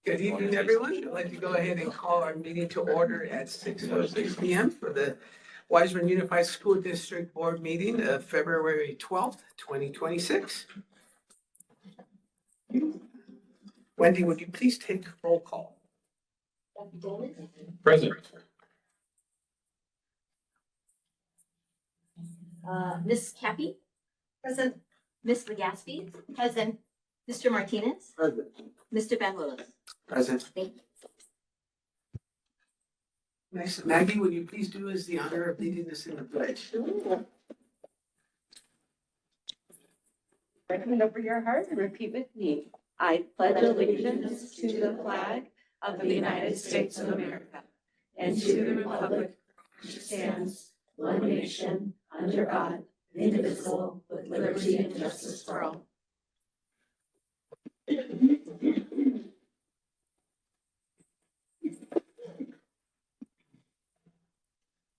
Good evening, everyone. I'd like to go ahead and call our meeting to order at 6:06 p.m. for the Wiseman Unified School District Board meeting of February 12th, 2026. Wendy, would you please take roll call? Dr. Davis? Present. Ms. Cappy? Present. Ms. Legaspi? Present. Mr. Martinez? Present. Mr. Van Willis? Present. Thank you. Nice. Maggie, would you please do us the honor of leading us in the pledge? Right hand over your heart and repeat with me. I pledge allegiance to the flag of the United States of America and to the republic which stands one nation under God, indivisible, with liberty and justice for all.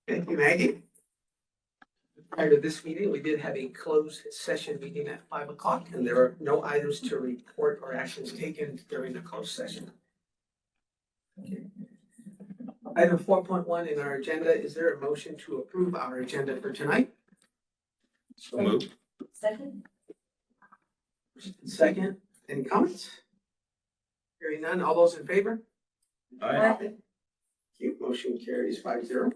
Thank you, Maggie. Prior to this meeting, we did have a closed session meeting at 5 o'clock, and there are no items to report or actions taken during the closed session. Okay. Item 4.1 in our agenda, is there a motion to approve our agenda for tonight? So moved. Second? Second, any comments? Hearing none, all those in favor? Aye. Thank you. Motion carries 5-0.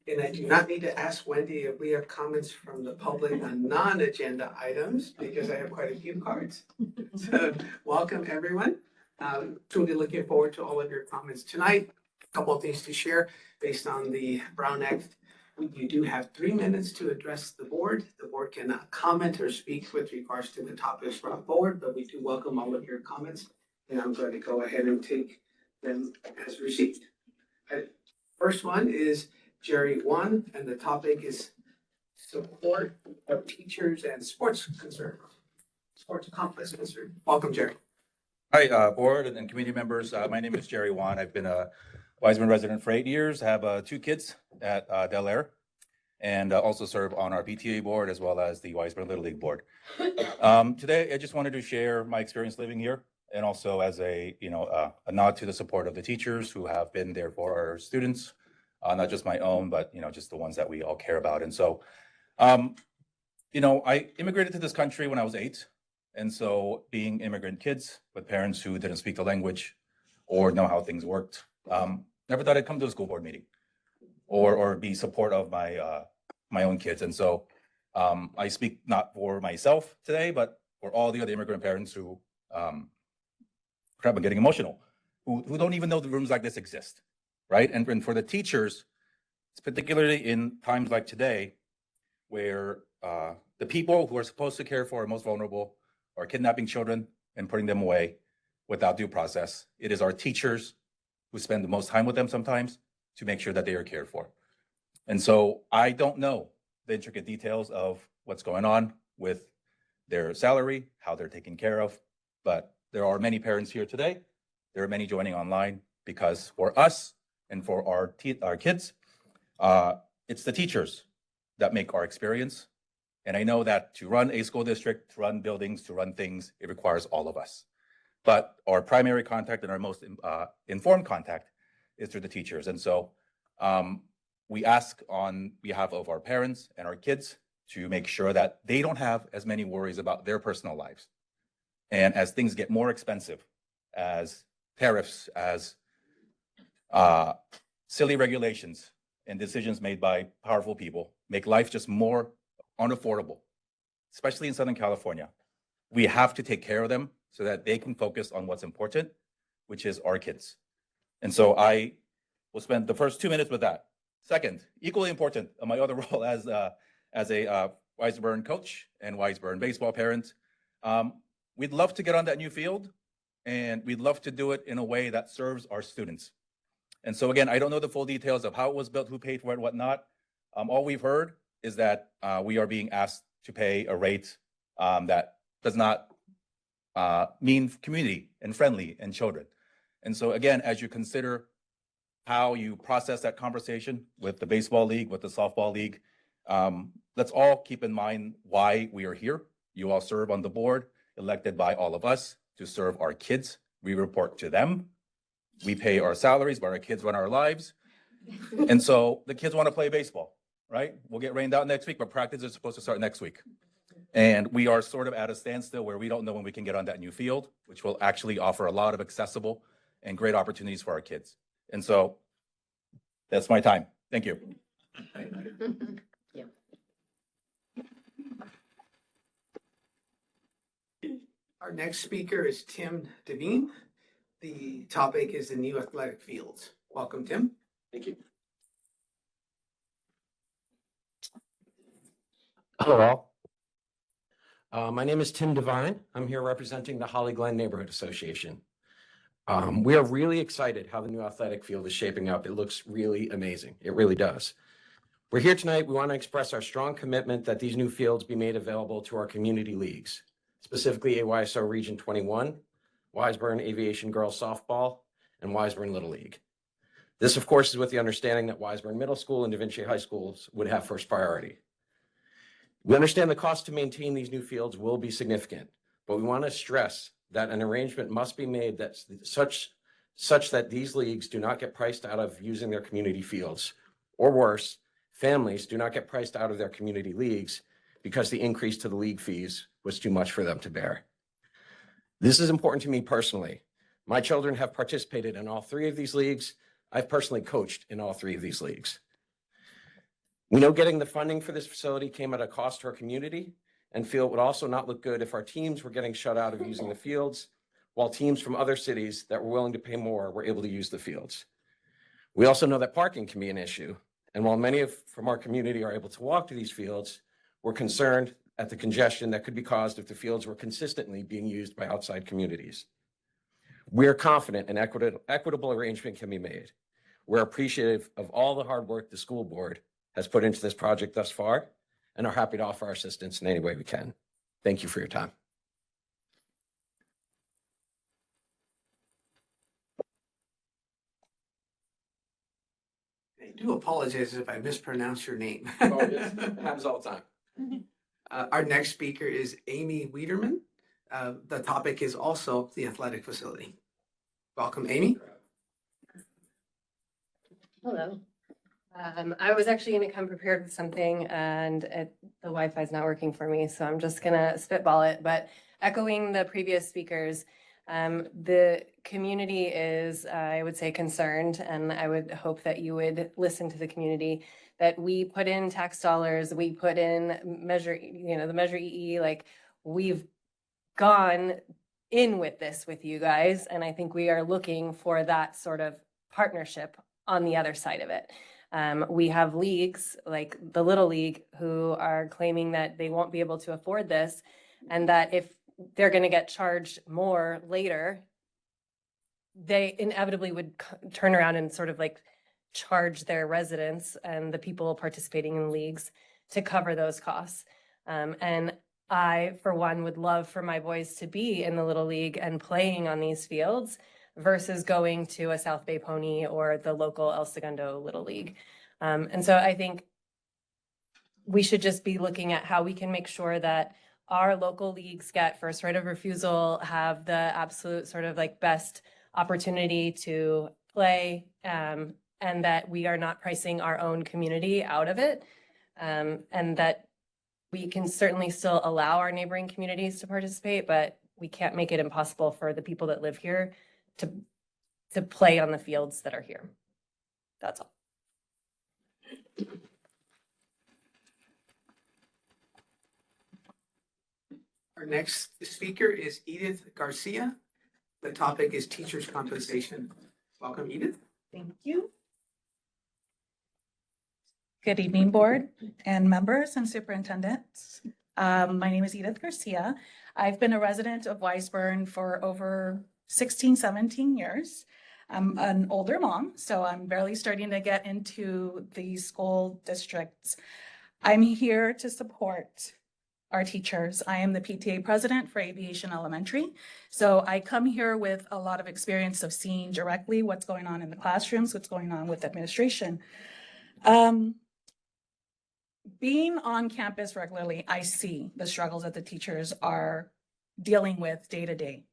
And I do not need to ask Wendy if we have comments from the public on non-agenda items, because I have quite a few cards. So welcome, everyone. Truly looking forward to all of your comments tonight. A couple of things to share based on the Brown Act. You do have 3 minutes to address the board. The board cannot comment or speak with regards to the topics brought forward, but we do welcome all of your comments. And I'm going to go ahead and take them as received. First one is Jerry Wan, and the topic is support of teachers and sports complex concern. Welcome, Jerry. Hi, board and community members. My name is Jerry Wan. I've been a Wiseman resident for 8 years. I have 2 kids at Del Air, and also serve on our PTA board as well as the Wiseman Little League board. Today, I just wanted to share my experience living here, and also as a nod to the support of the teachers who have been there for our students, not just my own, but just the ones that we all care about. And so, I immigrated to this country when I was 8. And so being immigrant kids with parents who didn't speak the language or know how things worked, never thought I'd come to a school board meeting or be support of my own kids. And so I speak not for myself today, but for all the other immigrant parents who, crap, I'm getting emotional, who don't even know the rooms like this exist, right? And for the teachers, particularly in times like today, where the people who are supposed to care for are most vulnerable are kidnapping children and putting them away without due process. It is our teachers who spend the most time with them sometimes to make sure that they are cared for. And so I don't know the intricate details of what's going on with their salary, how they're taken care of, but there are many parents here today. There are many joining online because for us and for our kids, it's the teachers that make our experience. And I know that to run a school district, to run buildings, to run things, it requires all of us. But our primary contact and our most informed contact is through the teachers. And so we ask on behalf of our parents and our kids to make sure that they don't have as many worries about their personal lives. And as things get more expensive, as tariffs, as silly regulations and decisions made by powerful people make life just more unaffordable, especially in Southern California, we have to take care of them so that they can focus on what's important, which is our kids. And so I will spend the first 2 minutes with that. Second, equally important, my other role as a Wiseburn coach and Wiseburn baseball parent, we'd love to get on that new field, and we'd love to do it in a way that serves our students. And so again, I don't know the full details of how it was built, who paid for it, whatnot. All we've heard is that we are being asked to pay a rate that does not mean community and friendly and children. And so again, as you consider how you process that conversation with the baseball league, with the softball league, let's all keep in mind why we are here. You all serve on the board. elected by all of us to serve our kids. We report to them. We pay our salaries, but our kids run our lives. And so the kids want to play baseball, right? We'll get rained out next week, but practice is supposed to start next week. And we are sort of at a standstill where we don't know when we can get on that new field, which will actually offer a lot of accessible and great opportunities for our kids. And so that's my time. Thank you. Our next speaker is Tim Devine. The topic is the new athletic fields. Welcome, Tim. Thank you. Hello, all. My name is Tim Devine. I'm here representing the Holly Glen Neighborhood Association. We are really excited how the new athletic field is shaping up. It looks really amazing. It really does. We're here tonight. We want to express our strong commitment that these new fields be made available to our community leagues, specifically AYSO Region 21, Wiseburn Aviation Girls Softball, and Wiseburn Little League. This, of course, is with the understanding that Wiseburn Middle School and Da Vinci High Schools would have first priority. We understand the cost to maintain these new fields will be significant, but we want to stress that an arrangement must be made that's such that these leagues do not get priced out of using their community fields, or worse, families do not get priced out of their community leagues because the increase to the league fees was too much for them to bear. This is important to me personally. My children have participated in all three of these leagues. I've personally coached in all three of these leagues. We know getting the funding for this facility came at a cost to our community and feel it would also not look good if our teams were getting shut out of using the fields, while teams from other cities that were willing to pay more were able to use the fields. We also know that parking can be an issue. And while many from our community are able to walk to these fields, we're concerned at the congestion that could be caused if the fields were consistently being used by outside communities. We're confident an equitable arrangement can be made. We're appreciative of all the hard work the school board has put into this project thus far and are happy to offer our assistance in any way we can. Thank you for your time. I do apologize if I mispronounce your name. Oh, yes, it happens all the time. Our next speaker is Amy Wiederman. The topic is also the athletic facility. Welcome, Amy. Hello. I was actually going to come prepared with something and the Wi-Fi is not working for me, so I'm just going to spitball it. But echoing the previous speakers, the community is, I would say, concerned, and I would hope that you would listen to the community, that we put in tax dollars, we put in Measure, the Measure EE, like we've gone in with this with you guys, and I think we are looking for that sort of partnership on the other side of it. We have leagues like the Little League who are claiming that they won't be able to afford this, and that if they're going to get charged more later, they inevitably would turn around and sort of like charge their residents and the people participating in leagues to cover those costs. And I, for one, would love for my boys to be in the Little League and playing on these fields versus going to a South Bay Pony or the local El Segundo Little League. And so I think we should just be looking at how we can make sure that our local leagues get first right of refusal, have the absolute sort of like best opportunity to play, and that we are not pricing our own community out of it, and that we can certainly still allow our neighboring communities to participate, but we can't make it impossible for the people that live here to play on the fields that are here. That's all. Our next speaker is Edith Garcia. The topic is teachers' compensation. Welcome, Edith. Thank you. Good evening, board and members and superintendents. My name is Edith Garcia. I've been a resident of Wiseburn for over 16, 17 years. I'm an older mom, so I'm barely starting to get into the school districts. I'm here to support our teachers. I am the PTA president for Aviation Elementary. So I come here with a lot of experience of seeing directly what's going on in the classrooms, what's going on with administration. Being on campus regularly, I see the struggles that the teachers are dealing with day to day.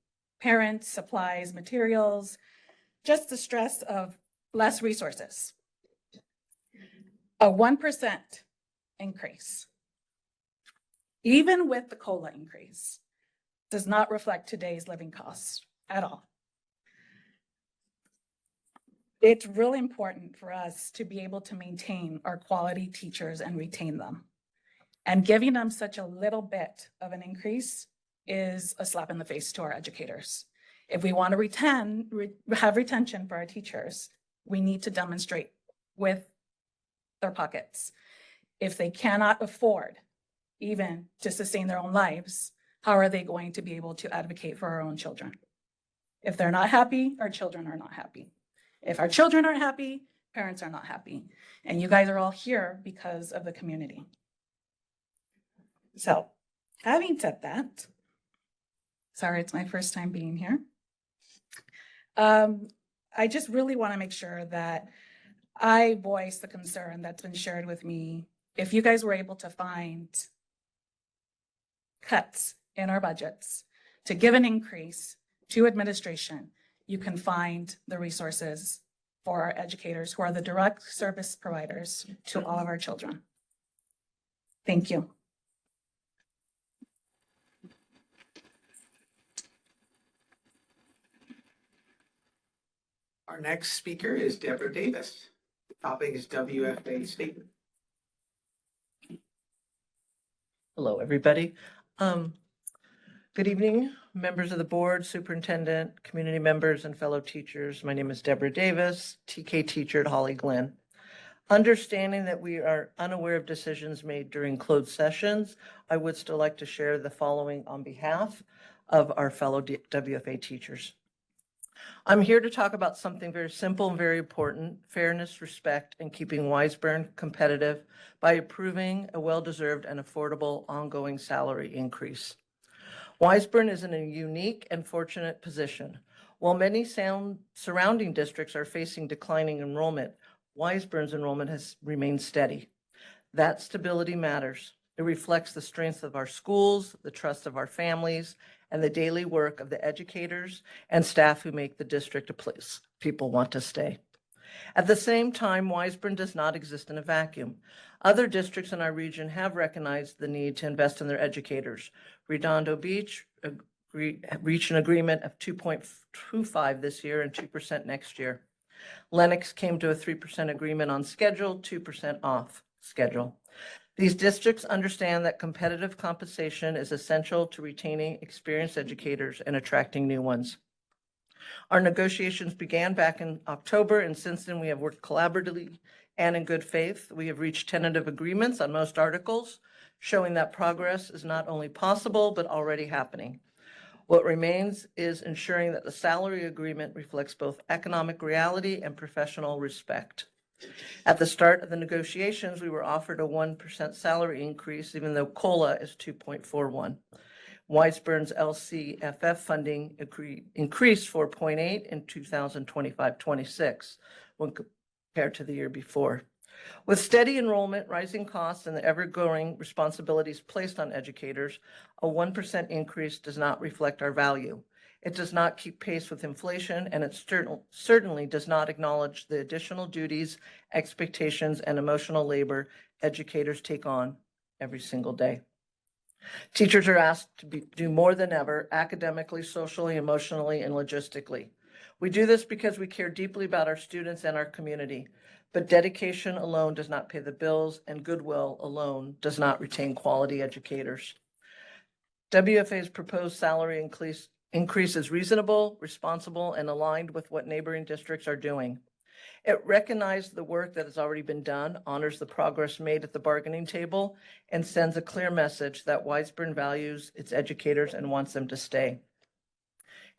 Parents, supplies, materials, just the stress of less resources. A 1% increase, even with the COLA increase, does not reflect today's living costs at all. It's really important for us to be able to maintain our quality teachers and retain them. And giving them such a little bit of an increase is a slap in the face to our educators. If we want to have retention for our teachers, we need to demonstrate with their pockets. If they cannot afford even to sustain their own lives, how are they going to be able to advocate for our own children? If they're not happy, our children are not happy. If our children aren't happy, parents are not happy. And you guys are all here because of the community. So, having said that, sorry, it's my first time being here. I just really want to make sure that I voice the concern that's been shared with me. If you guys were able to find cuts in our budgets to give an increase to administration, you can find the resources for our educators who are the direct service providers to all of our children. Thank you. Our next speaker is Deborah Davis. The topic is WFA statement. Hello, everybody. Good evening, members of the board, superintendent, community members, and fellow teachers. My name is Deborah Davis, TK teacher at Holly Glen. Understanding that we are unaware of decisions made during closed sessions, I would still like to share the following on behalf of our fellow WFA teachers. I'm here to talk about something very simple and very important: fairness, respect, and keeping Wiseburn competitive by approving a well-deserved and affordable ongoing salary increase. Wiseburn is in a unique and fortunate position. While many surrounding districts are facing declining enrollment, Wiseburn's enrollment has remained steady. That stability matters. It reflects the strength of our schools, the trust of our families, and the daily work of the educators and staff who make the district a place people want to stay. At the same time, Wiseburn does not exist in a vacuum. Other districts in our region have recognized the need to invest in their educators. Redondo Beach reached an agreement of 2.25 this year and 2% next year. Lenox came to a 3% agreement on schedule, 2% off schedule. These districts understand that competitive compensation is essential to retaining experienced educators and attracting new ones. Our negotiations began back in October, and since then we have worked collaboratively and in good faith. We have reached tentative agreements on most articles, showing that progress is not only possible, but already happening. What remains is ensuring that the salary agreement reflects both economic reality and professional respect. At the start of the negotiations, we were offered a 1% salary increase, even though COLA is 2.41. Wiseburn's LCFF funding increased 4.8 in 2025-26 when compared to the year before. With steady enrollment, rising costs, and the ever-growing responsibilities placed on educators, a 1% increase does not reflect our value. It does not keep pace with inflation, and it certainly does not acknowledge the additional duties, expectations, and emotional labor educators take on every single day. Teachers are asked to do more than ever, academically, socially, emotionally, and logistically. We do this because we care deeply about our students and our community, but dedication alone does not pay the bills, and goodwill alone does not retain quality educators. WFA's proposed salary increase is reasonable, responsible, and aligned with what neighboring districts are doing. It recognizes the work that has already been done, honors the progress made at the bargaining table, and sends a clear message that Wiseburn values its educators and wants them to stay.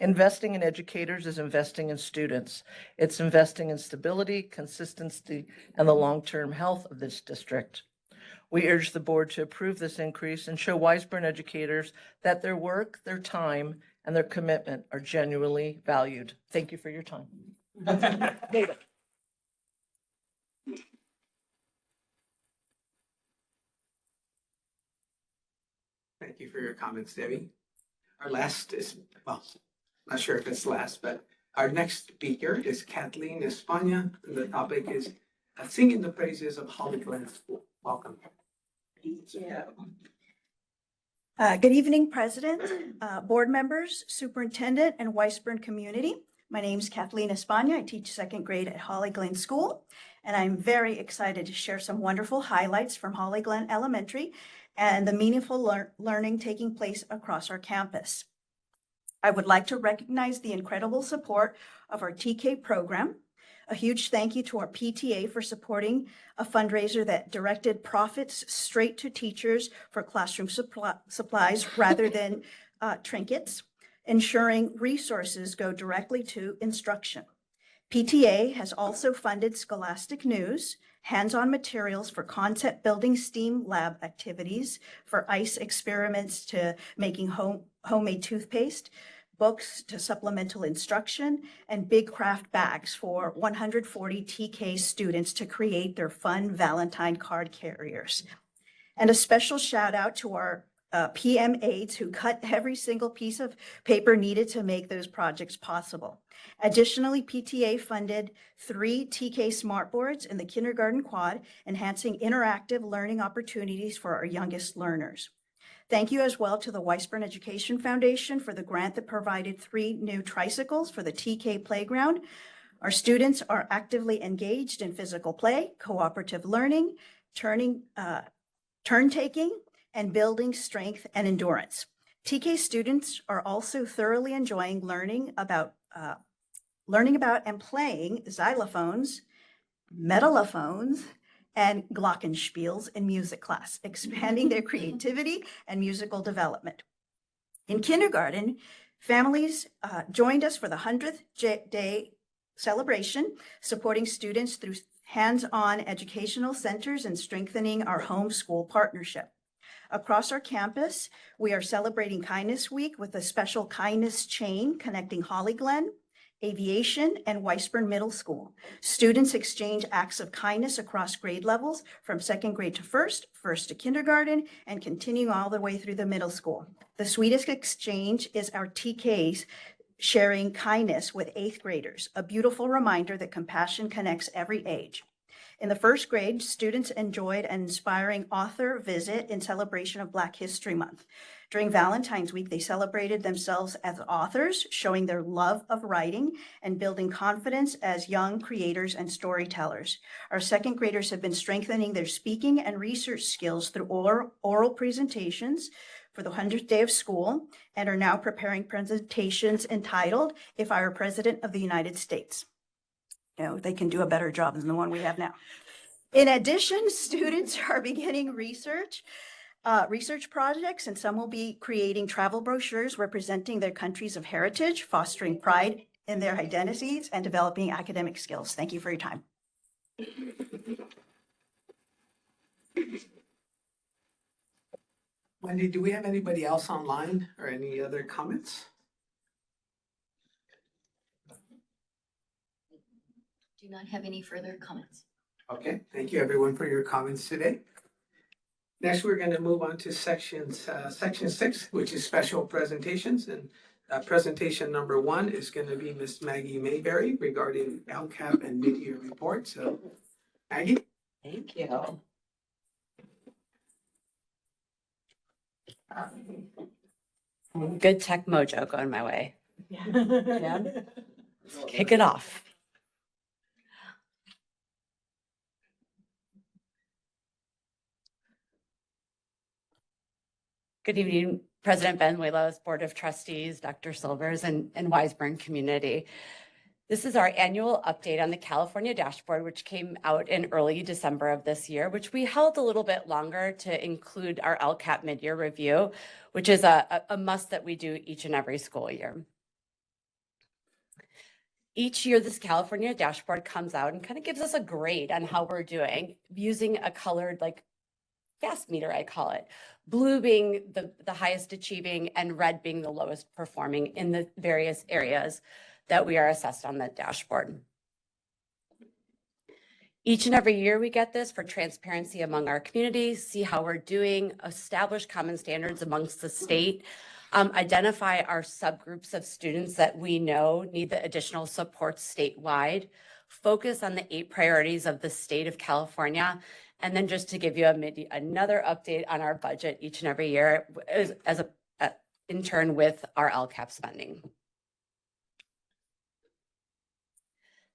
Investing in educators is investing in students. It's investing in stability, consistency, and the long-term health of this district. We urge the board to approve this increase and show Wiseburn educators that their work, their time, and their commitment are genuinely valued. Thank you for your time. David. Thank you for your comments, Debbie. our last is, well, not sure if it's last, but our next speaker is Kathleen Espana, and the topic is singing the praises of Holly Glen School. Welcome. Good evening, President, board members, superintendent, and Weisburn community. My name is Kathleen Espana. I teach second grade at Holly Glen School, and I'm very excited to share some wonderful highlights from Holly Glen Elementary and the meaningful learning taking place across our campus. I would like to recognize the incredible support of our TK program. A huge thank you to our PTA for supporting a fundraiser that directed profits straight to teachers for classroom supplies rather than trinkets, ensuring resources go directly to instruction. PTA has also funded Scholastic News, hands-on materials for concept building STEAM lab activities, for ice experiments to making homemade toothpaste, books to supplemental instruction, and big craft bags for 140 TK students to create their fun Valentine card carriers. And a special shout out to our PM aides who cut every single piece of paper needed to make those projects possible. Additionally, PTA funded 3 TK smartboards in the kindergarten quad, enhancing interactive learning opportunities for our youngest learners. Thank you as well to the Weisburn Education Foundation for the grant that provided 3 new tricycles for the TK playground. Our students are actively engaged in physical play, cooperative learning, turn taking, and building strength and endurance. TK students are also thoroughly enjoying learning about and playing xylophones, metallophones, and glockenspiels in music class, expanding their creativity and musical development. In kindergarten, families joined us for the 100th day celebration, supporting students through hands-on educational centers and strengthening our homeschool partnership. Across our campus, we are celebrating Kindness Week with a special kindness chain connecting Holly Glen, Aviation, and Weisburn Middle School. Students exchange acts of kindness across grade levels from second grade to first to kindergarten, and continue all the way through the middle school. The sweetest exchange is our TKs sharing kindness with 8th graders, a beautiful reminder that compassion connects every age. In the first grade, students enjoyed an inspiring author visit in celebration of Black History Month. During Valentine's Week, they celebrated themselves as authors, showing their love of writing and building confidence as young creators and storytellers. Our second graders have been strengthening their speaking and research skills through oral presentations for the 100th day of school, and are now preparing presentations entitled, "If I Were President of the United States." You know, they can do a better job than the one we have now. In addition, students are beginning research projects, and some will be creating travel brochures representing their countries of heritage, fostering pride in their identities, and developing academic skills. Thank you for your time. Wendy, do we have anybody else online or any other comments? Do not have any further comments. Okay, thank you everyone for your comments today. Next, we're going to move on to section 6, which is special presentations. And presentation number 1 is going to be Miss Maggie Mayberry regarding LCAP and mid-year report. So, Maggie? Thank you. Good tech mojo going my way. Yeah. Let's kick it off. Good evening, President Benuelos, Board of Trustees, Dr. Silvers, and Weisburn community. This is our annual update on the California dashboard, which came out in early December of this year, which we held a little bit longer to include our LCAP mid-year review, which is a must that we do each and every school year. Each year, this California dashboard comes out and kind of gives us a grade on how we're doing using a colored, like, fast meter, I call it. Blue being the highest achieving and red being the lowest performing in the various areas that we are assessed on the dashboard. Each and every year we get this for transparency among our community, see how we're doing, establish common standards amongst the state, identify our subgroups of students that we know need the additional support statewide, focus on the 8 priorities of the state of California, and then just to give you another update on our budget each and every year as in turn with our LCAP spending.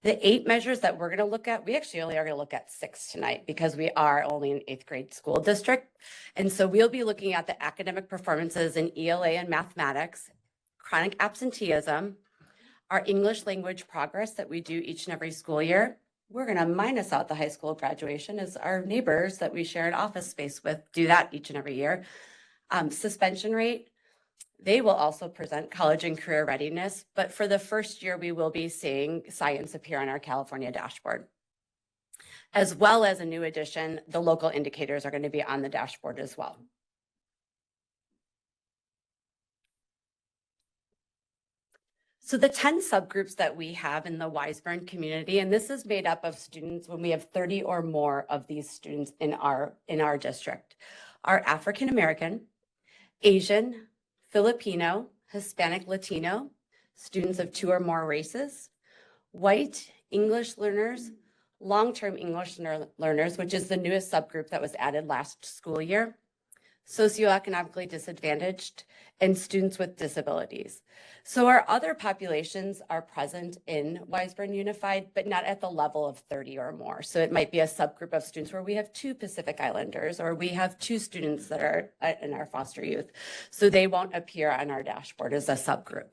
The 8 measures that we're going to look at, we actually only are going to look at 6 tonight because we are only an 8th grade school district. And so we'll be looking at the academic performances in ELA and mathematics, chronic absenteeism, our English language progress that we do each and every school year. We're going to minus out the high school graduation as our neighbors that we share an office space with do that each and every year. Suspension rate. They will also present college and career readiness, but for the first year, we will be seeing science appear on our California dashboard. As well as a new addition, the local indicators are going to be on the dashboard as well. So the 10 subgroups that we have in the Wiseburn community, and this is made up of students when we have 30 or more of these students in our district, are African American, Asian, Filipino, Hispanic, Latino, students of 2 or more races, white, English learners, long-term English learners, which is the newest subgroup that was added last school year, socioeconomically disadvantaged, and students with disabilities. So our other populations are present in Wiseburn Unified, but not at the level of 30 or more. So it might be a subgroup of students where we have 2 Pacific Islanders, or we have 2 students that are in our foster youth. So they won't appear on our dashboard as a subgroup.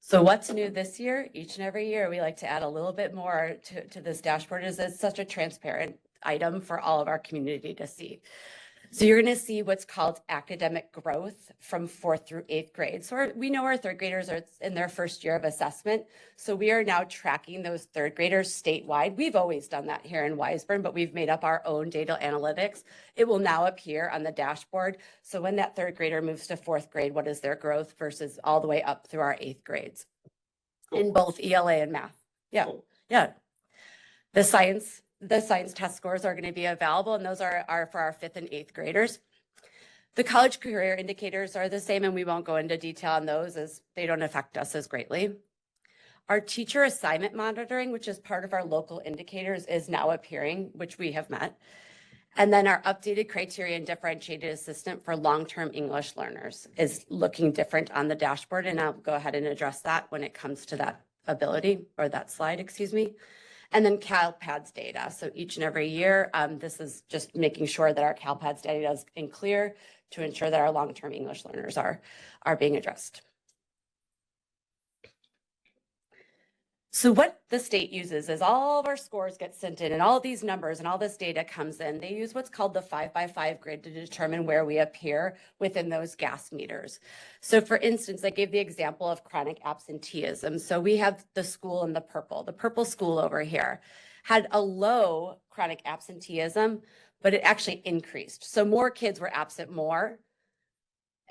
So what's new this year? Each and every year, we like to add a little bit more to this dashboard, as it's such a transparent item for all of our community to see. So you're going to see what's called academic growth from 4th through 8th grade. So we know our 3rd graders are in their first year of assessment. So we are now tracking those 3rd graders statewide. We've always done that here in Wiseburn, but we've made up our own data analytics. It will now appear on the dashboard. So when that 3rd grader moves to 4th grade, what is their growth versus all the way up through our 8th grades in both ELA and math. Yeah, yeah. The science test scores are going to be available, and those are for our 5th and 8th graders. The college career indicators are the same, and we won't go into detail on those as they don't affect us as greatly. Our teacher assignment monitoring, which is part of our local indicators, is now appearing, which we have met. And then our updated criteria and differentiated assistant for long-term English learners is looking different on the dashboard, and I'll go ahead and address that when it comes to that ability, or that slide, excuse me. And then CalPADS data. So each and every year, this is just making sure that our CalPADS data is in clear to ensure that our long-term English learners are being addressed. So what the state uses is all of our scores get sent in, and all of these numbers and all this data comes in. They use what's called the 5x5 grid to determine where we appear within those gas meters. So for instance, I gave the example of chronic absenteeism. So we have the school in the purple school over here had a low chronic absenteeism, but it actually increased. So more kids were absent more,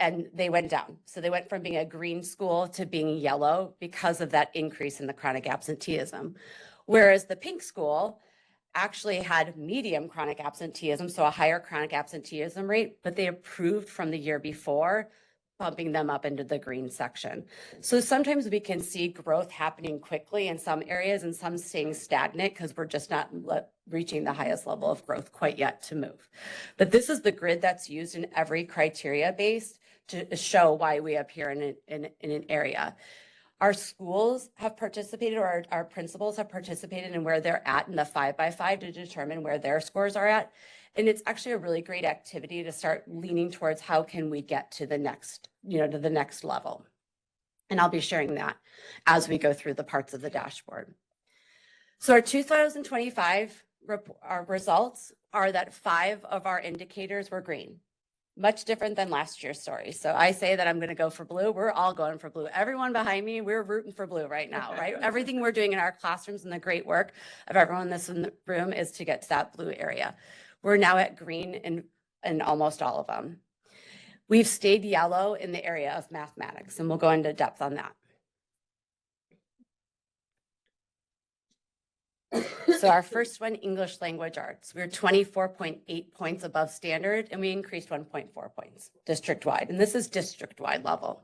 and they went down. So they went from being a green school to being yellow because of that increase in the chronic absenteeism. Whereas the pink school actually had medium chronic absenteeism, so a higher chronic absenteeism rate, but they improved from the year before, bumping them up into the green section. So sometimes we can see growth happening quickly in some areas and some staying stagnant because we're just not reaching the highest level of growth quite yet to move. But this is the grid that's used in every criteria based to show why we appear in an area. Our schools have participated, or our principals have participated in where they're at in the 5x5 to determine where their scores are at. And it's actually a really great activity to start leaning towards how can we get to the next, to the next level. And I'll be sharing that as we go through the parts of the dashboard. So our 2025 our results are that 5 of our indicators were green. Much different than last year's story. So I say that I'm going to go for blue. We're all going for blue. Everyone behind me, we're rooting for blue right now, right? Everything we're doing in our classrooms and the great work of everyone in this room is to get to that blue area. We're now at green in almost all of them. We've stayed yellow in the area of mathematics, and we'll go into depth on that. So our first one, English language arts, we were 24.8 points above standard, and we increased 1.4 points district-wide, and this is district-wide level.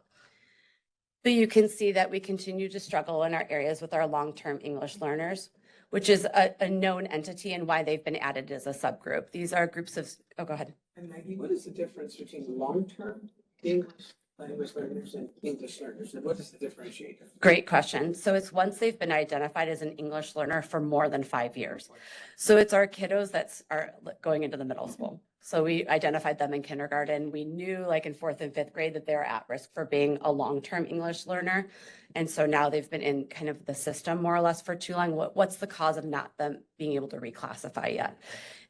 But you can see that we continue to struggle in our areas with our long-term English learners, which is a known entity and why they've been added as a subgroup. These are groups of, oh, go ahead. And Maggie, what is the difference between long-term English language learners and English learners? And what is the differentiator? Great question. So it's once they've been identified as an English learner for more than 5 years. So it's our kiddos that are going into the middle school. So we identified them in kindergarten. We knew like in 4th and 5th grade that they're at risk for being a long-term English learner. And so now they've been in kind of the system more or less for too long. What's the cause of not them being able to reclassify yet?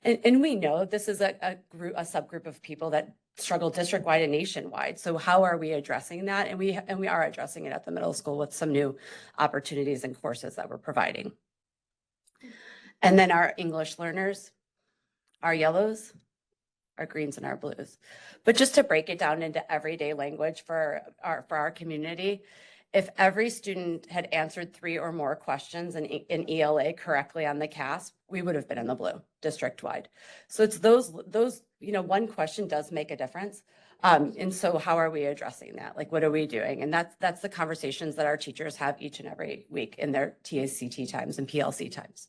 And we know this is a subgroup of people that struggle district-wide and nationwide. So how are we addressing that? And we are addressing it at the middle school with some new opportunities and courses that we're providing. And then our English learners, our yellows, our greens, and our blues. But just to break it down into everyday language for our community, if every student had answered 3 or more questions in ELA correctly on the CASP, we would have been in the blue district-wide. So it's those, one question does make a difference. And so how are we addressing that? Like, what are we doing? And that's the conversations that our teachers have each and every week in their TACT times and PLC times.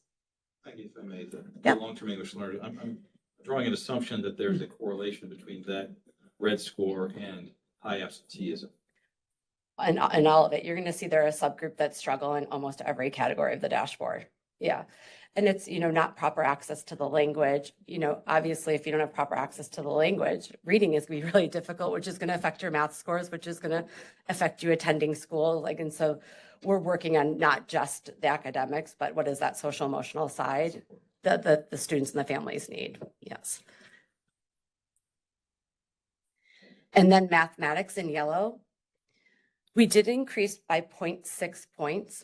Thank you, if I may. The Yeah. long-term English learner, I'm drawing an assumption that there's a correlation between that red score and high absenteeism. And all of it, you're going to see there a subgroup that struggle in almost every category of the dashboard. Yeah. And it's, not proper access to the language. Obviously, if you don't have proper access to the language, reading is going to be really difficult, which is going to affect your math scores, which is going to affect you attending school. And so we're working on not just the academics, but what is that social emotional side that the students and the families need. Yes. And then mathematics in yellow. We did increase by 0.6 points,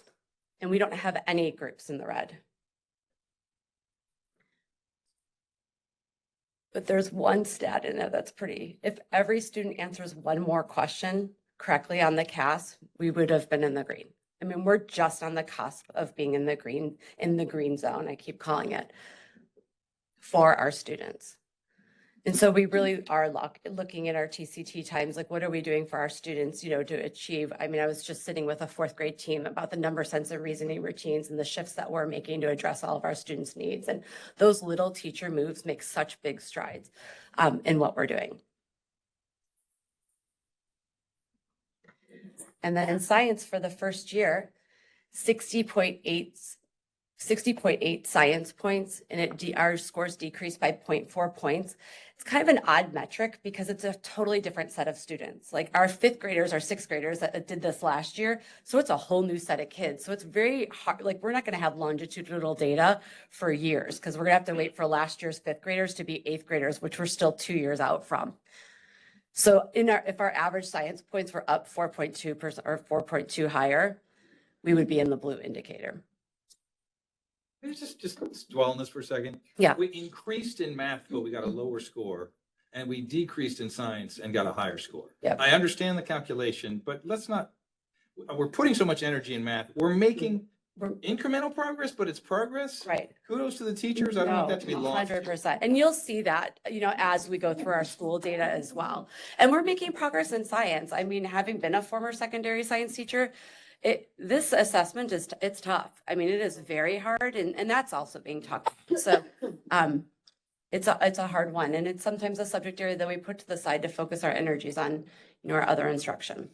and we don't have any groups in the red. But there's one stat in there that's pretty. If every student answers one more question correctly on the CAS, we would have been in the green. I mean, we're just on the cusp of being in the green zone, I keep calling it, for our students. And so we really are looking at our TCT times, like what are we doing for our students, to achieve. I mean, I was just sitting with a 4th grade team about the number, sense, and reasoning routines and the shifts that we're making to address all of our students' needs. And those little teacher moves make such big strides in what we're doing. And then in science for the first year, 60.8 science points, and our scores decreased by 0.4 points. It's kind of an odd metric because it's a totally different set of students. Like our 5th graders, our 6th graders that did this last year. So it's a whole new set of kids. So it's very hard. Like we're not going to have longitudinal data for years because we're going to have to wait for last year's 5th graders to be 8th graders, which we're still 2 years out from. So if our average science points were up 4.2% or 4.2 higher, we would be in the blue indicator. Let's just dwell on this for a second. Yeah. We increased in math, but we got a lower score, and we decreased in science and got a higher score. Yep. I understand the calculation, but we're putting so much energy in math. We're making incremental progress, but it's progress. Right. Kudos to the teachers. I don't want that to be lost. 100%. And you'll see that, as we go through our school data as well. And we're making progress in science. I mean, having been a former secondary science teacher, this assessment it's tough. I mean, it is very hard, and that's also being talked about. So it's a hard one, and it's sometimes a subject area that we put to the side to focus our energies on, our other instruction.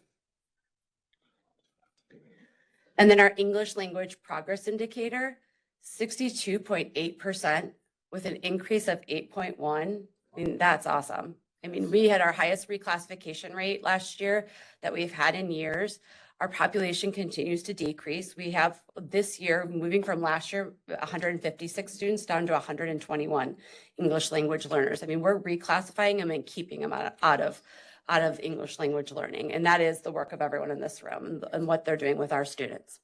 And then our English language progress indicator, 62.8% with an increase of 8.1. I mean, that's awesome. I mean, we had our highest reclassification rate last year that we've had in years. Our population continues to decrease. We have this year, moving from last year, 156 students down to 121 English language learners. I mean, we're reclassifying them and keeping them out of English language learning. And that is the work of everyone in this room and what they're doing with our students.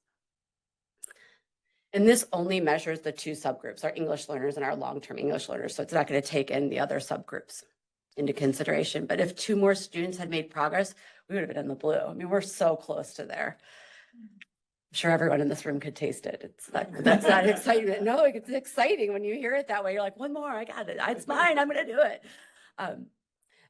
And this only measures the 2 subgroups, our English learners and our long-term English learners. So it's not going to take in the other subgroups into consideration. But if 2 more students had made progress, we would have been in the blue. I mean, we're so close to there. sure everyone in this room could taste it. That's not excitement. No, it's exciting when you hear it that way. You're like, one more, I got it. It's mine. I'm going to do it.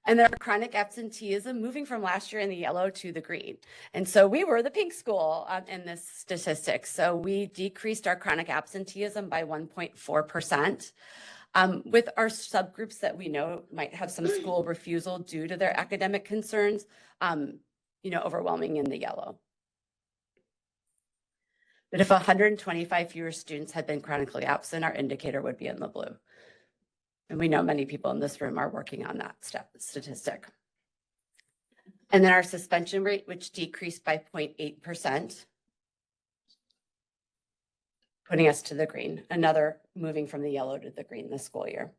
And then our chronic absenteeism moving from last year in the yellow to the green. And so we were the pink school in this statistic. So we decreased our chronic absenteeism by 1.4%. With our subgroups that we know might have some school refusal due to their academic concerns, overwhelming in the yellow. But if 125 fewer students had been chronically absent, our indicator would be in the blue. And we know many people in this room are working on that statistic. And then our suspension rate, which decreased by 0.8%, putting us to the green, another moving from the yellow to the green this school year.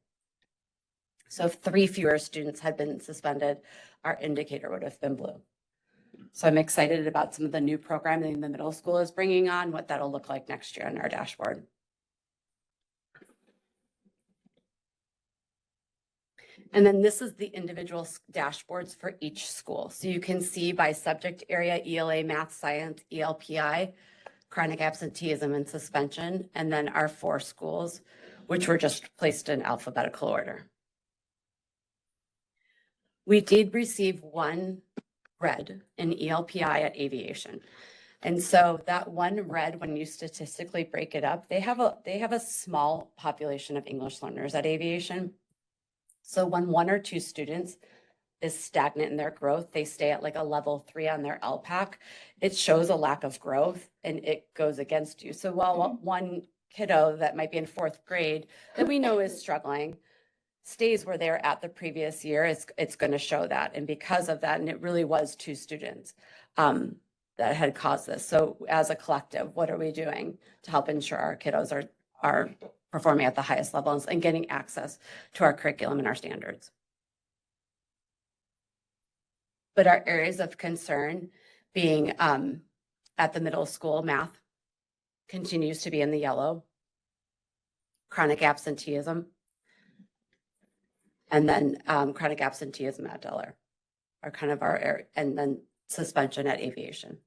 So if 3 fewer students had been suspended, our indicator would have been blue. So I'm excited about some of the new programming the middle school is bringing on, what that'll look like next year on our dashboard. And then this is the individual dashboards for each school. So you can see by subject area, ELA, math, science, ELPI, chronic absenteeism and suspension, and then our 4 schools, which were just placed in alphabetical order. We did receive 1 red in ELPI at aviation. And so that 1 red, when you statistically break it up, they have a small population of English learners at aviation. So when 1 or 2 students is stagnant in their growth, they stay at like a level 3 on their LPAC, it shows a lack of growth and it goes against you. So while 1 kiddo that might be in 4th grade that we know is struggling stays where they're at the previous year, it's going to show that. And because of that, and it really was 2 students that had caused this. So as a collective, what are we doing to help ensure our kiddos are performing at the highest levels and getting access to our curriculum and our standards? But our areas of concern being at the middle school, math continues to be in the yellow, chronic absenteeism, and then chronic absenteeism at Delaware are kind of our area, and then suspension at aviation.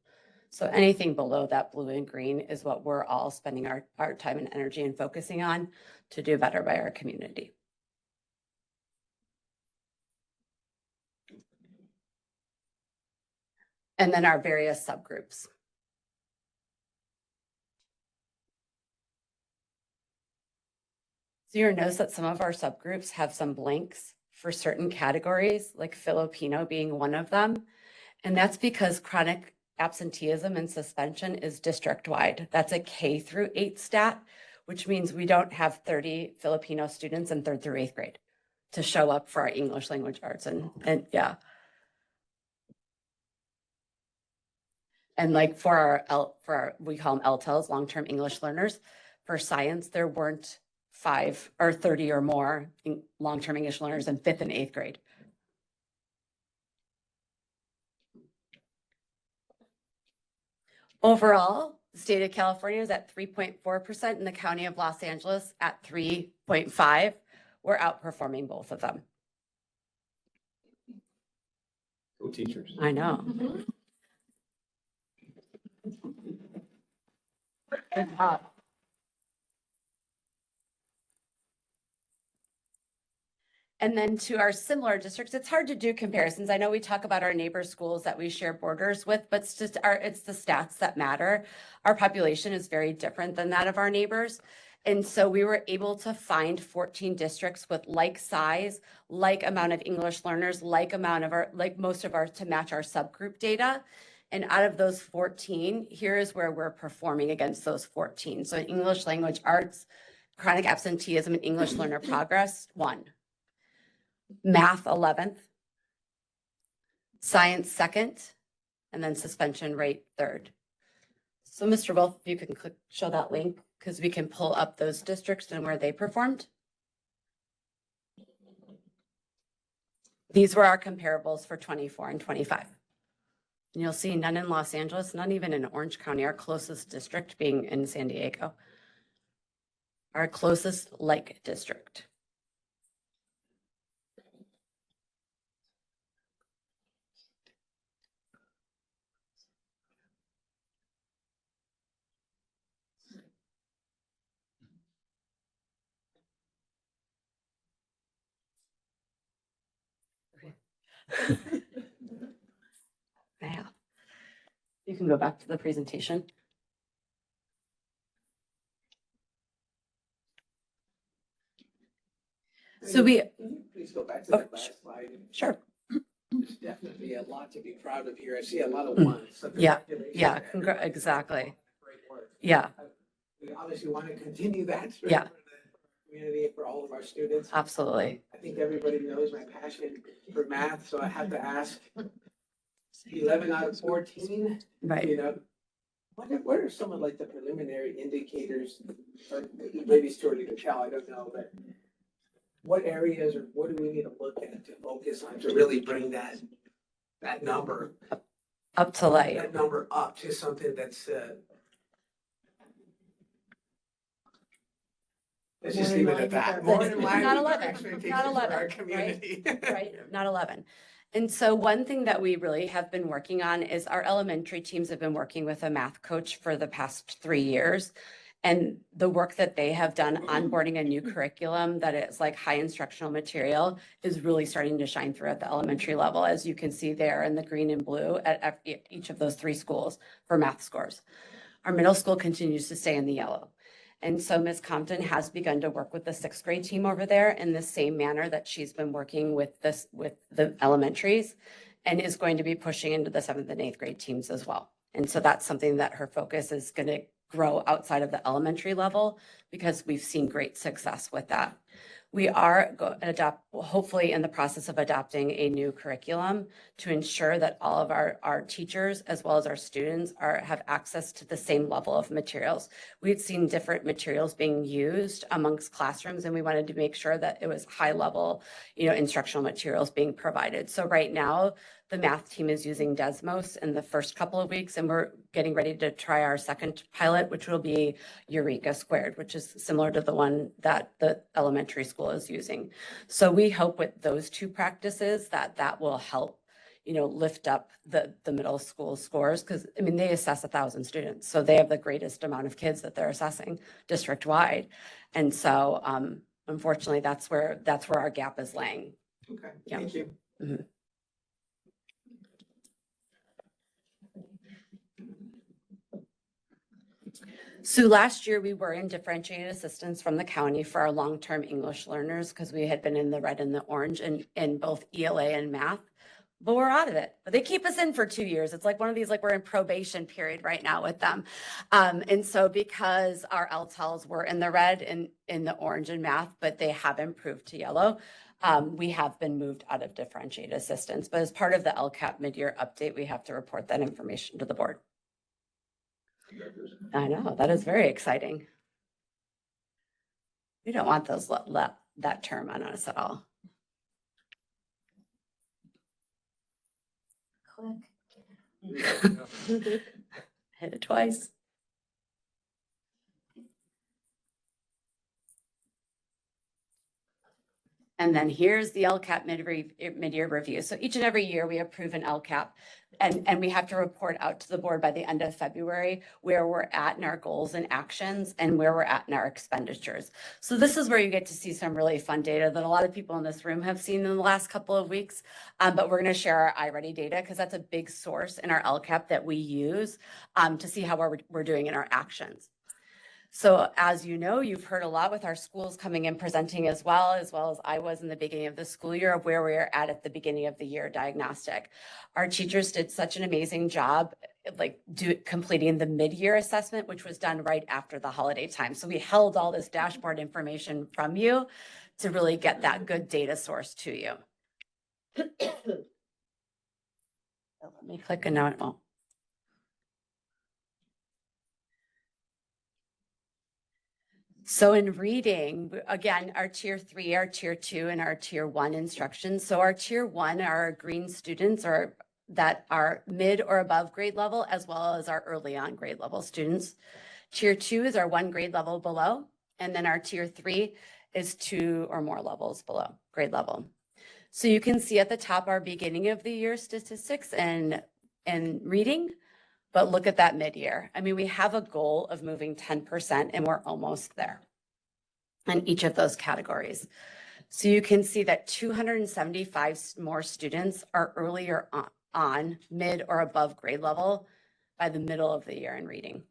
So anything below that blue and green is what we're all spending our time and energy and focusing on to do better by our community. And then our various subgroups. So you'll notice that some of our subgroups have some blanks for certain categories, like Filipino being one of them. And that's because chronic absenteeism and suspension is district-wide. That's a K through 8 stat, which means we don't have 30 Filipino students in 3rd through 8th grade to show up for our English language arts. And yeah. And like for our we call them LTELs, long-term English learners. For science, there weren't 5 or 30 or more long-term English learners in 5th and 8th grade. Overall, the state of California is at 3.4% and the county of Los Angeles at 3.5%. We're outperforming both of them. Go teachers. I know. Good job. And then to our similar districts, it's hard to do comparisons. I know we talk about our neighbor schools that we share borders with, but it's the stats that matter. Our population is very different than that of our neighbors. And so we were able to find 14 districts with like size, like amount of English learners, like most of our to match our subgroup data. And out of those 14, here is where we're performing against those 14. So in English language arts, chronic absenteeism and English learner progress, 1. Math 11th, science 2nd, and then suspension rate 3rd. So Mr. Wolf, if you can show that link, because we can pull up those districts and where they performed. These were our comparables for 24 and 25. And you'll see none in Los Angeles, none even in Orange County, our closest district being in San Diego. Our closest like district. Yeah. You can go back to the presentation. So we, Can you please go back to Oh, that last slide? sure. There's definitely a lot to be proud of here. I see a lot of ones. So Yeah, congratulations yeah, to everybody. exactly. Great work. Yeah, We obviously want to continue that. Yeah. For the community, for all of our students. absolutely. I think everybody knows my passion for math, so I have to ask. 11 out of 14, Right. you know, what are some of like the preliminary indicators? Or maybe it's too early to tell, I don't know, but what areas or what do we need to look at to focus on to really bring that number, Up to light. that number up to something that's, let's just leave it at that. More in line Not with our 11, expectations not for 11, our right? community. Right, not 11. And so one thing that we really have been working on is our elementary teams have been working with a math coach for the past 3 years. And the work that they have done onboarding a new curriculum that is like high instructional material is really starting to shine through at the elementary level, as you can see there in the green and blue at each of those 3 schools for math scores. Our middle school continues to stay in the yellow. And so Ms. Compton has begun to work with the 6th grade team over there in the same manner that she's been working with the elementaries, and is going to be pushing into the 7th and 8th grade teams as well. And so that's something that her focus is going to grow outside of the elementary level, because we've seen great success with that. We are hopefully in the process of adopting a new curriculum to ensure that all of our teachers as well as our students have access to the same level of materials. We'd seen different materials being used amongst classrooms, and we wanted to make sure that it was high level, instructional materials being provided. So right now, the math team is using Desmos in the first couple of weeks, and we're getting ready to try our second pilot, which will be Eureka Squared, which is similar to the one that the elementary school is using. So we hope with those 2 practices that will help, lift up the middle school scores, because they assess 1,000 students. So they have the greatest amount of kids that they're assessing district-wide. And so unfortunately, that's where our gap is laying. Okay, Yeah. thank you. Mhm. So last year, we were in differentiated assistance from the county for our long-term English learners, because we had been in the red and the orange in both ELA and math, but we're out of it. But they keep us in for 2 years. It's like one of these, like we're in probation period right now with them. And so because our LTELs were in the red and in the orange and math, but they have improved to yellow, we have been moved out of differentiated assistance. But as part of the LCAP mid-year update, we have to report that information to the board. I know, that is very exciting. We don't want those that term on us at all. Click. Hit it twice. And then here's the LCAP mid-year review. So each and every year we approve an LCAP, and we have to report out to the board by the end of February where we're at in our goals and actions and where we're at in our expenditures. So this is where you get to see some really fun data that a lot of people in this room have seen in the last couple of weeks. But we're going to share our iReady data, because that's a big source in our LCAP that we use to see how we're doing in our actions. So as you know, you've heard a lot with our schools coming and presenting as well as I was in the beginning of the school year of where we are at the beginning of the year diagnostic. Our teachers did such an amazing job completing the mid-year assessment, which was done right after the holiday time. So we held all this dashboard information from you to really get that good data source to you. Let me click and now it won't. So in reading, again, our tier 3, our tier 2, and our tier 1 instructions. So our tier 1 are our green students that are mid or above grade level, as well as our early on grade level students. Tier 2 is our 1 grade level below. And then our tier 3 is 2 or more levels below grade level. So you can see at the top our beginning of the year statistics and reading. But look at that mid-year. We have a goal of moving 10%, and we're almost there in each of those categories. So you can see that 275 more students are earlier on mid or above grade level by the middle of the year in reading.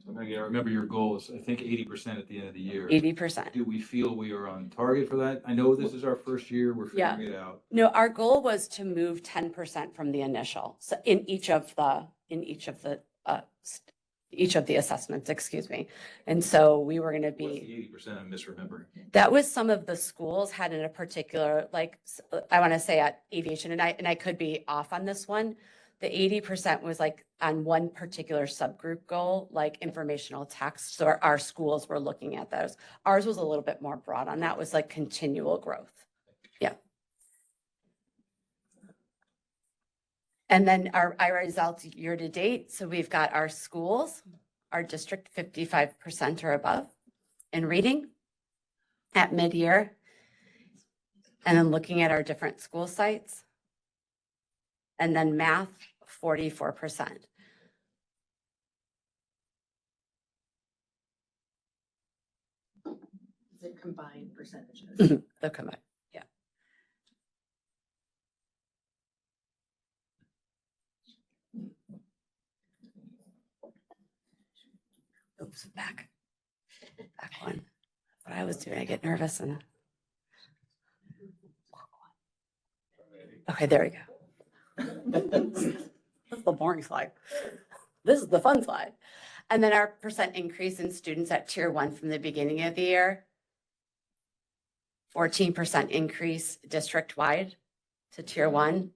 So Maggie, I remember your goal is, I think, 80% at the end of the year. 80%. Do we feel we are on target for that? I know this is our first year, we're Yeah. figuring it out. No, our goal was to move 10% from the initial, so in each of the assessments, excuse me. And so we were gonna What's the be, 80% I'm misremembering? that was some of the schools had in a particular, like, I wanna say at aviation, and I could be off on this one. The 80% was like on one particular subgroup goal, like informational text. So our schools were looking at those. Ours was a little bit more broad on that, was like continual growth. Yeah. And then our results year to date. So we've got our schools, our district 55% or above in reading at mid-year. And then looking at our different school sites. And then math, 44%. The combined percentages. The combined, yeah. Oops, back one. What I was doing, I get nervous and. Okay, there we go. That's the boring slide. This is the fun slide. And then our percent increase in students at tier 1 from the beginning of the year. 14% increase district-wide to tier 1.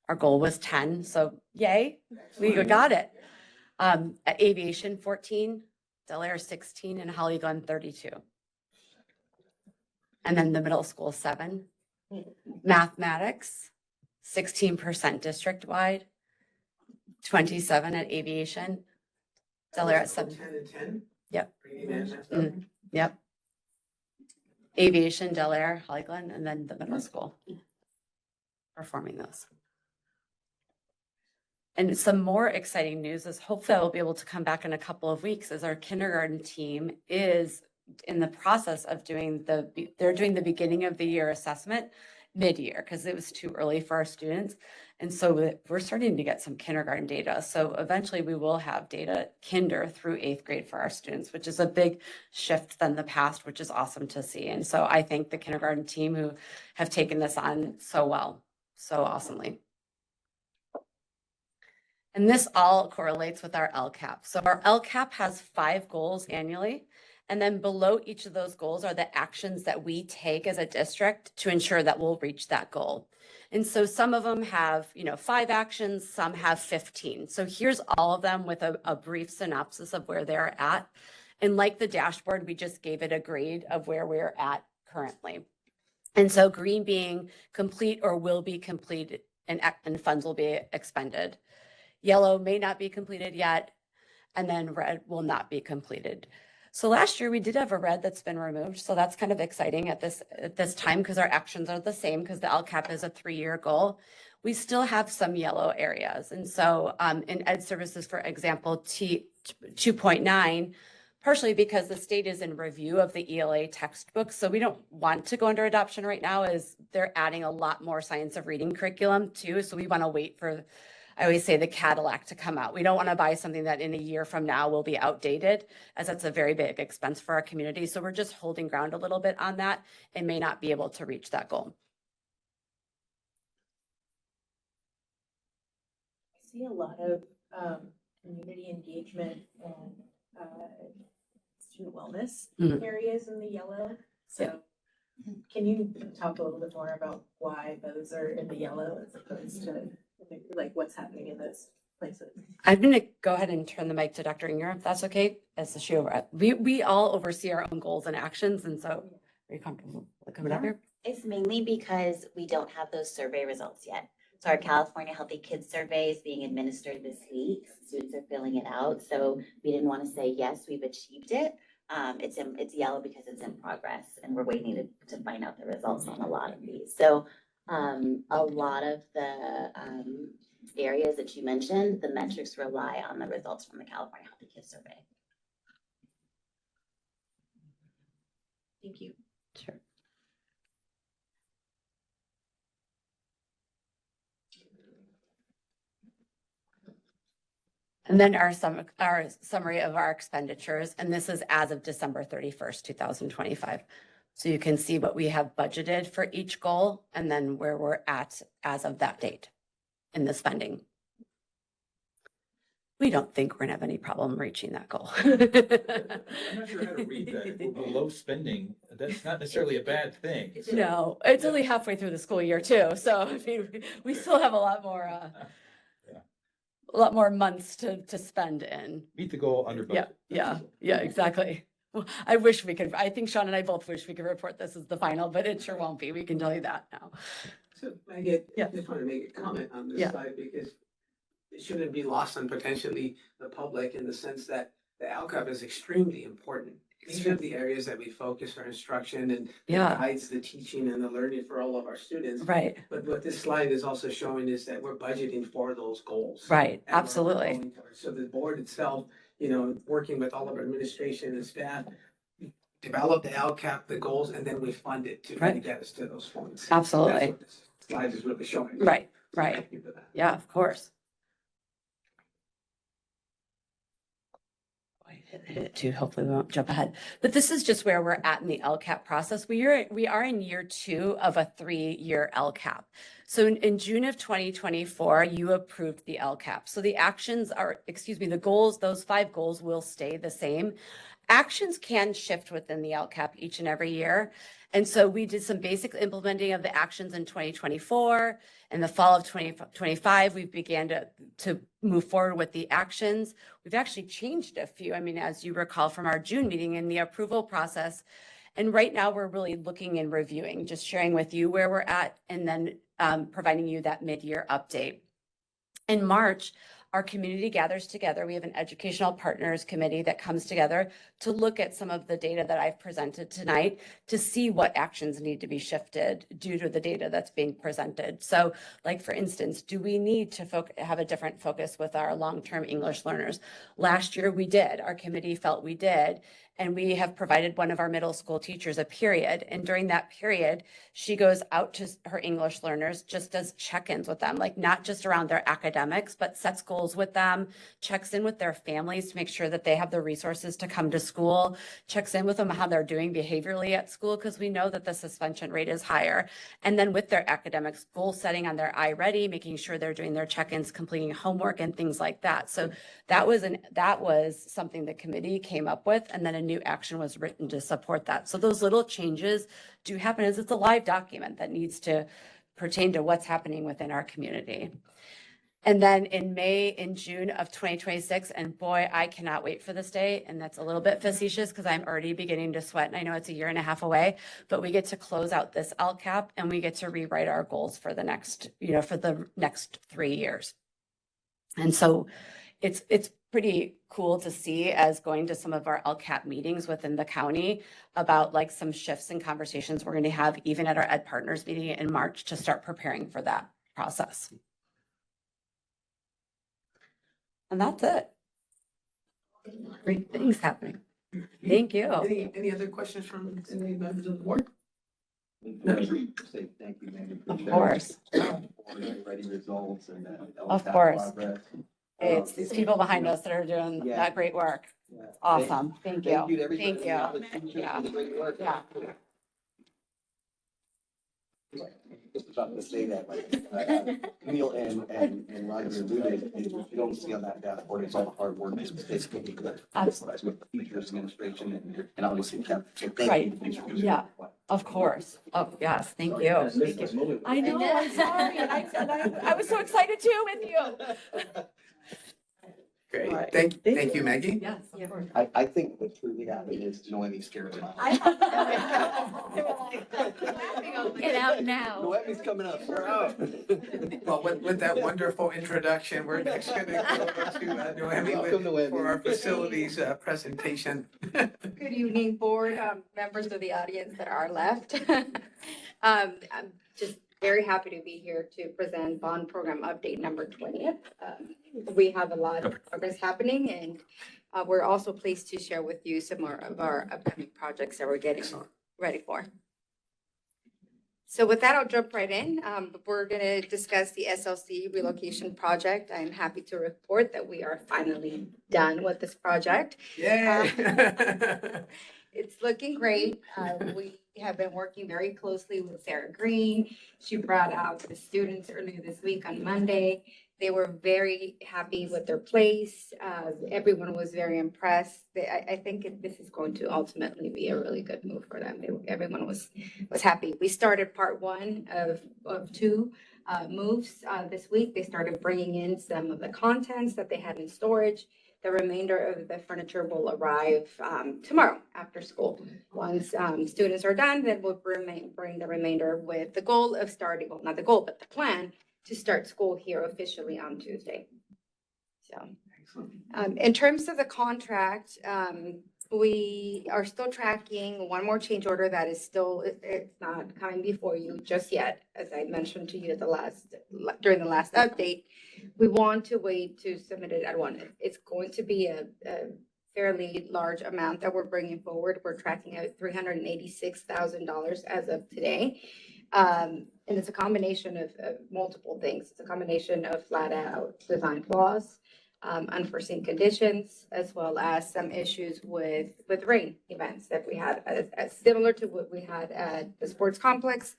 Our goal was 10, so yay, we got it. At aviation, 14, Del Air 16, and Holly Glen 32. And then the middle school 7. Mathematics, 16% district-wide, 27 at aviation. Del Air at 7. 10 and 10? Yep. Reading and math. Yep. Aviation, Del Air, Holly Glen, and then the middle school performing those. And some more exciting news is hopefully I will be able to come back in a couple of weeks as our kindergarten team is in the process of doing they're doing the beginning of the year assessment mid-year because it was too early for our students. And so we're starting to get some kindergarten data. So eventually we will have data kinder through 8th grade for our students, which is a big shift than the past, which is awesome to see. And so I thank the kindergarten team who have taken this on so well, so awesomely. And this all correlates with our LCAP. So our LCAP has 5 goals annually. And then below each of those goals are the actions that we take as a district to ensure that we'll reach that goal. And so some of them have, 5 actions, some have 15. So here's all of them with a brief synopsis of where they're at. And like the dashboard, we just gave it a grade of where we're at currently. And so green being complete or will be completed and funds will be expended. Yellow may not be completed yet, and then red will not be completed. So last year we did have a red that's been removed. So that's kind of exciting at this time because our actions are the same because the LCAP is a 3-year goal. We still have some yellow areas. And so in ed services, for example, T 2.9, partially because the state is in review of the ELA textbook. So we don't want to go under adoption right now as they're adding a lot more science of reading curriculum too. So we want to wait for, I always say, the Cadillac to come out. We don't want to buy something that in a year from now will be outdated, as that's a very big expense for our community. So we're just holding ground a little bit on that and may not be able to reach that goal. I see a lot of community engagement and student wellness areas in the yellow. So can you talk a little bit more about why those are in the yellow as opposed to like what's happening in those places? I'm going to go ahead and turn the mic to Dr. Inger, if that's okay, as the show rep. We all oversee our own goals and actions. And so are you comfortable coming up here? It's mainly because we don't have those survey results yet. So our California Healthy Kids Survey is being administered this week. Students are filling it out. So we didn't want to say, yes, we've achieved it. It's yellow because it's in progress and we're waiting to find out the results on a lot of these. So a lot of the areas that you mentioned, the metrics rely on the results from the California Healthy Kids Survey. Thank you. Sure. And then our summary of our expenditures, and this is as of December 31st, 2025. So you can see what we have budgeted for each goal and then where we're at as of that date in the spending. We don't think we're gonna have any problem reaching that goal. I'm not sure how to read that. If we're below spending, that's not necessarily a bad thing. So- No, it's only halfway through the school year too, so I mean, we still have a lot more, a lot more months to spend in. Meet the goal under budget. Yeah, exactly. Well, I wish we could, I think Sean and I both wish we could report this as the final, but it sure won't be. We can tell you that now. So Maggie, Yeah. I just want to make a comment on this Yeah. slide because it shouldn't be lost on potentially the public in the sense that the LCAP is extremely important. These are the areas that we focus our instruction and Yeah, guides the teaching and the learning for all of our students. right, But what this slide is also showing is that we're budgeting for those goals. right, And we're absolutely. going for it. So the board itself, working with all of our administration and staff, develop the LCAP, the goals, and then we fund it to Right. get us to those points. Absolutely. That's what this slide is really showing. Right, So right. thank you for that. Yeah, of course. I hit it too. Hopefully we won't jump ahead. But this is just where we're at in the LCAP process. We are in year 2 of a 3-year LCAP. So in June of 2024, you approved the LCAP. So the actions are, the goals, those 5 goals will stay the same. Actions can shift within the LCAP each and every year. And so we did some basic implementing of the actions in 2024. In the fall of 2025, we began to move forward with the actions. We've actually changed a few. I mean, as you recall from our June meeting in the approval process. And right now we're really looking and reviewing, just sharing with you where we're at and then providing you that mid-year update. In March, our community gathers together. We have an educational partners committee that comes together to look at some of the data that I've presented tonight to see what actions need to be shifted due to the data that's being presented. So like, for instance, do we need to have a different focus with our long-term English learners? Last year we did. Our committee felt we did. And we have provided one of our middle school teachers a period. And during that period, she goes out to her English learners, just does check-ins with them, like not just around their academics, but sets goals with them, checks in with their families to make sure that they have the resources to come to school, checks in with them how they're doing behaviorally at school, because we know that the suspension rate is higher. And then with their academics, goal setting on their iReady, making sure they're doing their check-ins, completing homework and things like that. So that was something the committee came up with. And then a new action was written to support that. So those little changes do happen as it's a live document that needs to pertain to what's happening within our community. And then in June of 2026, and boy, I cannot wait for this day. And that's a little bit facetious because I'm already beginning to sweat and I know it's 1.5 years away, but we get to close out this LCAP and we get to rewrite our goals for the next, for the next 3 years. And so it's pretty cool to see as going to some of our LCAP meetings within the county about like some shifts and conversations we're going to have even at our Ed Partners meeting in March to start preparing for that process. And that's it. Great things happening. Thank you. Any other questions from any members of the board? Say thank you, Mandy. Of course. Ready results and Of course. It's these people behind us that are doing that great work. Awesome. Thank you. Thank you to everybody. Thank you. all the teachers Yeah. for the great work. Yeah. Just about to say that, like, Neil and Roger alluded, is what you don't see on that dashboard, it's all the hard work, it's basically good. Absolutely. With teachers, administration, and obviously, Kevin. So thank you. Right. Thanks for doing Yeah. that. Of course. Oh, yes. Thank you. Thank you. I know, I'm sorry. I was so excited too with you. Great. All right. Thank you, Maggie. Yes, of course. I think what truly happened is Noemi scared them out. Get out now. Noemi's coming up, we're out. Well, with that wonderful introduction, we're next going to go to Noemi Welcome, Noemi. for our facilities presentation. Good evening, board, members of the audience that are left. I'm just very happy to be here to present bond program update number 20th. We have a lot of progress happening and we're also pleased to share with you some more of our upcoming projects that we're getting ready for. So with that, I'll jump right in. We're going to discuss the SLC relocation project. I'm happy to report that we are finally done with this project. Yay! It's looking great. We have been working very closely with Sarah Green. She brought out the students earlier this week on Monday. They were very happy with their place. Everyone was very impressed. I think this is going to ultimately be a really good move for them. Everyone was happy. We started part one of two moves this week. They started bringing in some of the contents that they had in storage. The remainder of the furniture will arrive tomorrow after school. Once students are done, then we'll bring the remainder with the goal of starting, well, not the goal, but the plan to start school here officially on Tuesday. So, in terms of the contract, we are still tracking one more change order that is still, it's not coming before you just yet. As I mentioned to you at during the last update, we want to wait to submit it at one. It's going to be a fairly large amount that we're bringing forward. We're tracking at $386,000 as of today. And it's a combination of multiple things. It's a combination of flat out design flaws, unforeseen conditions, as well as some issues with rain events that we had, similar to what we had at the sports complex.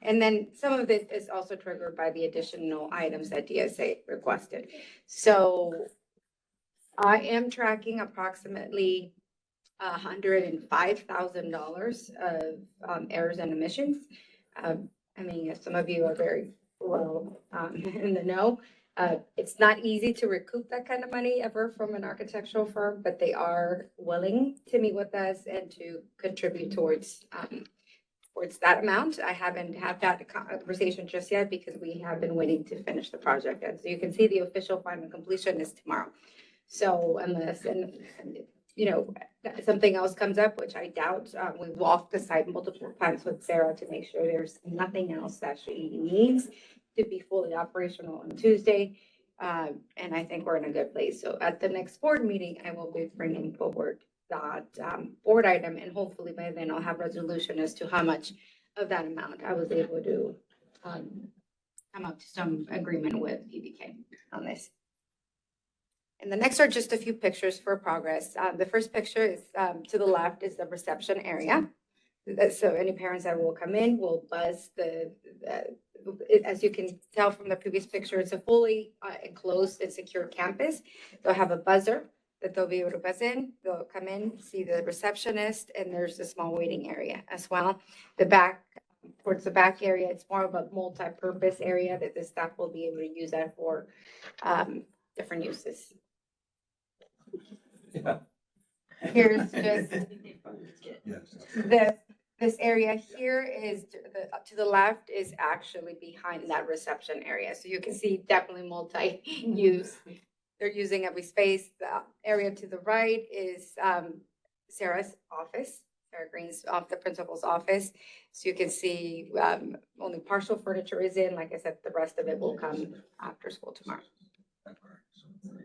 And then some of it is also triggered by the additional items that DSA requested. So I am tracking approximately $105,000 of errors and omissions. I mean, as some of you are very well in the know, it's not easy to recoup that kind of money ever from an architectural firm, but they are willing to meet with us and to contribute towards that amount. I haven't had that conversation just yet because we have been waiting to finish the project. And so you can see the official final completion is tomorrow. So unless, something else comes up, which I doubt, we walked the site multiple times with Sarah to make sure there's nothing else that she needs to be fully operational on Tuesday. And I think we're in a good place. So at the next board meeting, I will be bringing forward that board item, and hopefully by then I'll have resolution as to how much of that amount I was able to come up to some agreement with PBK on this. And the next are just a few pictures for progress. The first picture is to the left is the reception area. So any parents that will come in will buzz as you can tell from the previous picture, it's a fully enclosed and secure campus. They'll have a buzzer that they'll be able to buzz in. They'll come in, see the receptionist, and there's a small waiting area as well. Towards the back area, it's more of a multi-purpose area that the staff will be able to use that for different uses. Yeah. Here's just this area here is to the left is actually behind that reception area. So you can see definitely multi-use. They're using every space. The area to the right is Sarah's office, Sarah Green's the principal's office. So you can see only partial furniture is in. Like I said, the rest of it will come after school tomorrow.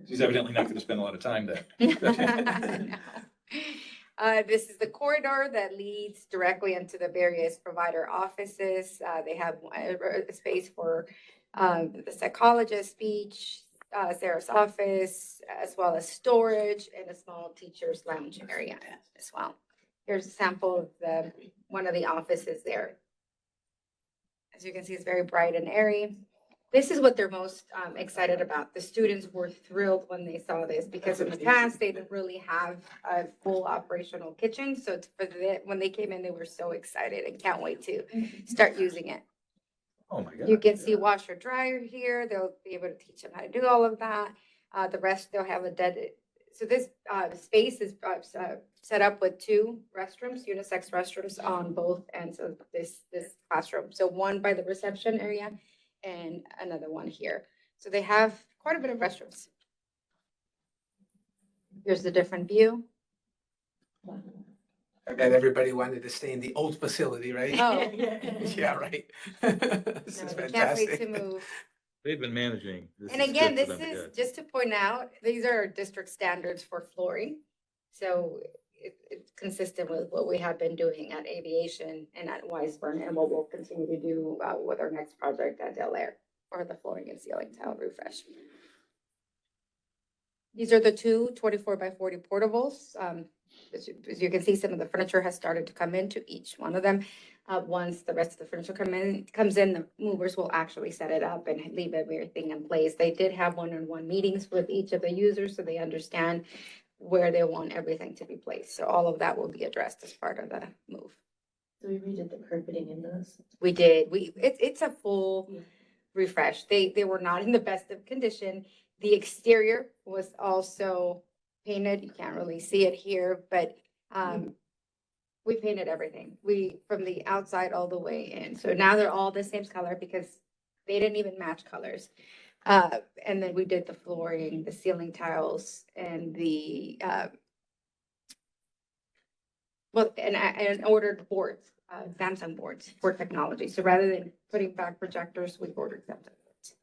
She's evidently not going to spend a lot of time there. This is the corridor that leads directly into the various provider offices. They have a space for the psychologist, speech, Sarah's office, as well as storage and a small teacher's lounge area as well. Here's a sample of one of the offices there. As you can see, it's very bright and airy. This is what they're most excited about. The students were thrilled when they saw this because in the past, they didn't really have a full operational kitchen. So when they came in, they were so excited and can't wait to start using it. Oh my God. You can see washer dryer here. They'll be able to teach them how to do all of that. The rest, they'll have so this space is set up with 2 restrooms, unisex restrooms on both ends of this classroom. So one by the reception area and another one here. So they have quite a bit of restrooms. Here's the different view. I bet everybody wanted to stay in the old facility, right? Oh. Yeah, right. This is Can't wait fantastic. to move. They've been managing. And again, this is just to point out, these are district standards for flooring. So it's consistent with what we have been doing at Aviation and at Wiseburn and what we'll continue to do with our next project at Del Air or the flooring and ceiling tile refresh. These are the two 24x40 portables. As you can see, some of the furniture has started to come into each one of them. Once the rest of the furniture comes in, the movers will actually set it up and leave everything in place. They did have one-on-one meetings with each of the users so they understand where they want everything to be placed. So all of that will be addressed as part of the move. So we redid the carpeting in those. We did. It's a full refresh. They were not in the best of condition. The exterior was also painted. You can't really see it here, but we painted everything. From the outside all the way in. So now they're all the same color because they didn't even match colors. And then we did the flooring, the ceiling tiles, and the and ordered boards, Samsung boards for technology. So rather than putting back projectors, we ordered Samsung boards.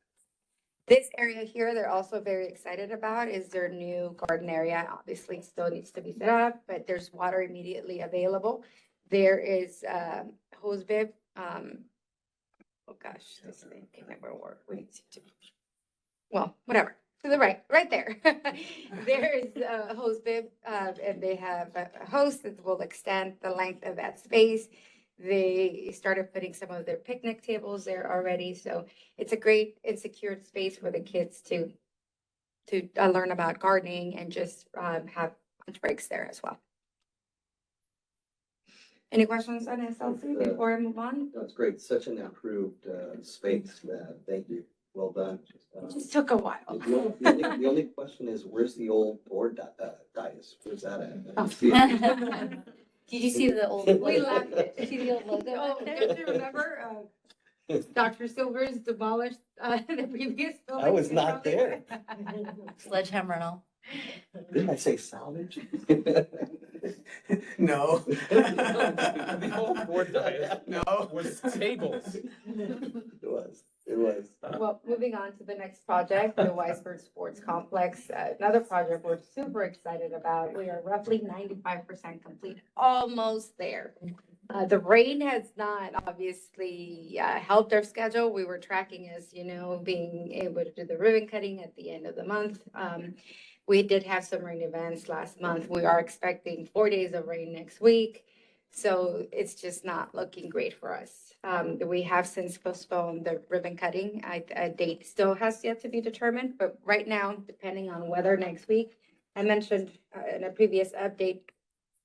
This area here, they're also very excited about is their new garden area. Obviously, still needs to be set up, but there's water immediately available. There is hose bib. Oh gosh, this thing can never work. We need to. Well, whatever. To the right there. There is a hose bib, and they have a hose that will extend the length of that space. They started putting some of their picnic tables there already, so it's a great and secured space for the kids to learn about gardening and just have lunch breaks there as well. Any questions on SLC before I move on? That's great. Such an improved space. Thank you. Well done. It just took a while. The only question is, where's the old board dais? Where's that at? I don't see it. Did you see the old? We left it. See the old logo? Oh, don't you remember? Dr. Silvers demolished the previous building. I was not there. Sledgehammer and all. Didn't I say salvage? No. The whole board diet No. was tables. It was. Well, moving on to the next project, the Wiseburn Sports Complex, another project we're super excited about. We are roughly 95% complete, almost there. The rain has not obviously helped our schedule. We were tracking, as you know, being able to do the ribbon cutting at the end of the month. We did have some rain events last month. We are expecting 4 days of rain next week. So it's just not looking great for us. We have since postponed the ribbon cutting. A date still has yet to be determined, but right now, depending on weather next week, I mentioned in a previous update,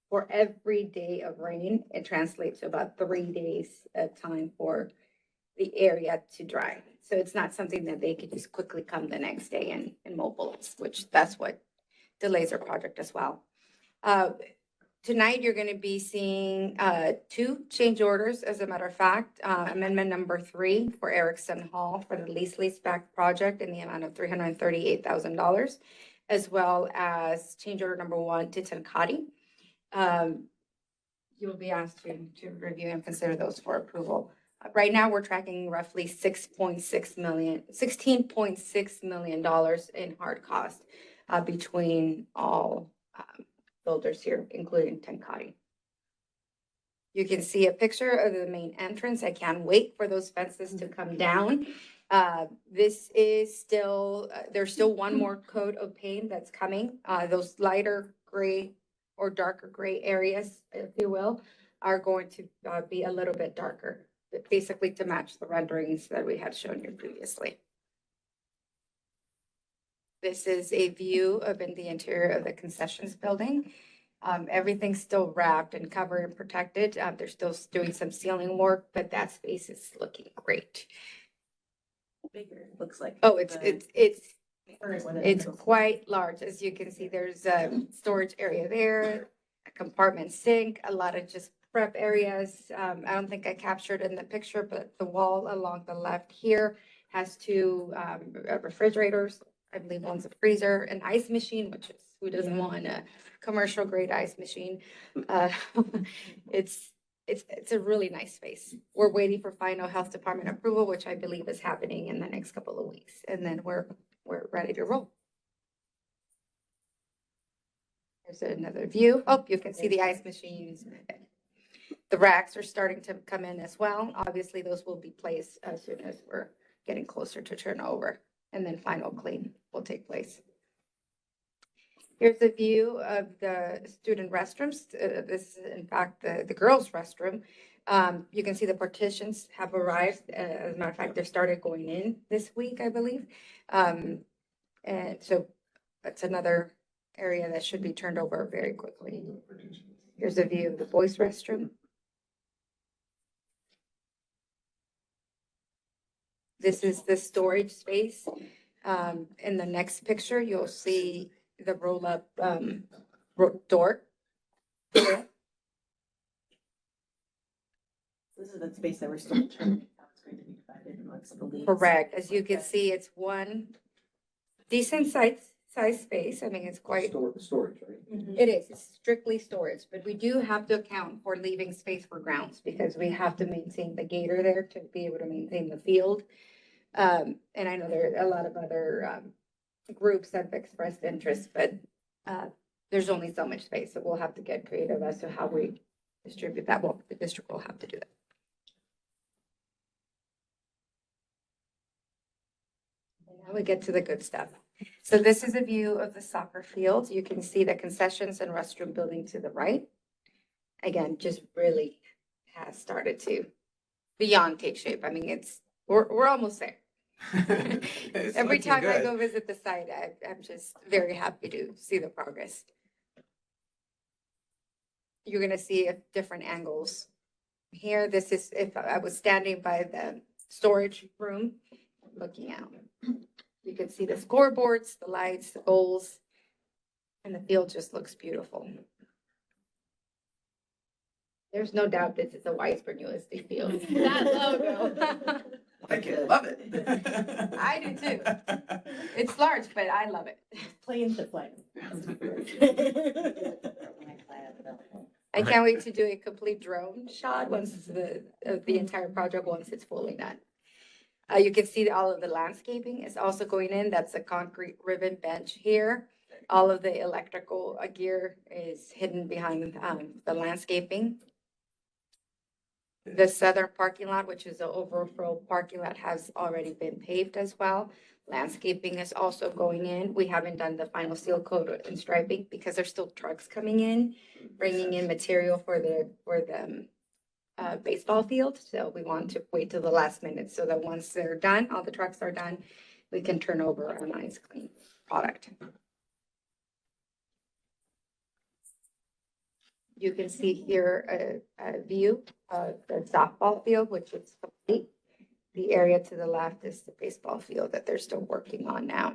for every day of rain, it translates to about 3 days of time for the area to dry. So it's not something that they could just quickly come the next day and mobilize, which that's what delays our project as well. Tonight, you're going to be seeing 2 change orders, as a matter of fact. Amendment number 3 for Erickson Hall for the lease-back project in the amount of $338,000, as well as change order number 1 to Tenkati. You'll be asked to review and consider those for approval. Right now, we're tracking roughly $16.6 million in hard cost between all builders here, including Tenkati. You can see a picture of the main entrance. I can't wait for those fences to come down. This is still, there's still one more coat of paint that's coming. Those lighter gray or darker gray areas, if you will, are going to be a little bit darker, basically to match the renderings that we had shown you previously. This is a view of the interior of the concessions building. Everything's still wrapped and covered and protected. They're still doing some ceiling work, but that space is looking great. Bigger, looks like. Oh, it's quite large. As you can see, there's a storage area there, a compartment sink, a lot of just prep areas. I don't think I captured in the picture, but the wall along the left here has 2 refrigerators. I believe one's a freezer, an ice machine, which is, who doesn't want a commercial grade ice machine? It's a really nice space. We're waiting for final health department approval, which I believe is happening in the next couple of weeks, and then we're ready to roll. There's another view. Oh, you can see the ice machines. The racks are starting to come in as well. Obviously, those will be placed as soon as we're getting closer to turnover, and then final clean will take place. Here's a view of the student restrooms. This is in fact the girls' restroom. You can see the partitions have arrived. As a matter of fact, they started going in this week, I believe. And so that's another area that should be turned over very quickly. Here's a view of the boys' restroom. This is the storage space. In the next picture, you'll see the roll-up door. This is the space that we're still determining how it's going to be divided amongst the leagues. Correct. As you can see, it's one decent size space. I mean, it's quite. Storage, right? It is, it's strictly storage, but we do have to account for leaving space for grounds because we have to maintain the gator there to be able to maintain the field. And I know there are a lot of other groups that have expressed interest, but there's only so much space, so we'll have to get creative as to how we distribute that. Well, the district will have to do that. And now we get to the good stuff. So this is a view of the soccer field. You can see the concessions and restroom building to the right. Again, just really has started to beyond take shape. I mean, we're almost there. Every time I go visit the site, I'm just very happy to see the progress. You're gonna see different angles. Here, this is if I was standing by the storage room, looking out. You can see the scoreboards, the lights, the goals, and the field just looks beautiful. There's no doubt this is a Weisburn USD field. That logo. I can love it. I do too. It's large, but I love it. Planes to play. I can't wait to do a complete drone shot once the entire project, once it's fully done. You can see all of the landscaping is also going in. That's a concrete ribbon bench here. All of the electrical gear is hidden behind the landscaping. The southern parking lot, which is the overflow parking lot, has already been paved as well. Landscaping is also going in. We haven't done the final seal coat and striping because there's still trucks coming in, bringing in material for the baseball field. So we want to wait till the last minute so that once they're done, all the trucks are done, we can turn over a nice clean product. You can see here a view of the softball field, which is complete. The area to the left is the baseball field that they're still working on now.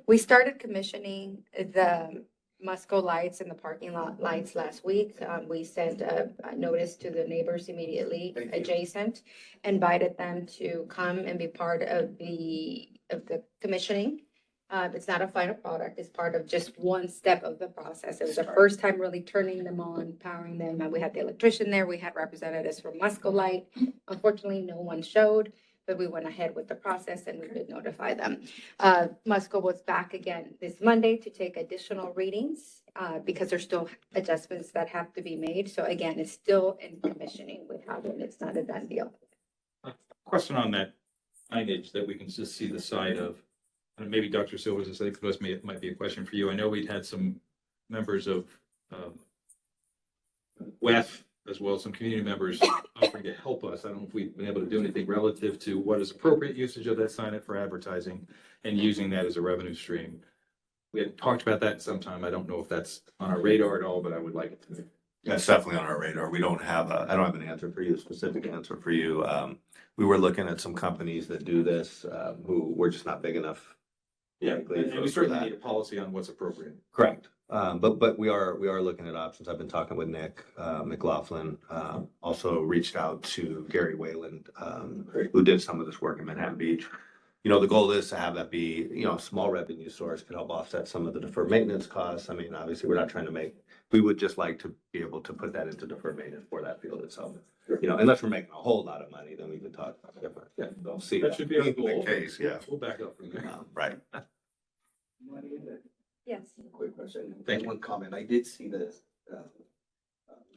We started commissioning the Musco lights and the parking lot lights last week. We sent a notice to the neighbors immediately adjacent, invited them to come and be part of the commissioning. It's not a final product. It's part of just one step of the process. It was the first time really turning them on, powering them. And we had the electrician there. We had representatives from Musco Light. Unfortunately, no one showed, but we went ahead with the process and we did notify them. Musco was back again this Monday to take additional readings because there's still adjustments that have to be made. So again, it's still in commissioning with Howden. It's not a done deal. Question on that signage that we can just see the side of. And maybe Dr. Silvers, it might be a question for you. I know we'd had some members of WEF as well as some community members offering to help us. I don't know if we've been able to do anything relative to what is appropriate usage of that sign for advertising and using that as a revenue stream. We had talked about that sometime. I don't know if that's on our radar at all, but I would like it to be. That's definitely on our radar. We don't have I don't have an answer for you, a specific answer for you. We were looking at some companies that do this, who were just not big enough. Yeah, frankly, and we certainly need a policy on what's appropriate. Correct. But we are looking at options. I've been talking with Nick McLaughlin, also reached out to Gary Wayland, who did some of this work in Manhattan Beach. You know, the goal is to have that be, you know, a small revenue source, could help offset some of the deferred maintenance costs. I mean, obviously, we're not trying to we would just like to be able to put that into deferred maintenance for that field itself. You know, unless we're making a whole lot of money, then we can talk different. Yeah, we'll see. That should be our the goal. case, yeah. We'll back up from there. Right. Yes. much. And Thank you. one comment, I did see the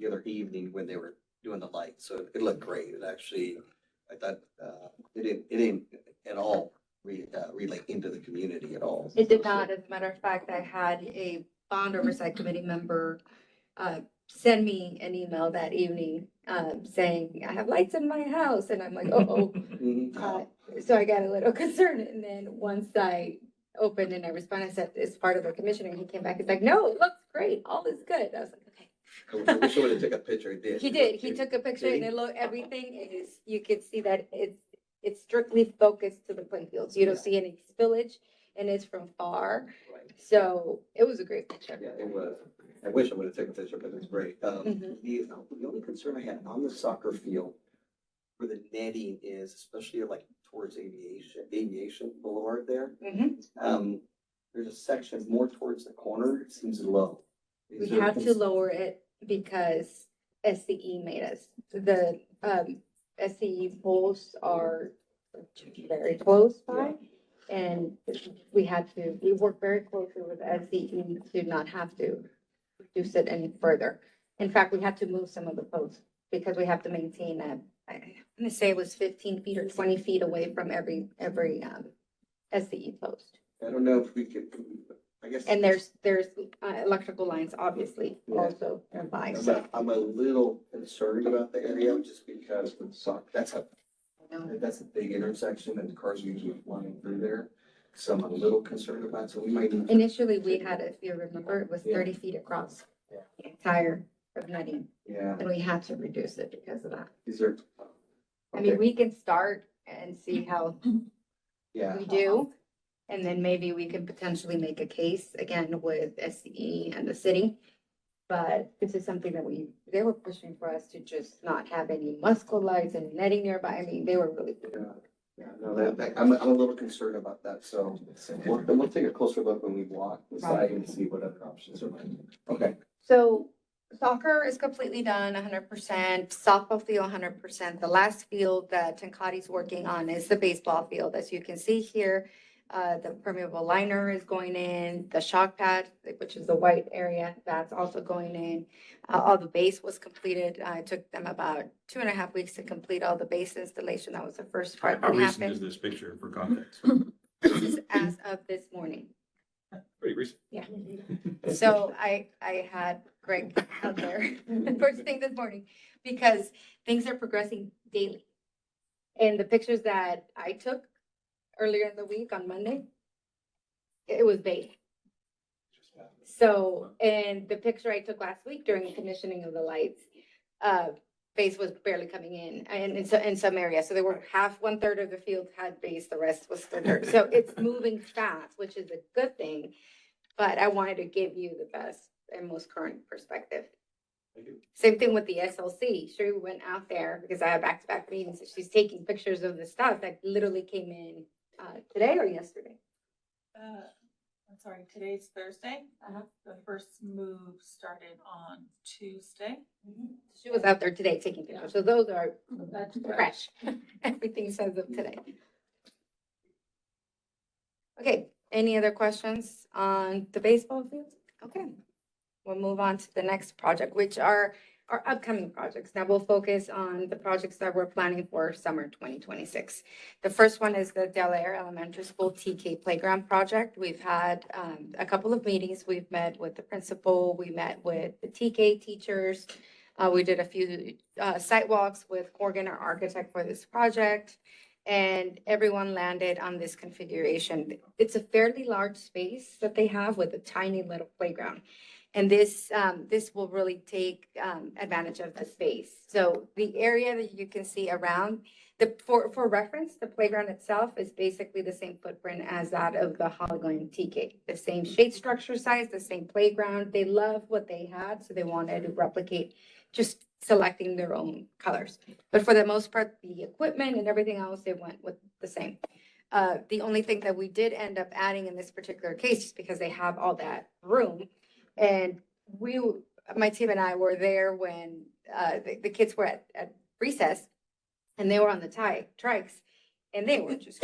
other evening when they were doing the lights, so it looked great. It actually, I thought, it didn't at all relate into the community at all. It did not. As a matter of fact, I had a bond oversight committee member send me an email that evening saying, I have lights in my house. And I'm like, oh. Mhm. So I got a little concerned. And then once I opened and I responded, I said, it's part of the commission. And he came back, he's like, no, it looks great. All is good. I was like, okay. I wish I would have took a picture. It did. He did. He took a picture and it looked, everything is, you could see that it's strictly focused to the playing fields. You don't see any spillage and it's from far. Right. So it was a great picture. Yeah, it was. I wish I would have taken a picture, but it's great. Mhm. The only concern I had on the soccer field where the netting is, especially like towards Aviation Boulevard there. There's a section more towards the corner. It seems low. We have to lower it because SCE made us. The SCE posts are very close by. And we work very closely with SCE to not have to reduce it any further. In fact, we had to move some of the posts because we have to maintain I'm gonna say it was 15 feet or 20 feet away from every SCE post. I don't know if we could, I guess. And there's electrical lines obviously Yeah. also nearby. So I'm a little concerned about the area just because with soccer, that's a big intersection and cars usually flying through there. So I'm a little concerned about, so we might need. initially we had, if you remember, it was 30 feet across Yeah. the entire of netting. Yeah, And we had to reduce it because of that. is there? I mean, Okay. we can start and see how Yeah. we do. And then maybe we could potentially make a case again with SCE and the city. But this is something that they were pushing for us to just not have any muscle lights and netting nearby. I mean, they were really. Yeah, no, I'm a little concerned about that, so we'll take a closer look when we walk the site and see what other options are. Okay. So soccer is completely done, 100%, softball field, 100%. The last field that Tenkati's working on is the baseball field. As you can see here, the permeable liner is going in, the shock pad, which is the white area, that's also going in. All the base was completed. It took them about 2.5 weeks to complete all the base installation. That was the first part How that recent is happened. this picture for context? This is as of this morning. Pretty recent. Yeah. So I had Greg out there first thing this morning because things are progressing daily. And the pictures that I took earlier in the week on Monday, it was base. So, and the picture I took last week during the commissioning of the lights, base was barely coming in and in some areas. So they were 1/3 of the field had base, the rest was still dirt. So it's moving fast, which is a good thing. But I wanted to give you the best and most current perspective. Same thing with the SLC. Sherry went out there because I have back-to-back meetings. So she's taking pictures of the stuff that literally came in today or yesterday. I'm sorry, today's Thursday. The first move started on Tuesday. She was out there today taking pictures. So those are That's fresh. Everything says of today. Okay, any other questions on the baseball field? Okay, we'll move on to the next project, which are our upcoming projects. Now we'll focus on the projects that we're planning for summer 2026. The first one is the Del Aire Elementary School TK Playground Project. We've had a couple of meetings. We've met with the principal, we met with the TK teachers. We did a few site walks with Corgan, our architect for this project. And everyone landed on this configuration. It's a fairly large space that they have with a tiny little playground. And this will really take advantage of the space. So the area that you can see around, for reference, the playground itself is basically the same footprint as that of the Holly Glen TK. The same shade structure size, the same playground. They love what they had, so they wanted to replicate, just selecting their own colors. But for the most part, the equipment and everything else, they went with the same. The only thing that we did end up adding in this particular case, just because they have all that room, and my team and I were there when the kids were at recess, and they were on the trikes, and they were just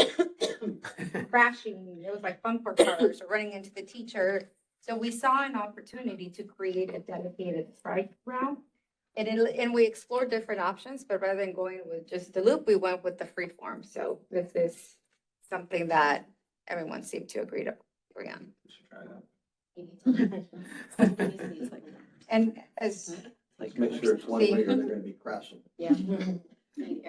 crashing. It was like fun park cars or running into the teacher. So we saw an opportunity to create a dedicated bike route. And we explored different options, but rather than going with just the loop, we went with the free form. So this is something that everyone seemed to agree on. And as Like, make sure it's one way or they're gonna be crashing. yeah.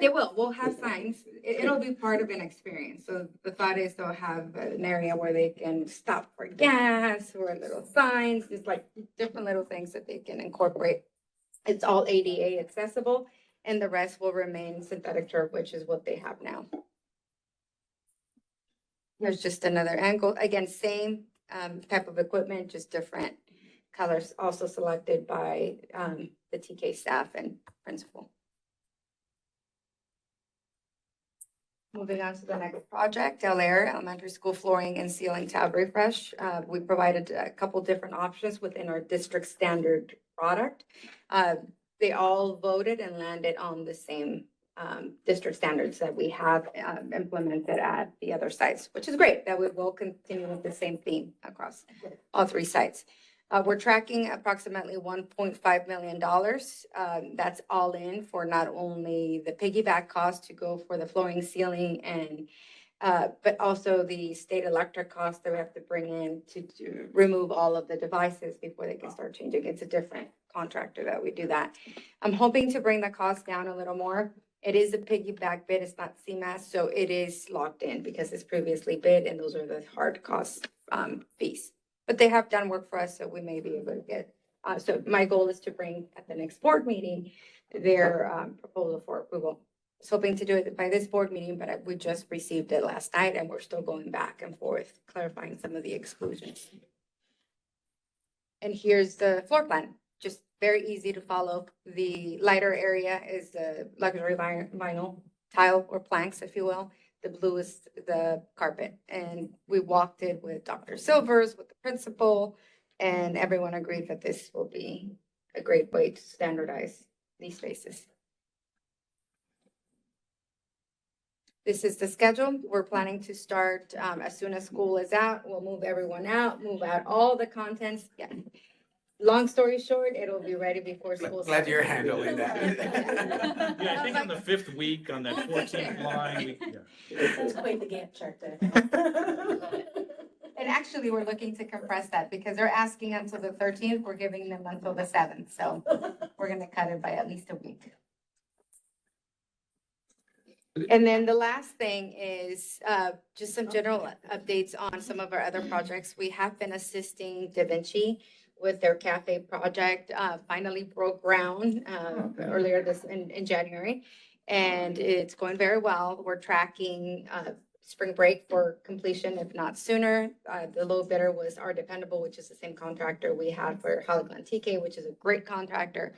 They will, we'll have signs. It'll be part of an experience. So the thought is they'll have an area where they can stop for gas or little signs, just like different little things that they can incorporate. It's all ADA accessible and the rest will remain synthetic turf, which is what they have now. There's just another angle. Again, same type of equipment, just different colors, also selected by the TK staff and principal. Moving on to the next project, Del Air Elementary School flooring and ceiling tab refresh. We provided a couple different options within our district standard product. They all voted and landed on the same district standards that we have implemented at the other sites, which is great that we will continue with the same theme across all three sites. We're tracking approximately $1.5 million. That's all in for not only the piggyback cost to go for the flooring, ceiling, and but also the state electric cost that we have to bring in to remove all of the devices before they can start changing. It's a different contractor that we do that. I'm hoping to bring the cost down a little more. It is a piggyback bid. It's not CMAS, so it is locked in because it's previously bid, and those are the hard cost fees. But they have done work for us, so we may be able to get, so my goal is to bring at the next board meeting their proposal for approval. I was hoping to do it by this board meeting, but we just received it last night and we're still going back and forth, clarifying some of the exclusions. And here's the floor plan, just very easy to follow. The lighter area is the luxury vinyl tile or planks, if you will. The blue is the carpet, and we walked it with Dr. Silvers, with the principal, and everyone agreed that this will be a great way to standardize these spaces. This is the schedule. We're planning to start as soon as school is out. We'll move everyone out, move out all the contents. Yeah. Long story short, it'll be ready before school. Glad you're handling that. Yeah, I think on the 5th week, on that 14th line, That's quite the Gantt chart there. And actually, we're looking to compress that because they're asking until the 13th. We're giving them until the 7th. So we're going to cut it by at least a week. And then the last thing is just some general updates on some of our other projects. We have been assisting Da Vinci with their cafe project, finally broke ground earlier in January. And it's going very well. We're tracking spring break for completion, if not sooner. The low bidder was Our Dependable, which is the same contractor we had for Holly Glen TK, which is a great contractor.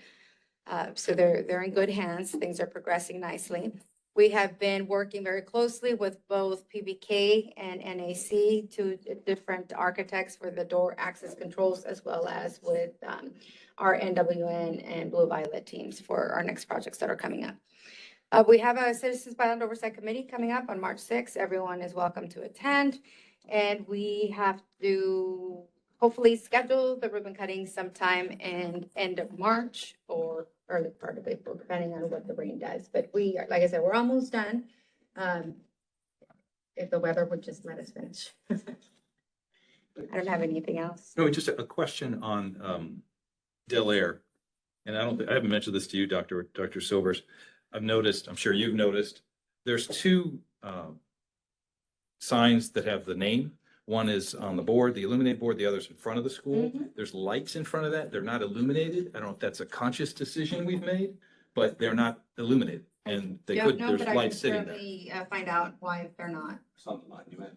So they're in good hands. Things are progressing nicely. We have been working very closely with both PBK and NAC, two different architects for the door access controls, as well as with our NWN and Blue Violet teams for our next projects that are coming up. We have a Citizens Bond Oversight Committee coming up on March 6th. Everyone is welcome to attend. And we have to hopefully schedule the ribbon cutting sometime in end of March or early part of April, depending on what the rain does. But we, like I said, we're almost done. If the weather would just let us finish. I don't have anything else. No, just a question on Del Air. And I haven't mentioned this to you, Dr. Silvers. I've noticed, I'm sure you've noticed, there's two signs that have the name. One is on the board, the illuminated board, the other's in front of the school. There's lights in front of that. They're not illuminated. I don't know if that's a conscious decision we've made, but they're not illuminated. And they could, there's lights sitting there. Certainly find out why they're not. Something monument.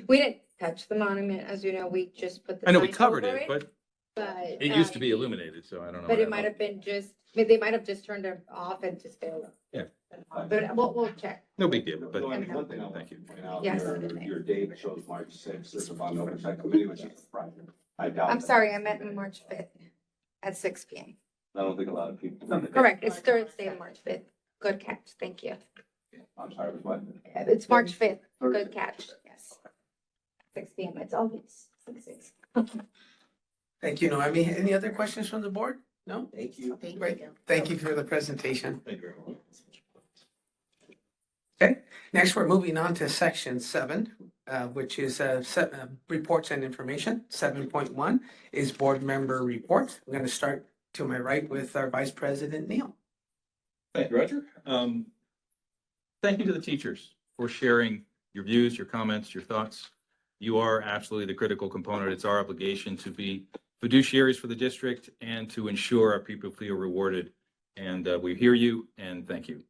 We didn't touch the monument, as you know, we just put the. I know we sign covered over it, but But. it used to be illuminated, so I don't know. But what it might have been just, I mean, they might have just turned it off and just failed. Yeah. But we'll check. No big deal, but One thing I want thank to you. point out, Yes. your date shows March 6th, there's a bond oversight committee, which is Friday. I doubt. I'm that. sorry, I meant March 5th at 6 p.m. I don't think a lot of people. Correct, it's Thursday, March 5th. Good catch, thank you. I'm sorry, it was what? It's March 5th, good catch, yes. 6 p.m., it's always 6. Thank you, Noemi. Any other questions from the board? No? Thank you. Great. Thank you for the presentation. Thank you very much. Okay, next we're moving on to section 7, which is reports and information. 7.1 is board member reports. I'm going to start to my right with our Vice President Neil. Thank you, Roger. Thank you to the teachers for sharing your views, your comments, your thoughts. You are absolutely the critical component. It's our obligation to be fiduciaries for the district and to ensure our people feel rewarded. And we hear you and thank you.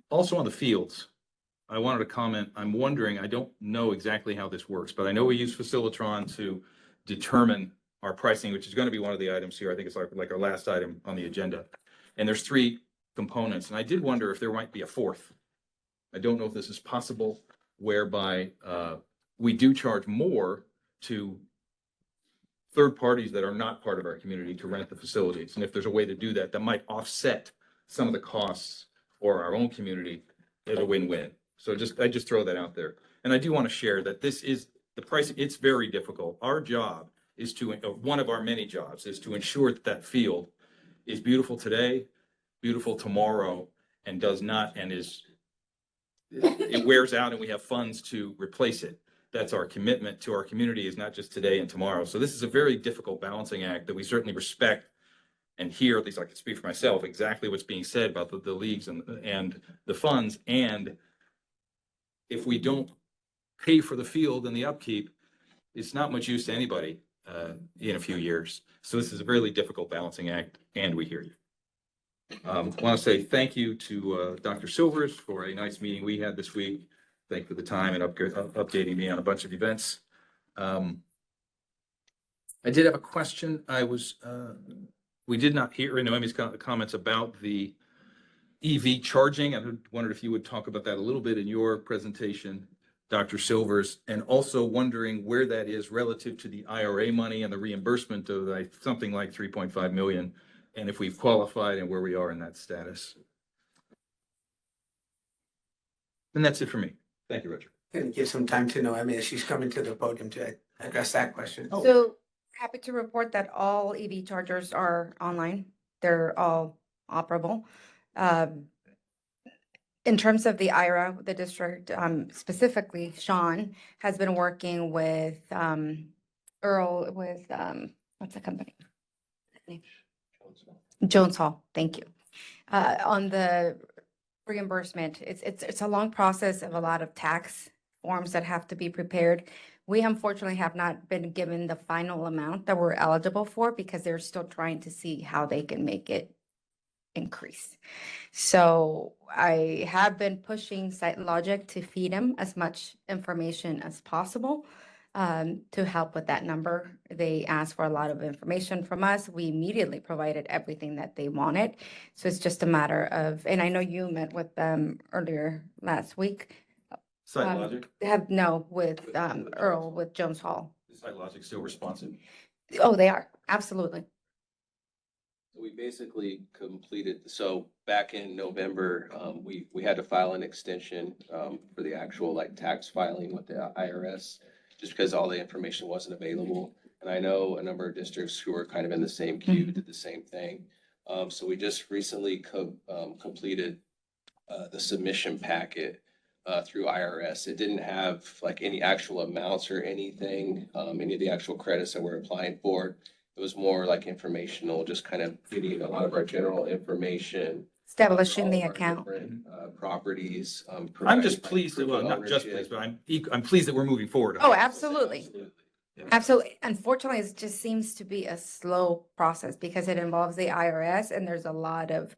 Also on the fields, I wanted to comment, I'm wondering, I don't know exactly how this works, but I know we use Facilitron to determine our pricing, which is going to be one of the items here. I think it's like our last item on the agenda. And there's 3 components. And I did wonder if there might be a 4th. I don't know if this is possible, whereby we do charge more to third parties that are not part of our community to rent the facilities. And if there's a way to do that, that might offset some of the costs for our own community, as a win-win. So I just throw that out there. And I do want to share that this is the price. It's very difficult. Our job is to, one of our many jobs is to ensure that that field is beautiful today, beautiful tomorrow, and does not, and it wears out and we have funds to replace it. That's our commitment to our community, is not just today and tomorrow. So this is a very difficult balancing act that we certainly respect and hear, at least I can speak for myself, exactly what's being said about the leagues and the funds. And if we don't pay for the field and the upkeep, it's not much use to anybody in a few years. So this is a really difficult balancing act, and we hear you. I want to say thank you to Dr. Silvers for a nice meeting we had this week. Thank you for the time and updating me on a bunch of events. I did have a question. We did not hear Noemi's comments about the EV charging. I wondered if you would talk about that a little bit in your presentation, Dr. Silvers, and also wondering where that is relative to the IRA money and the reimbursement of something like 3.5 million, and if we've qualified and where we are in that status. And that's it for me. Thank you, Richard. Going to give some time to Noemi as she's coming to the podium to address that question. So happy to report that all EV chargers are online. They're all operable. In terms of the IRA, the district, specifically Sean, has been working with Earl with, what's the company? Jones Hall, thank you. On the reimbursement, it's a long process of a lot of tax forms that have to be prepared. We unfortunately have not been given the final amount that we're eligible for because they're still trying to see how they can make it increase. So I have been pushing SiteLogic to feed them as much information as possible to help with that number. They asked for a lot of information from us. We immediately provided everything that they wanted. So it's just a matter of, and I know you met with them earlier last week. SiteLogic? With Earl with Jones Hall. Is SiteLogic still responsive? Oh, they are, absolutely. So we basically completed, so back in November, we had to file an extension for the actual like tax filing with the IRS, just because all the information wasn't available. And I know a number of districts who are kind of in the same queue did the same thing. So we just recently completed the submission packet through IRS. It didn't have like any actual amounts or anything, any of the actual credits that we're applying for. It was more like informational, just kind of getting a lot of our general information. Establishing the account. Properties. I'm just pleased that, well, not just pleased, but I'm pleased that we're moving forward. Oh, absolutely. Absolutely. Unfortunately, it just seems to be a slow process because it involves the IRS and there's a lot of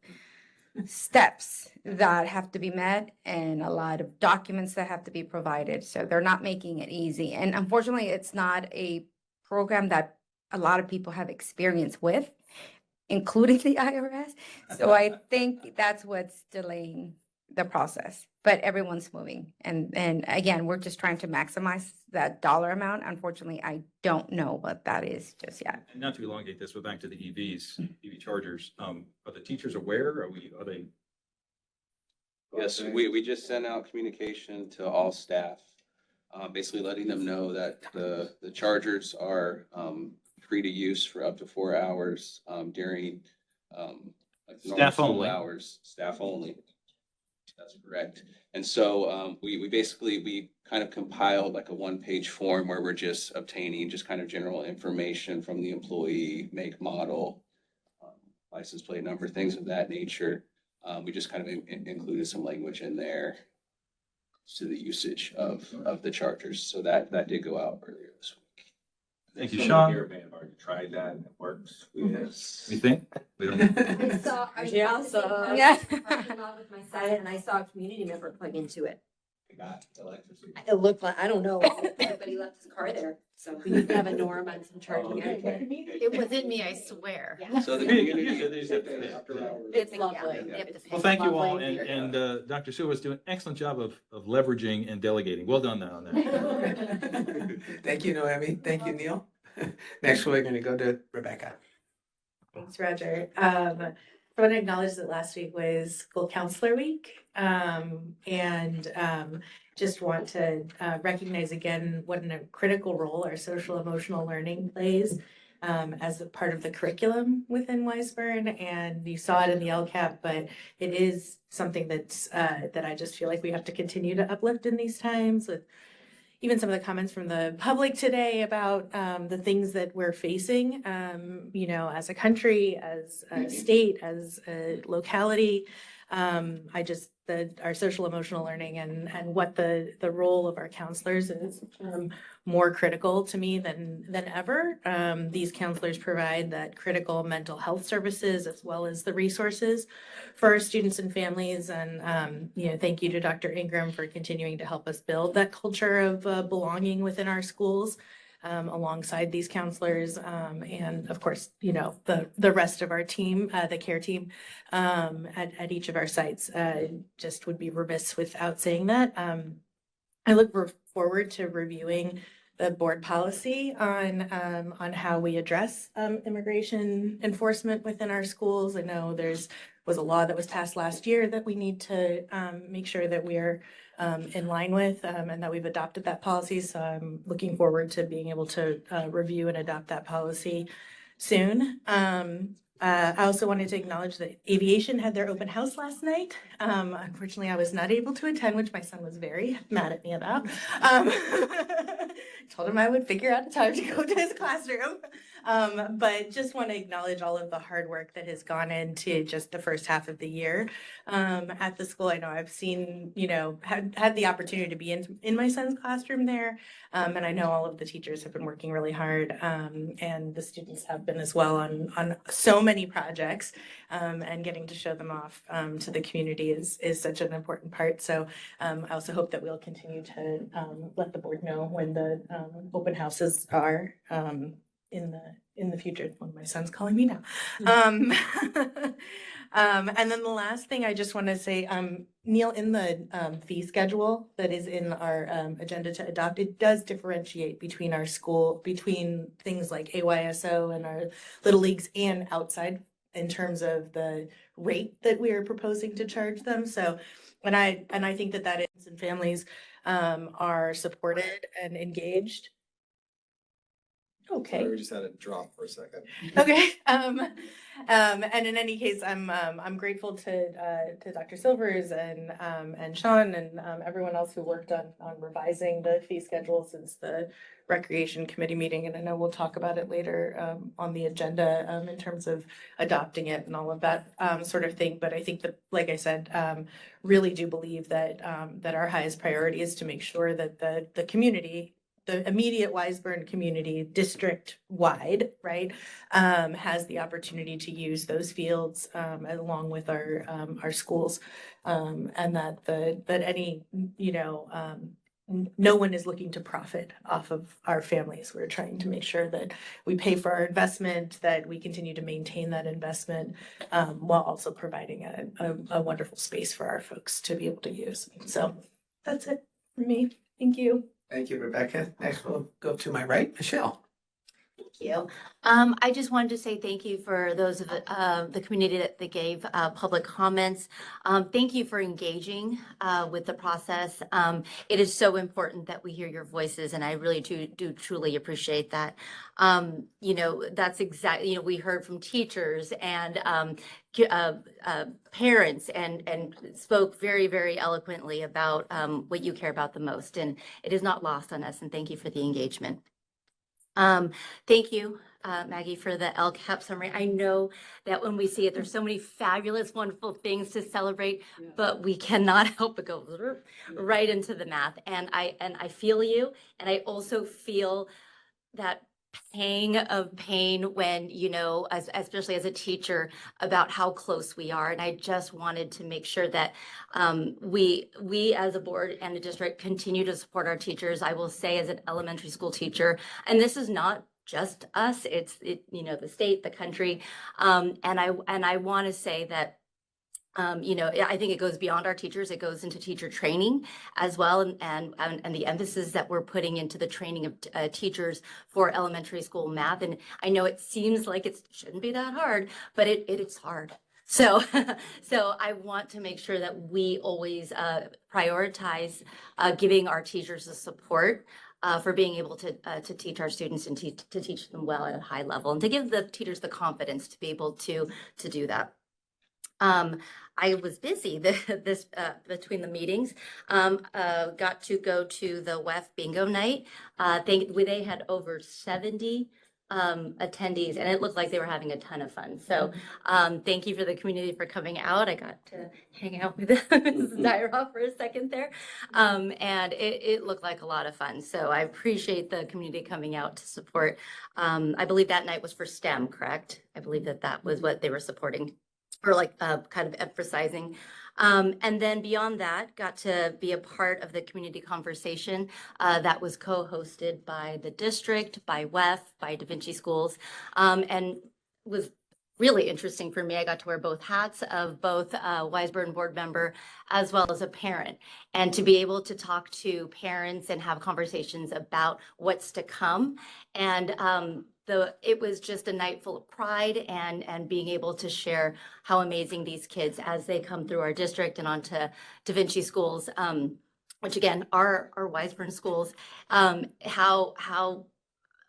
steps that have to be met and a lot of documents that have to be provided. So they're not making it easy. And unfortunately, it's not a program that a lot of people have experience with, including the IRS. So I think that's what's delaying the process, but everyone's moving. And again, we're just trying to maximize that dollar amount. Unfortunately, I don't know what that is just yet. And not to elongate this, but back to the EVs, EV chargers, are the teachers aware? Are they? Yes, we just sent out communication to all staff basically letting them know that the chargers are free to use for up to 4 hours during like normal Staff school only. hours, staff only. That's correct. And so we basically, we kind of compiled like a one-page form where we're just obtaining just kind of general information from the employee, make, model, license plate number, things of that nature. We just kind of included some language in there to the usage of the chargers. So that did go out earlier this week. Thank you, Sean. Here may have already tried that and it works. Yes. You think? We don't. I saw, Yeah, I so- yeah. With my son and I saw a community member plug into it. Got electricity. It looked like, I don't know, everybody left his car there, so we need to have a norm on some charging. It wasn't me, I swear. So the It's lovely. Well, thank you all, and Dr. Sue was doing an excellent job of leveraging and delegating. Well done on that. Thank you, Noemi. Thank you, Neil. Next, we're going to go to Rebecca. Thanks, Roger. I want to acknowledge that last week was School Counselor Week. Just want to recognize again what a critical role our social emotional learning plays as a part of the curriculum within Wiseburn. And you saw it in the LCAP, but it is something that's that I just feel like we have to continue to uplift in these times, with even some of the comments from the public today about the things that we're facing, you know, as a country, as a state, as a locality. Our social emotional learning and what the role of our counselors is more critical to me than ever. These counselors provide that critical mental health services as well as the resources for our students and families. And, you know, thank you to Dr. Ingram for continuing to help us build that culture of belonging within our schools. Alongside these counselors, and of course, you know, the rest of our team, the care team, at each of our sites. Just would be remiss without saying that. I look forward to reviewing the board policy on how we address immigration enforcement within our schools. I know was a law that was passed last year that we need to make sure that we're in line with, and that we've adopted that policy. So I'm looking forward to being able to review and adopt that policy soon. I also wanted to acknowledge that aviation had their open house last night. Unfortunately, I was not able to attend, which my son was very mad at me about. Told him I would figure out a time to go to his classroom. But just want to acknowledge all of the hard work that has gone into just the first half of the year at the school. I know I've seen, you know, had the opportunity to be in my son's classroom there. And I know all of the teachers have been working really hard, and the students have been as well on so many projects, and getting to show them off to the community is such an important part. So I also hope that we'll continue to let the board know when the open houses are in the future, when my son's calling me now. And then the last thing I just want to say, Neil, in the fee schedule that is in our agenda to adopt, it does differentiate between our school, between things like AYSO and our Little Leagues and outside in terms of the rate that we are proposing to charge them. So, and I think that is, and families are supported and engaged. Okay. We just had a drop for a second. Okay. And in any case, I'm grateful to Dr. Silvers and Sean and everyone else who worked on revising the fee schedule since the recreation committee meeting. And I know we'll talk about it later on the agenda in terms of adopting it and all of that sort of thing. But I think that, like I said, really do believe that that our highest priority is to make sure that the community, the immediate Wiseburn community, district-wide, right, has the opportunity to use those fields along with our schools, and that any, you know, no one is looking to profit off of our families. We're trying to make sure that we pay for our investment, that we continue to maintain that investment, while also providing a wonderful space for our folks to be able to use. So that's it for me. Thank you. Thank you, Rebecca. Next, we'll go to my right, Michelle. you. I just wanted to say thank you for those of the community that gave public comments. Thank you for engaging with the process. It is so important that we hear your voices, and I really do truly appreciate that. You know, that's exactly, you know, we heard from teachers and parents and spoke very, very eloquently about what you care about the most, and it is not lost on us, and thank you for the engagement. Thank you, Maggie, for the LCAP summary. I know that when we see it, there's so many fabulous, wonderful things to celebrate, but we cannot help but go right into the math. And I feel you, and I also feel that pang of pain when, you know, especially as a teacher, about how close we are. And I just wanted to make sure that we as a board and a district continue to support our teachers. I will say, as an elementary school teacher, and this is not just us, it's you know, the state, the country. And I want to say that you know, I think it goes beyond our teachers. It goes into teacher training as well, and the emphasis that we're putting into the training of teachers for elementary school math. And I know it seems like it shouldn't be that hard, but it's hard. So, so I want to make sure that we always prioritize giving our teachers the support for being able to teach our students and to teach them well at a high level, and to give the teachers the confidence to be able to do that. I was busy between the meetings. Got to go to the WEF bingo night. They had over 70 attendees, and it looked like they were having a ton of fun. So thank you for the community for coming out. I got to hang out with Mrs. Dyroff for a second there. And it looked like a lot of fun. So I appreciate the community coming out to support. I believe that night was for STEM, correct? I believe that was what they were supporting, or like kind of emphasizing. And then beyond that, got to be a part of the community conversation that was co-hosted by the district, by WEF, by Da Vinci Schools, and was really interesting for me. I got to wear both hats of both Wiseburn board member as well as a parent, and to be able to talk to parents and have conversations about what's to come. And it was just a night full of pride and being able to share how amazing these kids, as they come through our district and onto Da Vinci Schools, which again are Wiseburn schools, how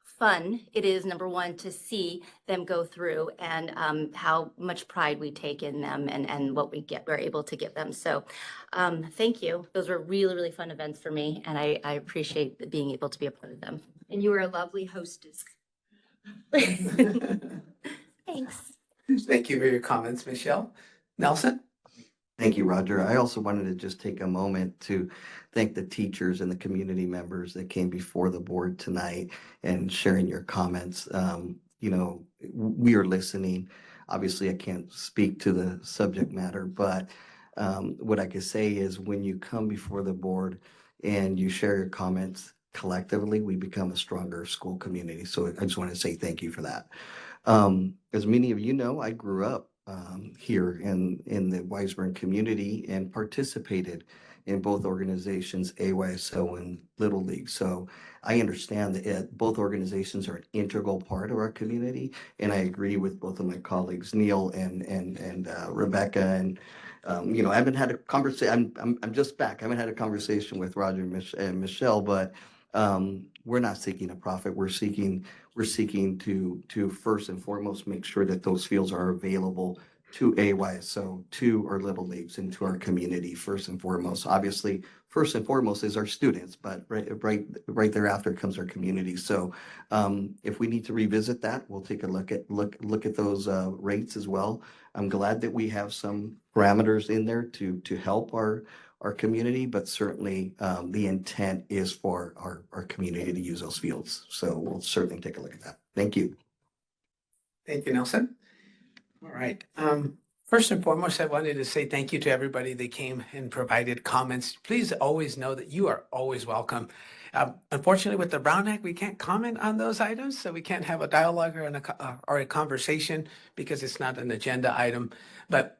fun it is, number one, to see them go through, and how much pride we take in them and what we're able to give them. So thank you. Those were really, really fun events for me, and I appreciate being able to be a part of them. And you were a lovely hostess. Thanks. Thank you for your comments, Michelle. Nelson? Thank you, Roger. I also wanted to just take a moment to thank the teachers and the community members that came before the board tonight and sharing your comments. You know, we are listening. Obviously, I can't speak to the subject matter, but what I can say is when you come before the board and you share your comments, collectively, we become a stronger school community. So I just want to say thank you for that. As many of you know, I grew up here in the Wiseburn community and participated in both organizations, AYSO and Little League. So I understand that both organizations are an integral part of our community. And I agree with both of my colleagues, Neil and Rebecca. And you know, I haven't had a conversation. I'm just back. I haven't had a conversation with Roger and Michelle, but we're not seeking a profit. We're seeking to first and foremost make sure that those fields are available to AYSO, to our Little Leagues, and to our community first and foremost. Obviously, first and foremost is our students, but right thereafter comes our community. So if we need to revisit that, we'll take a look at those rates as well. I'm glad that we have some parameters in there to help our community, but certainly the intent is for our community to use those fields. So we'll certainly take a look at that. Thank you. Thank you, Nelson. All right. First and foremost, I wanted to say thank you to everybody that came and provided comments. Please always know that you are always welcome. Unfortunately, with the Brown Act, we can't comment on those items, so we can't have a dialogue or a conversation because it's not an agenda item. But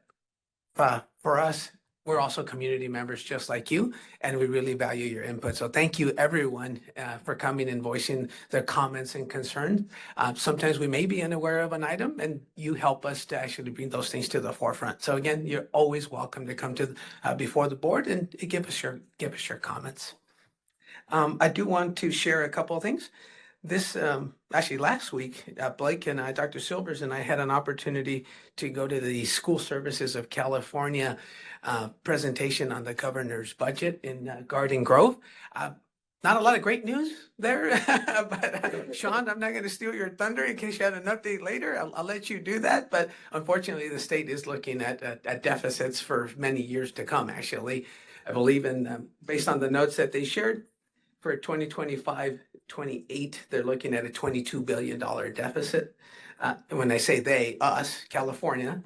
for us, we're also community members just like you, and we really value your input. So thank you, everyone, for coming and voicing their comments and concerns. Sometimes we may be unaware of an item, and you help us to actually bring those things to the forefront. So again, you're always welcome to come to before the board and give us your comments. I do want to share a couple of things. This, actually last week, Blake and I, Dr. Silvers and I had an opportunity to go to the School Services of California presentation on the governor's budget in Garden Grove. Not a lot of great news there, but Sean, I'm not going to steal your thunder in case you had an update later. I'll let you do that. But unfortunately, the state is looking at deficits for many years to come, actually. I believe based on the notes that they shared, for 2025-28, they're looking at a $22 billion deficit. When I say they, us, California,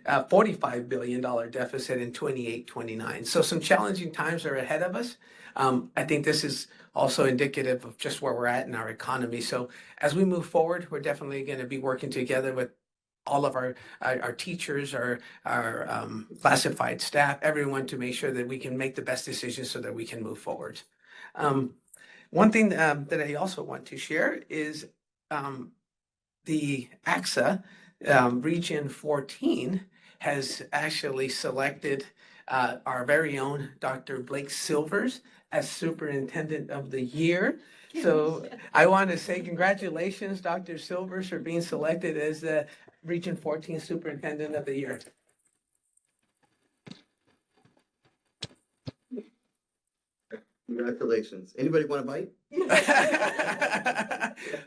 $45 billion deficit in 28-29. So some challenging times are ahead of us. I think this is also indicative of just where we're at in our economy. So as we move forward, we're definitely going to be working together with all of our teachers, our classified staff, everyone, to make sure that we can make the best decisions so that we can move forward. One thing that I also want to share is the AXA Region 14 has actually selected our very own Dr. Blake Silvers as Superintendent of the Year. So I want to say congratulations, Dr. Silvers, for being selected as the Region 14 Superintendent of the Year. Congratulations. Anybody want a bite?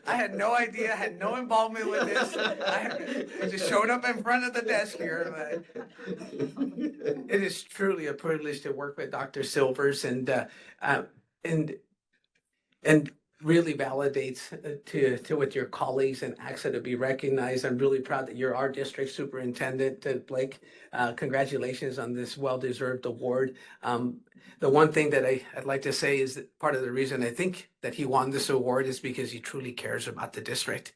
I had no idea, I had no involvement with this. I just showed up in front of the desk here. It is truly a privilege to work with Dr. Silvers and really validates to with your colleagues and AXA to be recognized. I'm really proud that you're our district superintendent, Blake. Congratulations on this well-deserved award. The one thing that I'd like to say is that part of the reason I think that he won this award is because he truly cares about the district.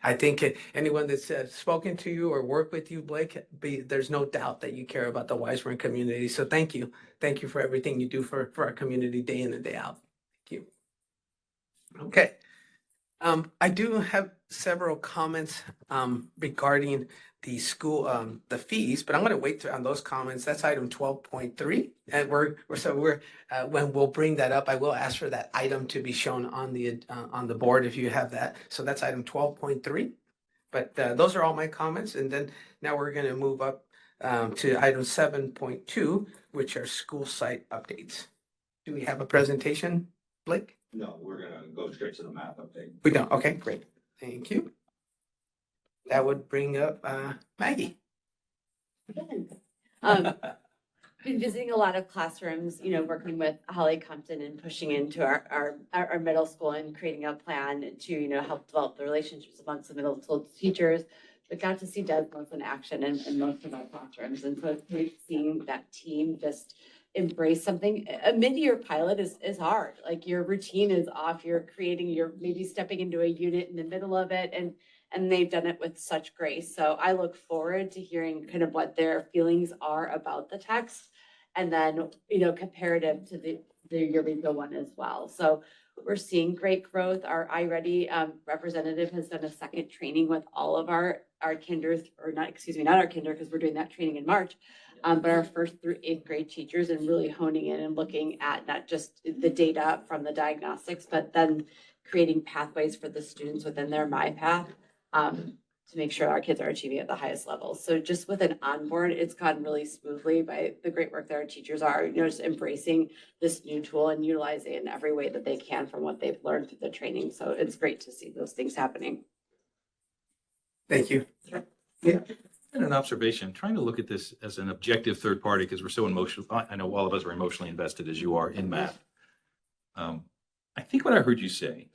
I think anyone that's spoken to you or worked with you, Blake, there's no doubt that you care about the Wiseburn community. So thank you. Thank you for everything you do for our community day in and day out. Thank you. Okay. I do have several comments regarding the school, the fees, but I'm going to wait on those comments. That's item 12.3. And when we'll bring that up, I will ask for that item to be shown on the board if you have that. So that's item 12.3. But those are all my comments. And then now we're going to move up to item 7.2, which are school site updates. Do we have a presentation, Blake? No, we're gonna go straight to the math update. We don't. Okay, great. Thank you. That would bring up Maggie. Been visiting a lot of classrooms, working with Holly Compton and pushing into our middle school and creating a plan to, help develop the relationships amongst the middle school teachers. But got to see Desmos in action in most of our classrooms. And so it's great seeing that team just embrace something. A mid-year pilot is hard. Like your routine is off. You're maybe stepping into a unit in the middle of it, and they've done it with such grace. So I look forward to hearing kind of what their feelings are about the text, and then comparative to the Eureka one as well. So we're seeing great growth. Our iReady representative has done a second training with all of our kinders, or not our kinder, because we're doing that training in March. But our 1st through 8th grade teachers, and really honing in and looking at not just the data from the diagnostics, but then creating pathways for the students within their MyPath to make sure our kids are achieving at the highest levels. So just with an onboard, it's gone really smoothly by the great work that our teachers are, just embracing this new tool and utilizing it in every way that they can from what they've learned through the training. So it's great to see those things happening. Thank you. Yeah. And an observation, trying to look at this as an objective third party, because we're so emotional. I know all of us are emotionally invested as you are in math. I think what I heard you say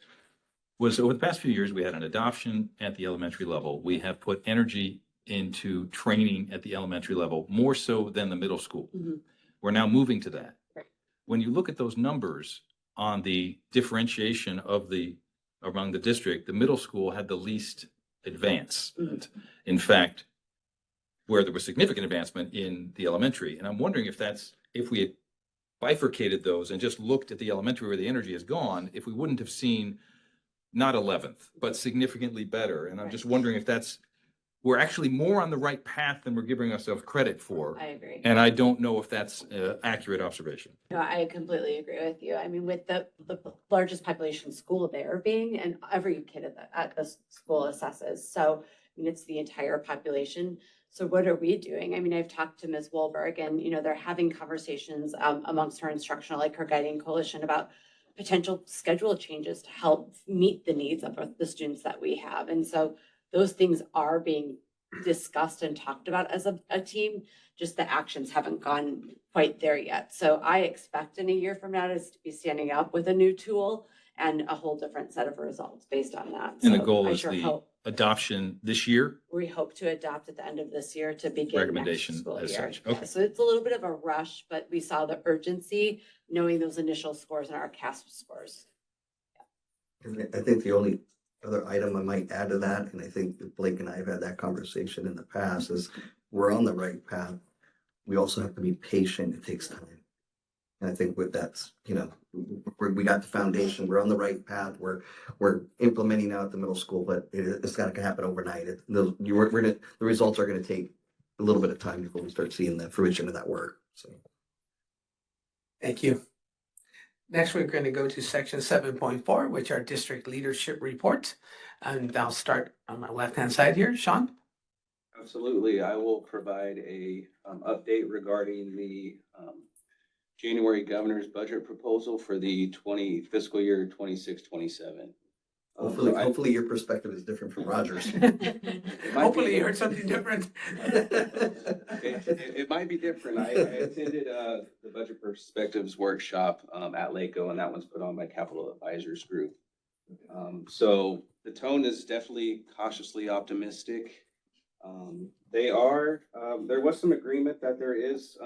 was over the past few years, we had an adoption at the elementary level. We have put energy into training at the elementary level, more so than the middle school. Mm-hmm. We're now moving to that. Right. When you look at those numbers on the differentiation among the district, the middle school had the least advance. Mm-hmm. In fact, where there was significant advancement in the elementary. And I'm wondering if we had bifurcated those and just looked at the elementary where the energy has gone, if we wouldn't have seen not 11th, but significantly better. And I'm just wondering if we're actually more on the right path than we're giving ourselves credit for. I agree. And I don't know if that's an accurate observation. No, I completely agree with you. I mean, with the largest population school there being, and every kid at the school assesses. So, I mean, it's the entire population. So what are we doing? I mean, I've talked to Ms. Wolberg and, you know, they're having conversations amongst her instructional, like her guiding coalition about potential schedule changes to help meet the needs of the students that we have. And so those things are being discussed and talked about as a team, just the actions haven't gone quite there yet. So I expect in a year from now to be standing up with a new tool and a whole different set of results based on that. And the So goal I is sure the hope adoption this year? we hope to adopt at the end of this year to begin next Recommendation school as year. such. Okay. Yeah, so it's a little bit of a rush, but we saw the urgency knowing those initial scores and our CASP scores. And I think the only other item I might add to that, and I think that Blake and I have had that conversation in the past, is we're on the right path. We also have to be patient. It takes time. And I think with that's, you know, we got the foundation, we're on the right path, we're implementing now at the middle school, but it's not gonna happen overnight. The results are gonna take a little bit of time before we start seeing the fruition of that work, so. Thank you. Next, we're going to go to section 7.4, which are district leadership reports. And I'll start on my left-hand side here. Sean? Absolutely. I will provide a update regarding the January governor's budget proposal for the fiscal year 26-27. Hopefully your perspective is different from Roger's. Hopefully you heard something different. It might be different. I attended the Budget Perspectives workshop at LACO, and that one's put on by Capital Advisors Group. So the tone is definitely cautiously optimistic. There was some agreement that there is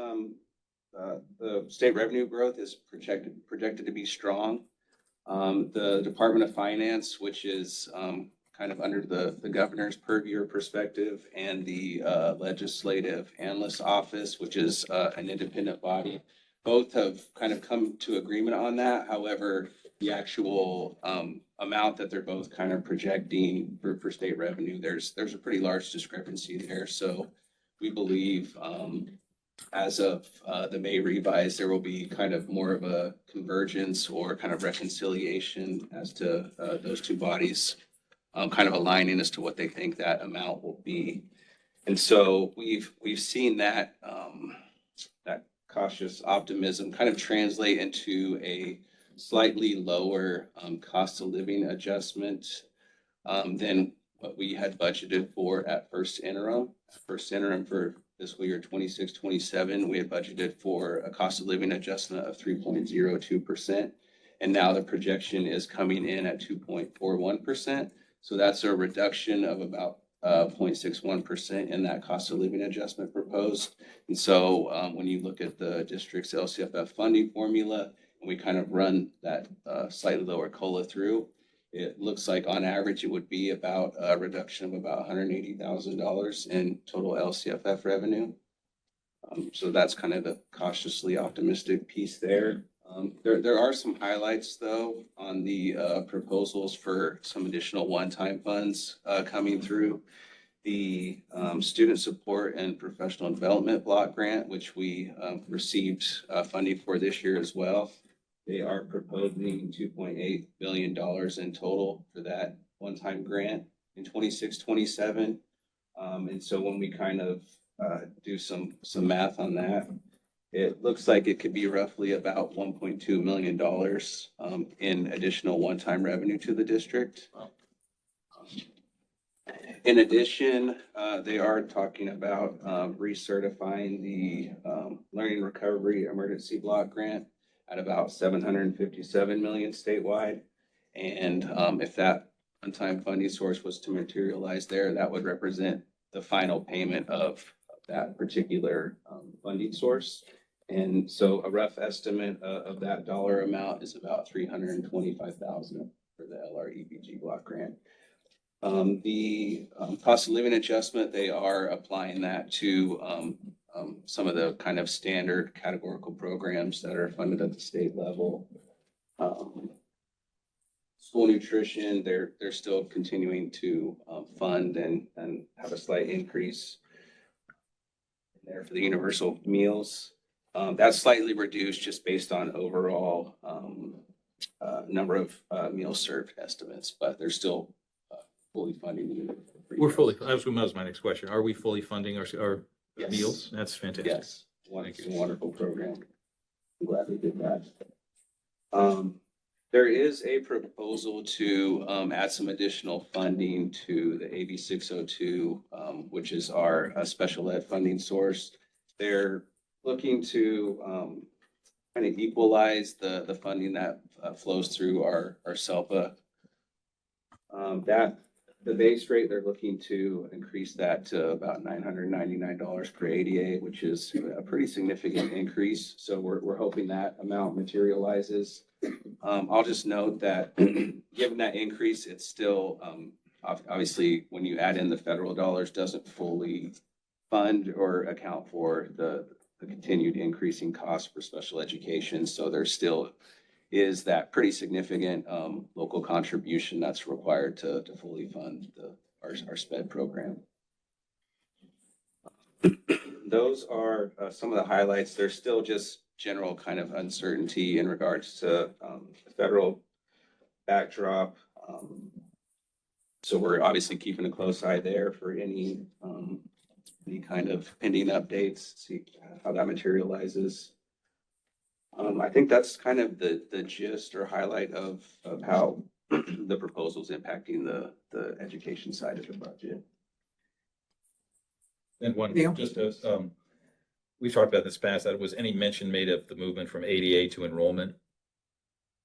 the state revenue growth is projected to be strong. The Department of Finance, which is kind of under the governor's purview or perspective, and the Legislative Analyst Office, which is an independent body, both have kind of come to agreement on that. However, the actual amount that they're both kind of projecting for state revenue, there's a pretty large discrepancy there. So we believe as of the May revise, there will be kind of more of a convergence or kind of reconciliation as to those two bodies kind of aligning as to what they think that amount will be. And so we've seen that that cautious optimism kind of translate into a slightly lower cost of living adjustment than what we had budgeted for at first interim. First interim for fiscal year 26-27, we had budgeted for a cost of living adjustment of 3.02%. And now the projection is coming in at 2.41%. So that's a reduction of about 0.61% in that cost of living adjustment proposed. And so when you look at the district's LCFF funding formula, and we kind of run that slightly lower COLA through, it looks like on average, it would be about a reduction of about $180,000 in total LCFF revenue. So that's kind of the cautiously optimistic piece there. There are some highlights though on the proposals for some additional one-time funds coming through. The Student Support and Professional Development Block Grant, which we received funding for this year as well. They are proposing $2.8 billion in total for that one-time grant in 26-27. And so when we kind of do some math on that, it looks like it could be roughly about $1.2 million in additional one-time revenue to the district. In addition, they are talking about recertifying the Learning Recovery Emergency Block Grant at about $757 million statewide. And if that one-time funding source was to materialize there, that would represent the final payment of that particular funding source. And so a rough estimate of that dollar amount is about $325,000 for the LREBG block grant. The cost of living adjustment, they are applying that to some of the kind of standard categorical programs that are funded at the state level. School nutrition, they're still continuing to fund and have a slight increase there for the universal meals. That's slightly reduced just based on overall number of meals served estimates, but they're still fully funding. We're fully, that was my next question. Are we fully funding our Yes. meals? That's fantastic. Yes, wonderful program. I'm glad we did that. There is a proposal to add some additional funding to the AB 602, which is our special ed funding source. They're looking to kind of equalize the funding that flows through our SELPA. The base rate, they're looking to increase that to about $999 per ADA, which is a pretty significant increase. So we're hoping that amount materializes. I'll just note that given that increase, it's still obviously when you add in the federal dollars, doesn't fully fund or account for the continued increasing cost for special education. So there still is that pretty significant local contribution that's required to fully fund our SPED program. Those are some of the highlights. There's still just general kind of uncertainty in regards to the federal backdrop. So we're obviously keeping a close eye there for any kind of pending updates, see how that materializes. I think that's kind of the gist or highlight of how the proposal's impacting the education side of the budget. And one, just as, we talked about this past, that was any mention made of the movement from ADA to enrollment?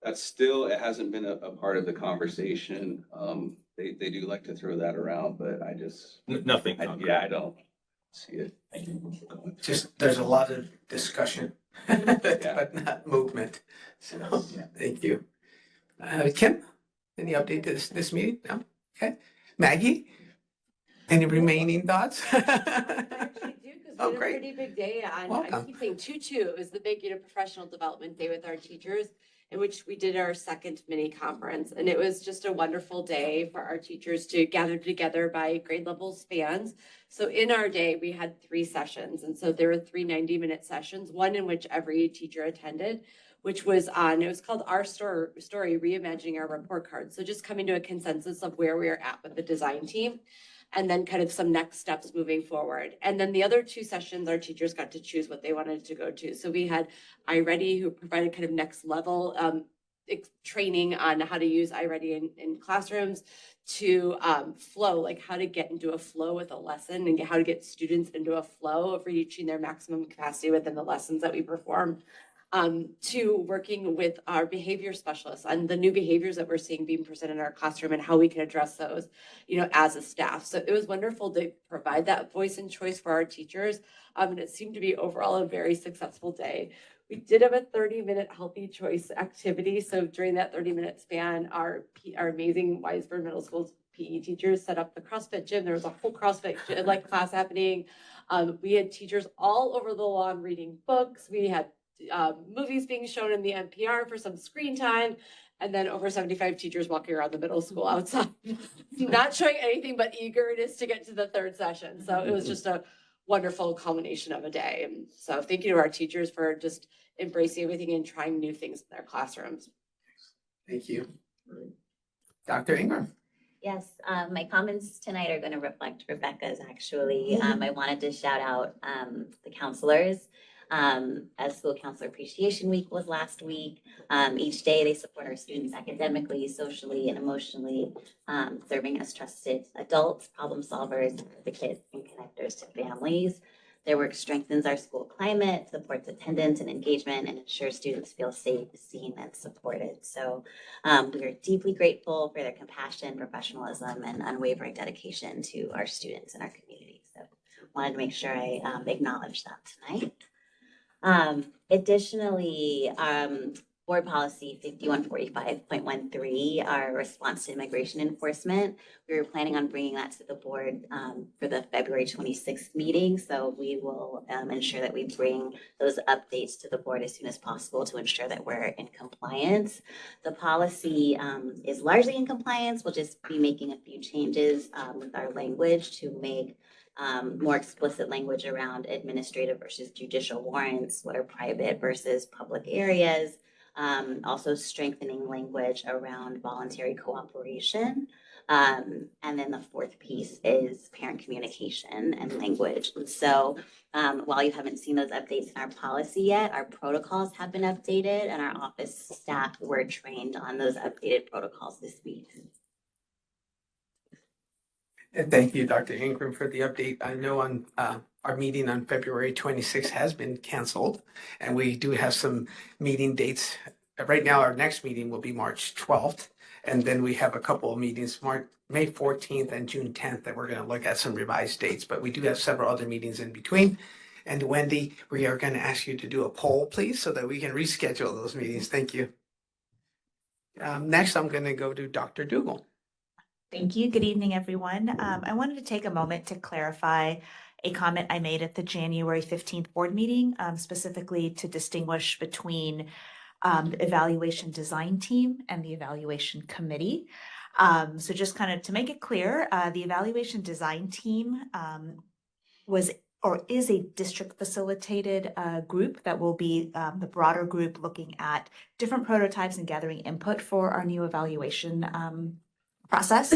That's still, it hasn't been a part of the conversation. They do like to throw that around, but I just. Nothing. Yeah, I don't see it. Just, there's a lot of discussion, but not movement. So, thank you. Kim, any update to this meeting? No? Okay. Maggie, any remaining thoughts? Oh, great. A pretty big day on, I keep saying 2-2, it was the big, professional development day with our teachers, in which we did our second mini conference. And it was just a wonderful day for our teachers to gather together by grade level spans. So in our day, we had 3 sessions. And so there were 3 90-minute sessions, one in which every teacher attended, which was on, it was called Our Story, Reimagining Our Report Card. So just coming to a consensus of where we are at with the design team, and then kind of some next steps moving forward. And then the other 2 sessions, our teachers got to choose what they wanted to go to. So we had iReady, who provided kind of next level training on how to use iReady in classrooms, to flow, like how to get into a flow with a lesson and how to get students into a flow of reaching their maximum capacity within the lessons that we perform. To working with our behavior specialists on the new behaviors that we're seeing being presented in our classroom and how we can address those, as a staff. So it was wonderful to provide that voice and choice for our teachers. And it seemed to be overall a very successful day. We did have a 30-minute healthy choice activity. So during that 30-minute span, our amazing Wiseburn Middle School's PE teachers set up the CrossFit gym. There was a whole CrossFit class happening. We had teachers all over the lawn reading books. We had movies being shown in the NPR for some screen time, and then over 75 teachers walking around the middle school outside, not showing anything but eagerness to get to the 3rd session. So it was just a wonderful culmination of a day. And so thank you to our teachers for just embracing everything and trying new things in their classrooms. Thank you. Dr. Ingram. Yes, my comments tonight are going to reflect Rebecca's actually. I wanted to shout out the counselors. As School Counselor Appreciation Week was last week, each day they support our students academically, socially, and emotionally, serving as trusted adults, problem solvers, advocates, and connectors to families. Their work strengthens our school climate, supports attendance and engagement, and ensures students feel safe, seen, and supported. So we are deeply grateful for their compassion, professionalism, and unwavering dedication to our students and our community. So wanted to make sure I acknowledge that tonight. Additionally, Board Policy 5145.13, our response to immigration enforcement. We were planning on bringing that to the board for the February 26th meeting. So we will ensure that we bring those updates to the board as soon as possible to ensure that we're in compliance. The policy is largely in compliance. We'll just be making a few changes with our language to make more explicit language around administrative versus judicial warrants, what are private versus public areas. Also strengthening language around voluntary cooperation. And then the fourth piece is parent communication and language. And so while you haven't seen those updates in our policy yet, our protocols have been updated and our office staff were trained on those updated protocols this week. And thank you, Dr. Ingram, for the update. I know on our meeting on February 26th has been canceled, and we do have some meeting dates. Right now, our next meeting will be March 12th, and then we have a couple of meetings, May 14th and June 10th, that we're going to look at some revised dates, but we do have several other meetings in between. And Wendy, we are going to ask you to do a poll, please, so that we can reschedule those meetings. Thank you. Next, I'm going to go to Dr. Dougal. Thank you. Good evening, everyone. I wanted to take a moment to clarify a comment I made at the January 15th board meeting, specifically to distinguish between the evaluation design team and the evaluation committee. So just kind of to make it clear, the evaluation design team was or is a district facilitated group that will be the broader group looking at different prototypes and gathering input for our new evaluation process.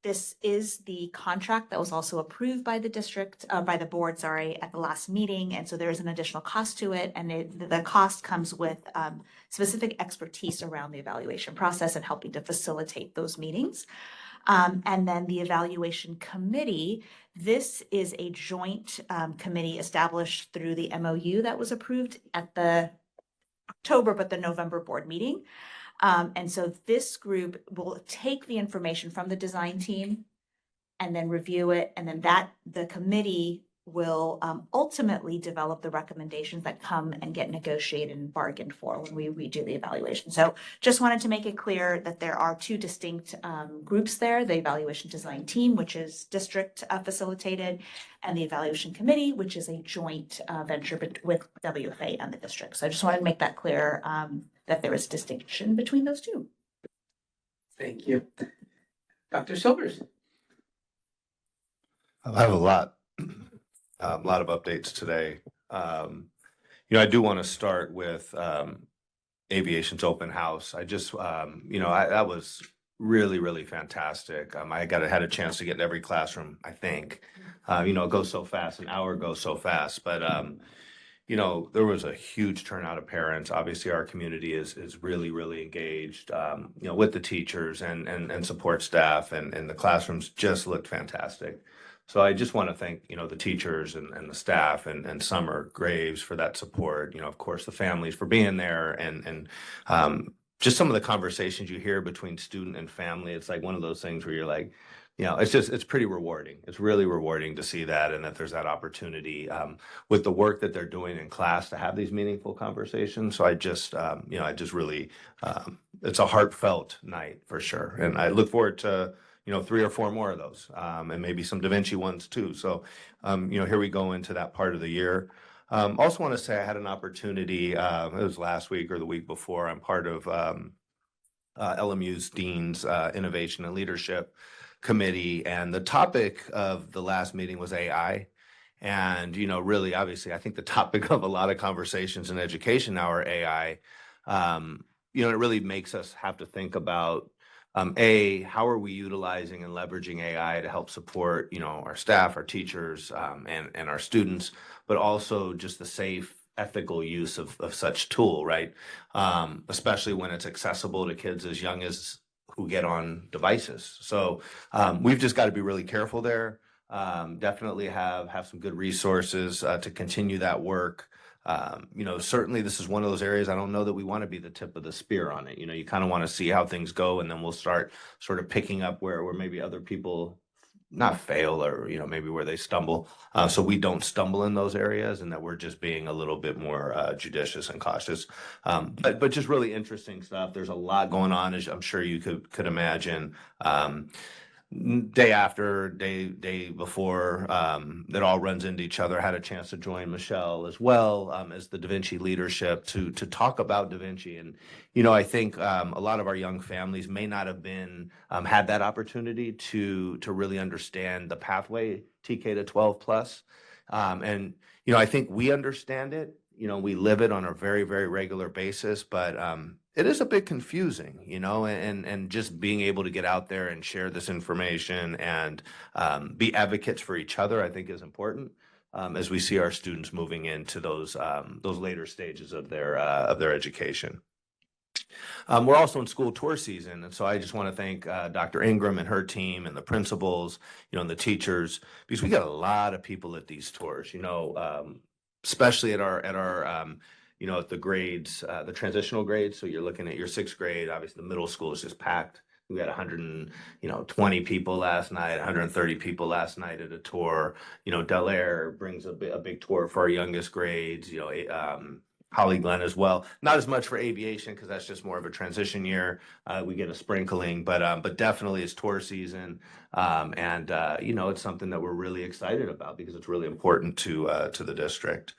This is the contract that was also approved by the district, by the board, sorry, at the last meeting. And so there is an additional cost to it. And the cost comes with specific expertise around the evaluation process and helping to facilitate those meetings. And then the evaluation committee, this is a joint committee established through the MOU that was approved at the October, but the November board meeting. And so this group will take the information from the design team and then review it. And then the committee will ultimately develop the recommendations that come and get negotiated and bargained for when we redo the evaluation. So just wanted to make it clear that there are two distinct groups there, the evaluation design team, which is district facilitated, and the evaluation committee, which is a joint venture with WFA and the district. So I just wanted to make that clear that there is distinction between those two. Thank you. Dr. Silvers. I have a lot of updates today. I do want to start with Aviation's open house. I just, that was really, really fantastic. I had a chance to get in every classroom, I think. It goes so fast, an hour goes so fast, but there was a huge turnout of parents. Obviously, our community is really, really engaged, with the teachers and support staff, and the classrooms just looked fantastic. So I just want to thank, the teachers and the staff and Summer Graves for that support, of course, the families for being there and just some of the conversations you hear between student and family. It's like one of those things where you're like, it's pretty rewarding. It's really rewarding to see that and that there's that opportunity with the work that they're doing in class to have these meaningful conversations. So I just really, it's a heartfelt night for sure. And I look forward to, 3 or 4 more of those and maybe some Da Vinci ones too. So, here we go into that part of the year. Also want to say I had an opportunity, it was last week or the week before, I'm part of LMU's Dean's Innovation and Leadership Committee, and the topic of the last meeting was AI. And, really, obviously, I think the topic of a lot of conversations in education now are AI. It really makes us have to think about, how are we utilizing and leveraging AI to help support, our staff, our teachers, and our students, but also just the safe, ethical use of such tool, right? Especially when it's accessible to kids as young as who get on devices. So we've just got to be really careful there. Definitely have some good resources to continue that work. Certainly this is one of those areas I don't know that we want to be the tip of the spear on it. You kind of want to see how things go, and then we'll start sort of picking up where maybe other people not fail or, maybe where they stumble. So we don't stumble in those areas and that we're just being a little bit more judicious and cautious. But just really interesting stuff. There's a lot going on, as I'm sure you could imagine. Day after, day before, that all runs into each other. Had a chance to join Michelle as well as the Da Vinci leadership to talk about Da Vinci. And, I think a lot of our young families may not have been had that opportunity to really understand the pathway TK to 12 plus. And, I think we understand it. We live it on a very, very regular basis, but it is a bit confusing, and just being able to get out there and share this information and be advocates for each other, I think is important as we see our students moving into those later stages of their education. We're also in school tour season, and so I just want to thank Dr. Ingram and her team and the principals, and the teachers, because we got a lot of people at these tours, especially at our at the grades, the transitional grades. So you're looking at your sixth grade. Obviously, the middle school is just packed. We had 120 people last night, 130 people last night at a tour. Del Air brings a big tour for our youngest grades. Holly Glen as well. Not as much for aviation because that's just more of a transition year. We get a sprinkling, but definitely it's tour season, and it's something that we're really excited about because it's really important to the district.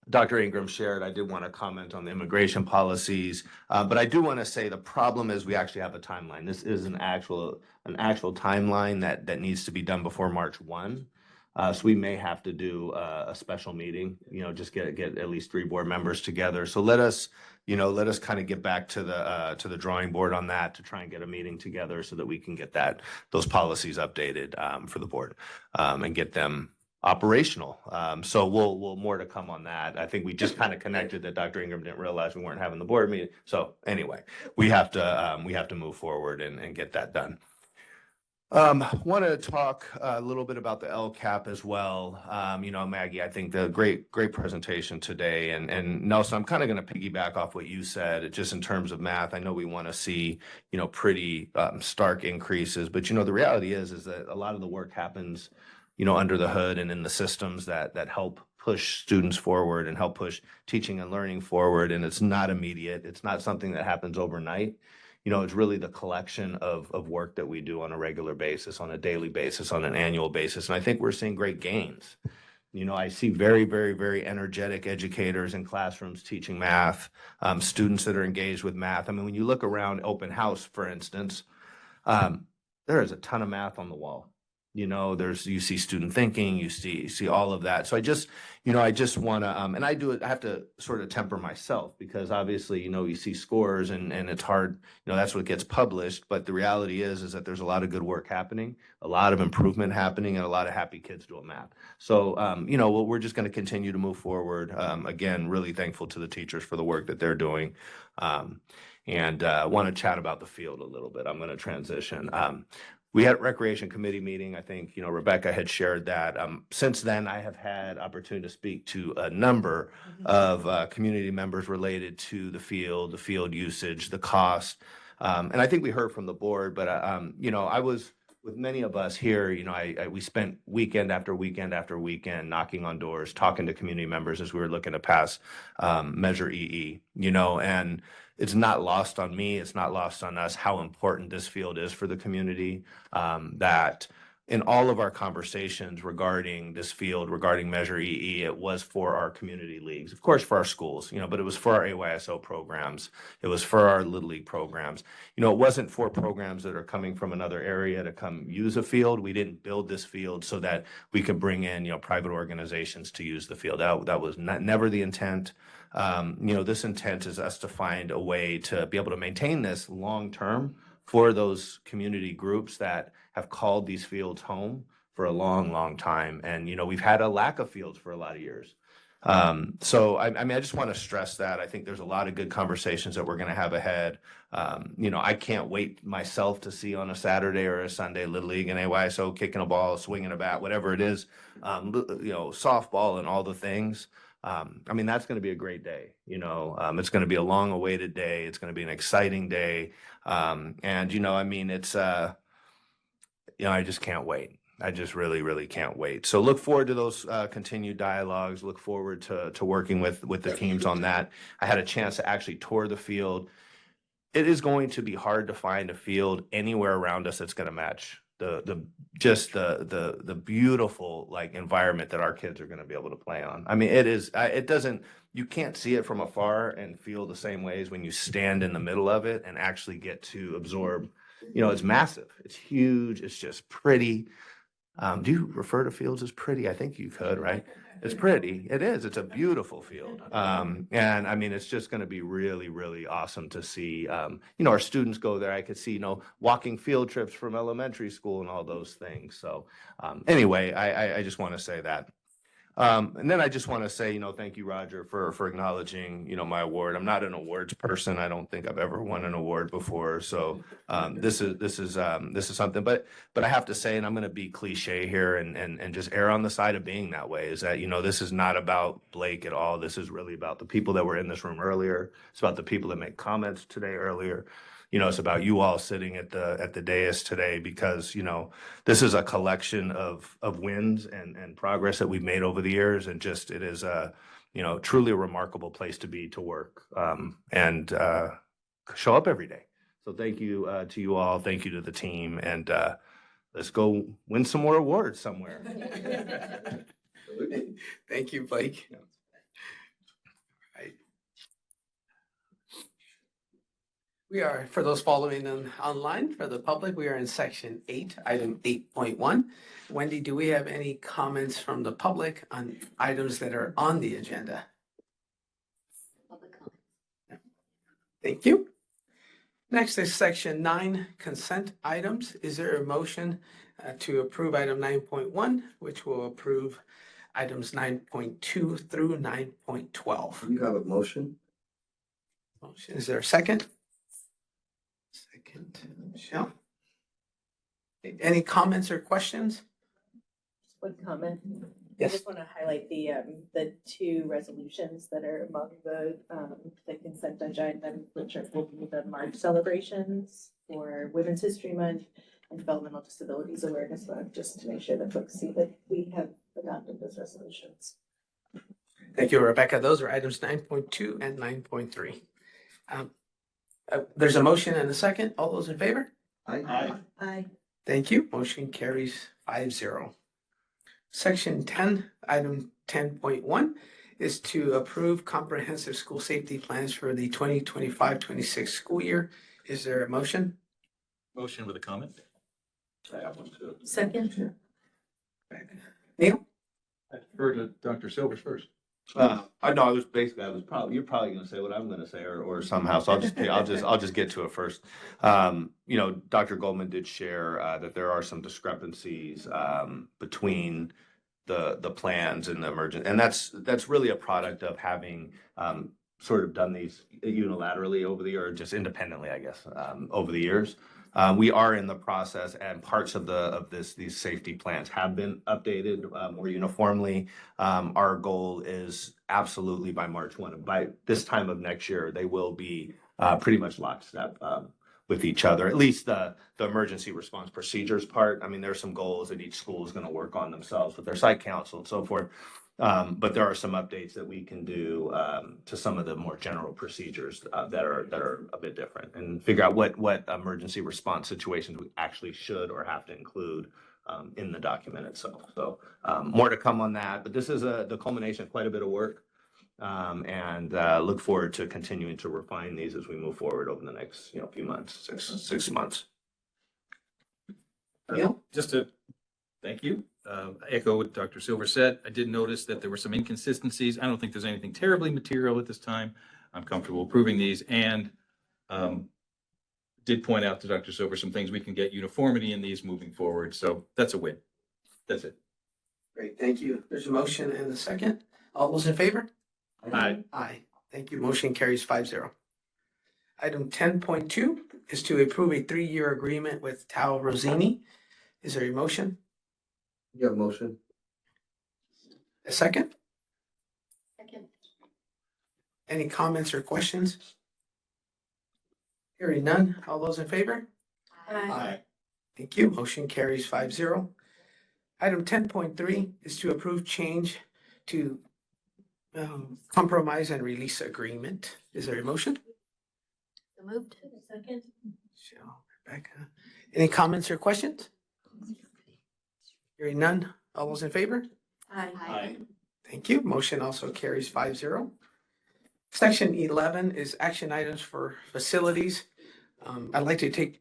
Dr. Ingram shared, I did want to comment on the immigration policies, but I do want to say the problem is we actually have a timeline. This is an actual timeline that needs to be done before March 1. So we may have to do a special meeting, just get at least 3 board members together. So let us kind of get back to the drawing board on that to try and get a meeting together so that we can get those policies updated for the board and get them operational. So we'll more to come on that. I think we just kind of connected that Dr. Ingram didn't realize we weren't having the board meeting. So anyway, we have to move forward and get that done. Want to talk a little bit about the LCAP as well. Maggie, I think the great presentation today, and Nelson, I'm kind of going to piggyback off what you said, just in terms of math. I know we want to see, pretty stark increases, but the reality is that a lot of the work happens, under the hood and in the systems that help push students forward and help push teaching and learning forward. And it's not immediate. It's not something that happens overnight. It's really the collection of work that we do on a regular basis, on a daily basis, on an annual basis. And I think we're seeing great gains. I see very, very, very energetic educators in classrooms teaching math, students that are engaged with math. I mean, when you look around open house, for instance, there is a ton of math on the wall. You see student thinking, you see all of that. So I just want to, and I have to sort of temper myself because obviously, you see scores and it's hard, that's what gets published. But the reality is that there's a lot of good work happening, a lot of improvement happening, and a lot of happy kids doing math. So, we're just going to continue to move forward. Again, really thankful to the teachers for the work that they're doing. And want to chat about the field a little bit. I'm going to transition. We had a recreation committee meeting. I think, Rebecca had shared that. Since then, I have had opportunity to speak to a number of community members related to the field usage, the cost. And I think we heard from the board, but, I was with many of us here, we spent weekend after weekend after weekend knocking on doors, talking to community members as we were looking to pass Measure EE, and it's not lost on me. It's not lost on us how important this field is for the community. That in all of our conversations regarding this field, regarding Measure EE, it was for our community leagues, of course, for our schools, but it was for our AYSO programs. It was for our Little League programs. It wasn't for programs that are coming from another area to come use a field. We didn't build this field so that we could bring in, private organizations to use the field. That was never the intent. This intent is us to find a way to be able to maintain this long term for those community groups that have called these fields home for a long, long time. And, we've had a lack of fields for a lot of years. So, I just want to stress that. I think there's a lot of good conversations that we're going to have ahead. I can't wait myself to see on a Saturday or a Sunday Little League and AYSO kicking a ball, swinging a bat, whatever it is, softball and all the things. That's going to be a great day. It's going to be a long awaited day. It's going to be an exciting day. I just can't wait. I just really, really can't wait. So look forward to those continued dialogues. Look forward to working with the teams on that. I had a chance to actually tour the field. It is going to be hard to find a field anywhere around us that's going to match the beautiful like environment that our kids are going to be able to play on. I mean, you can't see it from afar and feel the same ways when you stand in the middle of it and actually get to absorb. It's massive. It's huge. It's just pretty. Do you refer to fields as pretty? I think you could, right? It's pretty. It is. It's a beautiful field. And I mean, it's just going to be really, really awesome to see, our students go there. I could see, walking field trips from elementary school and all those things. So anyway, I just want to say that. And then I just want to say, thank you, Roger, for acknowledging, my award. I'm not an awards person. I don't think I've ever won an award before. So this is something. But I have to say, and I'm going to be cliche here and just err on the side of being that way, is that this is not about Blake at all. This is really about the people that were in this room earlier. It's about the people that made comments today earlier. It's about you all sitting at the dais today because, this is a collection of wins and progress that we've made over the years. And just, it is a, truly a remarkable place to be, to work, and show up every day. So thank you to you all. Thank you to the team. And let's go win some more awards somewhere. Thank you, Blake. We are, for those following online, for the public, we are in section 8, item 8.1. Wendy, do we have any comments from the public on items that are on the agenda? Thank you. Next is section 9, consent items. Is there a motion to approve item 9.1, which will approve items 9.2 through 9.12? You have a motion? Motion. Is there a second? Michelle? Any comments or questions? One comment. Yes. I just want to highlight the 2 resolutions that are among the consent agenda, which will be the March celebrations for Women's History Month and Developmental Disabilities Awareness Month, just to make sure that folks see that we have adopted those resolutions. Thank you, Rebecca. Those are items 9.2 and 9.3. There's a motion and a second. All those in favor? Aye. Aye. Thank you. Motion carries 5-0. Section 10, item 10.1 is to approve comprehensive school safety plans for the 2025-26 school year. Is there a motion? Motion with a comment? I have one too. Second. Neil? I defer to Dr. Silvers first. I know. You're probably going to say what I'm going to say, or somehow. So I'll just get to it first. Dr. Goldman did share that there are some discrepancies between the plans and the emergent, and that's really a product of having sort of done these unilaterally over the year, or just independently, I guess, over the years. We are in the process, and parts of these safety plans have been updated more uniformly. Our goal is absolutely by March 1, by this time of next year, they will be pretty much lockstep with each other. At least the emergency response procedures part. I mean, there's some goals that each school is going to work on themselves with their site council and so forth. But there are some updates that we can do to some of the more general procedures that are a bit different, and figure out what emergency response situations we actually should or have to include in the document itself. So more to come on that, but this is the culmination of quite a bit of work, and look forward to continuing to refine these as we move forward over the next few months, six months. Just to thank you. Echo what Dr. Silver said. I did notice that there were some inconsistencies. I don't think there's anything terribly material at this time. I'm comfortable approving these, and did point out to Dr. Silver some things we can get uniformity in these moving forward. So that's a win. That's it. Great, thank you. There's a motion and a second. All those in favor? Aye. Aye. Thank you. Motion carries 5-0. Item 10.2 is to approve a 3-year agreement with Tao Rosini. Is there a motion? You have a motion? A second? Second. Any comments or questions? Hearing none. All those in favor? Aye. Thank you. Motion carries 5-0. Item 10.3 is to approve change to compromise and release agreement. Is there a motion? So moved. Second. Michelle, Rebecca. Any comments or questions? Hearing none. All those in favor? Aye. Thank you. Motion also carries 5-0. Section 11 is action items for facilities. I'd like to take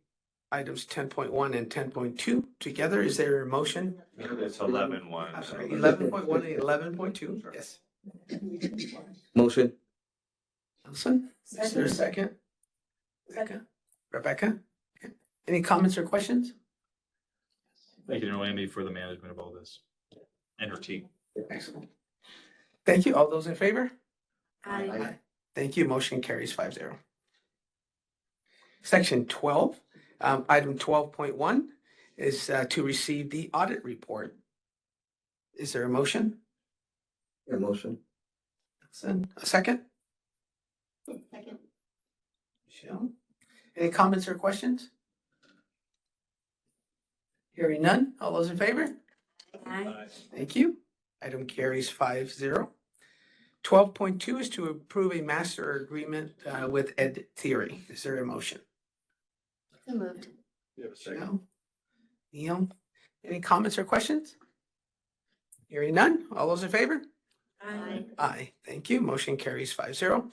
items 10.1 and 10.2 together. Is there a motion? It's 11-1. I'm sorry, 11.1 and 11.2. Yes. Motion. Nelson, is there a second? Rebecca? Any comments or questions? Thank you, Noemi, for the management of all this and her team. Excellent. Thank you. All those in favor? Aye. Thank you. Motion carries 5-0. Section 12, item 12.1 is to receive the audit report. Is there a motion? A motion. A second? Second. Michelle? Any comments or questions? Hearing none. All those in favor? Aye. Thank you. Item carries 5-0. 12.2 is to approve a master agreement with Ed Theory. Is there a motion? So moved. Michelle? Neil? Any comments or questions? Hearing none. All those in favor? Aye. Aye. Thank you. Motion carries 5-0.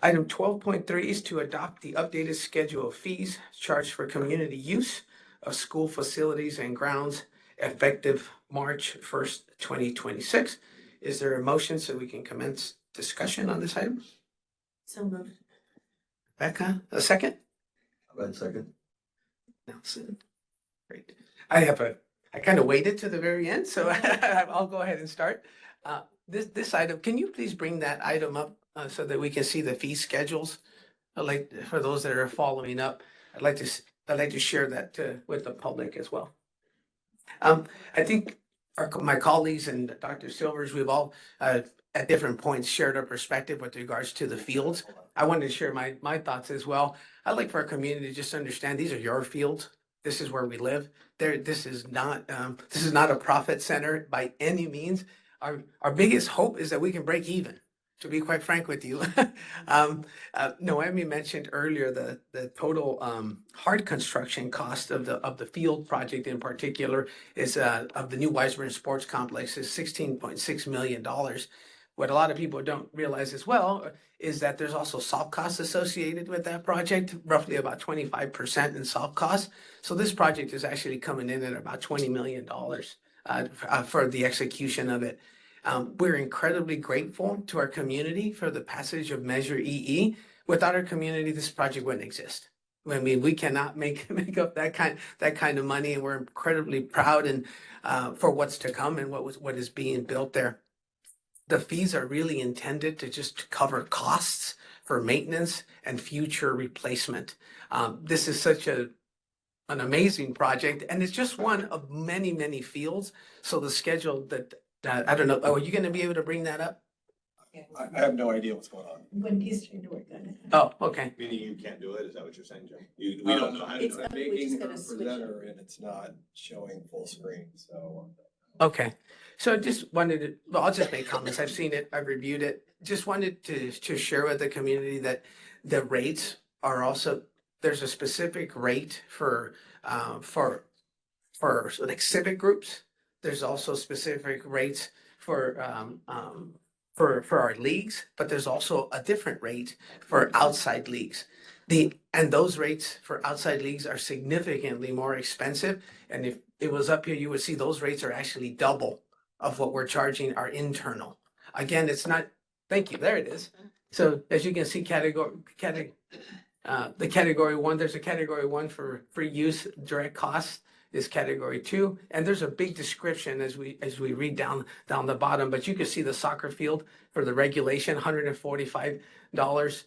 Item 12.3 is to adopt the updated schedule of fees charged for community use of school facilities and grounds effective March 1st, 2026. Is there a motion so we can commence discussion on this item? So moved. Becca, a second? Second. Nelson. Great. I kind of waited to the very end, so I'll go ahead and start. This item, can you please bring that item up so that we can see the fee schedules? Like for those that are following up, I'd like to share that with the public as well. I think my colleagues and Dr. Silvers, we've all at different points shared our perspective with regards to the fields. I wanted to share my thoughts as well. I'd like for our community to just understand these are your fields. This is where we live. This is not a profit center by any means. Our biggest hope is that we can break even, to be quite frank with you. Noemi mentioned earlier the total hard construction cost of the field project in particular is of the new Wiseburn Sports Complex is $16.6 million. What a lot of people don't realize as well is that there's also soft costs associated with that project, roughly about 25% in soft costs. So this project is actually coming in at about $20 million for the execution of it. We're incredibly grateful to our community for the passage of Measure EE. Without our community, this project wouldn't exist. I mean, we cannot make up that kind of money, and we're incredibly proud and for what's to come and what is being built there. The fees are really intended to just cover costs for maintenance and future replacement. This is such an amazing project, and it's just one of many, many fields. So the schedule that I don't know. Are you going to be able to bring that up? I have no idea what's going on. Wendy's trying to work on it. Oh, okay. Meaning you can't do it? Is that what you're saying, Jim? We don't know how to It's do it. we're Making just her gonna switch presenter it. and it's not showing full screen, so. Okay. So I just wanted to, well, I'll just make comments. I've seen it. I've reviewed it. Just wanted to share with the community that the rates are also, there's a specific rate for like civic groups. There's also specific rates for our leagues, but there's also a different rate for outside leagues. And those rates for outside leagues are significantly more expensive. And if it was up here, you would see those rates are actually double of what we're charging our internal. Again, it's not, thank you, there it is. So as you can see, the category one, there's a category one for free use direct costs is category 2. And there's a big description as we read down the bottom, but you can see the soccer field for the regulation, $145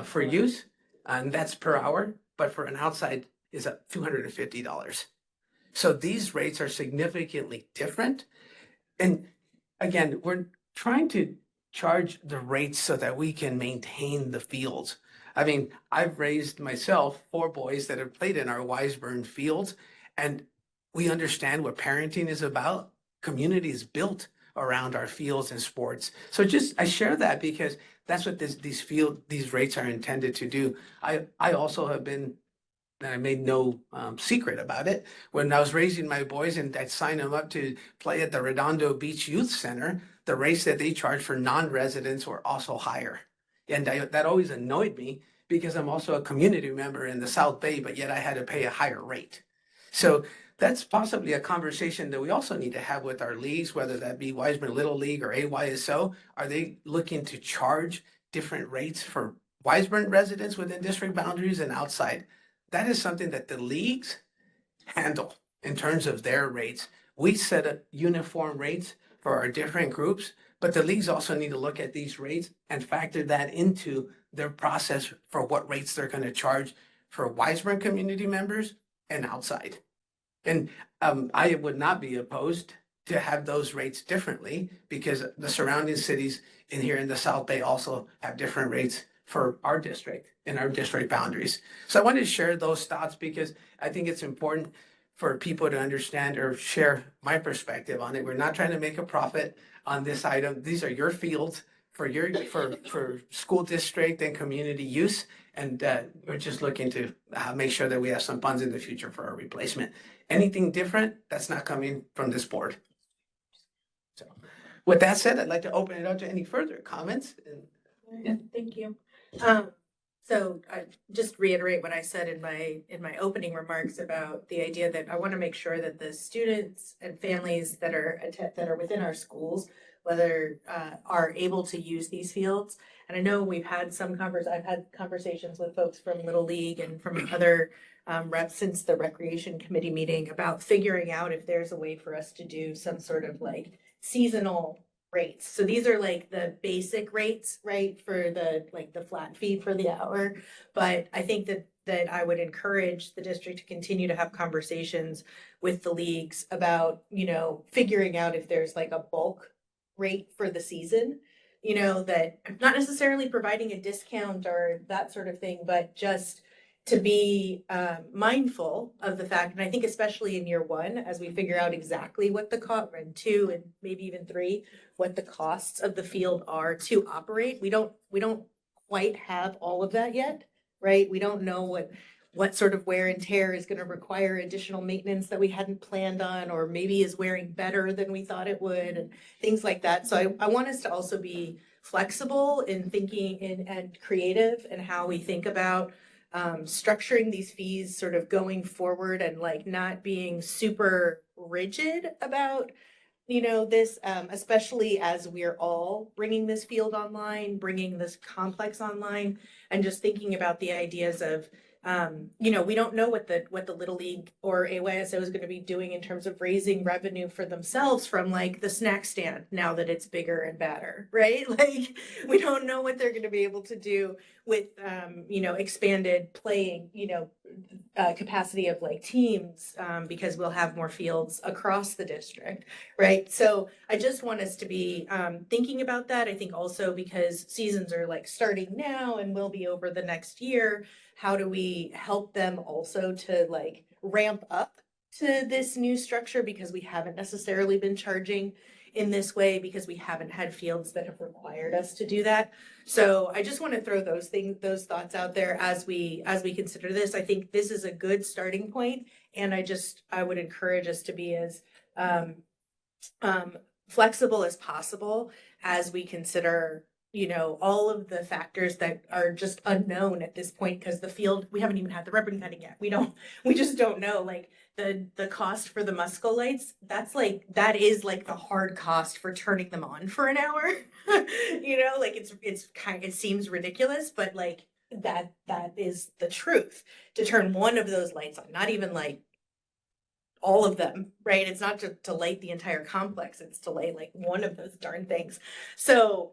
for use, and that's per hour, but for an outside is at $250. So these rates are significantly different. And again, we're trying to charge the rates so that we can maintain the fields. I mean, I've raised myself 4 boys that have played in our Wiseburn fields, and we understand what parenting is about. Community is built around our fields and sports. So I share that because that's what these rates are intended to do. I also have been, and I made no secret about it, when I was raising my boys and I'd sign them up to play at the Redondo Beach Youth Center, the rates that they charge for non-residents were also higher. And that always annoyed me because I'm also a community member in the South Bay, but yet I had to pay a higher rate. So that's possibly a conversation that we also need to have with our leagues, whether that be Wiseburn Little League or AYSO. Are they looking to charge different rates for Wiseburn residents within district boundaries and outside? That is something that the leagues handle in terms of their rates. We set up uniform rates for our different groups, but the leagues also need to look at these rates and factor that into their process for what rates they're going to charge for Wiseburn community members and outside. And I would not be opposed to have those rates differently because the surrounding cities in here in the South Bay also have different rates for our district and our district boundaries. So I wanted to share those thoughts because I think it's important for people to understand or share my perspective on it. We're not trying to make a profit on this item. These are your fields for school district and community use. And we're just looking to make sure that we have some funds in the future for our replacement. Anything different, that's not coming from this board. So with that said, I'd like to open it up to any further comments. Yeah, thank you. So I just reiterate what I said in my opening remarks about the idea that I want to make sure that the students and families that are within our schools, whether are able to use these fields. And I know I've had conversations with folks from Little League and from other reps since the recreation committee meeting about figuring out if there's a way for us to do some sort of like seasonal rates. So these are like the basic rates, right, for the flat fee for the hour. But I think that I would encourage the district to continue to have conversations with the leagues about, figuring out if there's like a bulk rate for the season, that not necessarily providing a discount or that sort of thing, but just to be mindful of the fact, and I think especially in year 1, as we figure out exactly what the cost, and 2, and maybe even 3, what the costs of the field are to operate. We don't quite have all of that yet, right? We don't know what sort of wear and tear is going to require additional maintenance that we hadn't planned on, or maybe is wearing better than we thought it would, and things like that. So I want us to also be flexible in thinking and creative in how we think about structuring these fees sort of going forward, and like not being super rigid about this, especially as we're all bringing this field online, bringing this complex online, and just thinking about the ideas of we don't know what the Little League or AYSO is going to be doing in terms of raising revenue for themselves from like the snack stand now that it's bigger and badder, right? Like we don't know what they're going to be able to do with expanded playing capacity of like teams, because we'll have more fields across the district, right? So I just want us to be thinking about that. I think also because seasons are like starting now and will be over the next year. How do we help them also to like ramp up to this new structure, because we haven't necessarily been charging in this way because we haven't had fields that have required us to do that. So I just want to throw those thoughts out there as we consider this. I think this is a good starting point, and I would encourage us to be as flexible as possible as we consider all of the factors that are just unknown at this point, because the field, we haven't even had the ribbon cutting yet. We just don't know, like the cost for the Musco lights, that is like the hard cost for turning them on for an hour. Like it seems ridiculous, but like that is the truth. To turn one of those lights on, not even like all of them, right? It's not to light the entire complex, it's to light like one of those darn things. So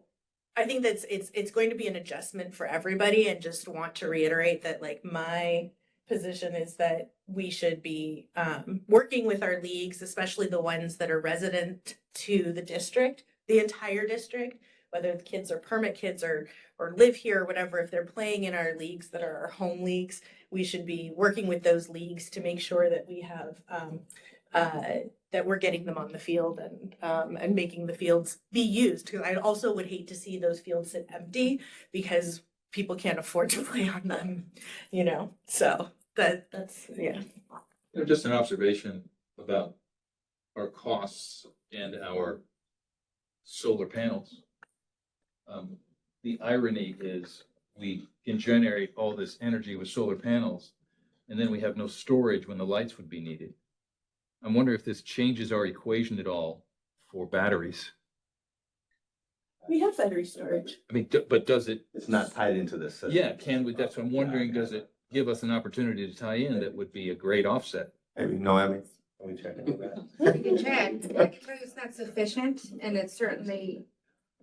I think that's it's going to be an adjustment for everybody, and just want to reiterate that like my position is that we should be working with our leagues, especially the ones that are resident to the district, the entire district, whether the kids are permit kids or live here or whatever, if they're playing in our leagues that are our home leagues, we should be working with those leagues to make sure that we have that we're getting them on the field and making the fields be used. Because I also would hate to see those fields sit empty because people can't afford to play on them, you know. So that's yeah. Just an observation about our costs and our solar panels. The irony is we can generate all this energy with solar panels, and then we have no storage when the lights would be needed. I'm wondering if this changes our equation at all for batteries. We have battery storage. I mean, but does it? It's not tied into this system. Yeah, can we, that's what I'm wondering, does it give us an opportunity to tie in that would be a great offset? Maybe, no, I mean, let me check into that. You can check, I can tell you it's not sufficient, and it's certainly,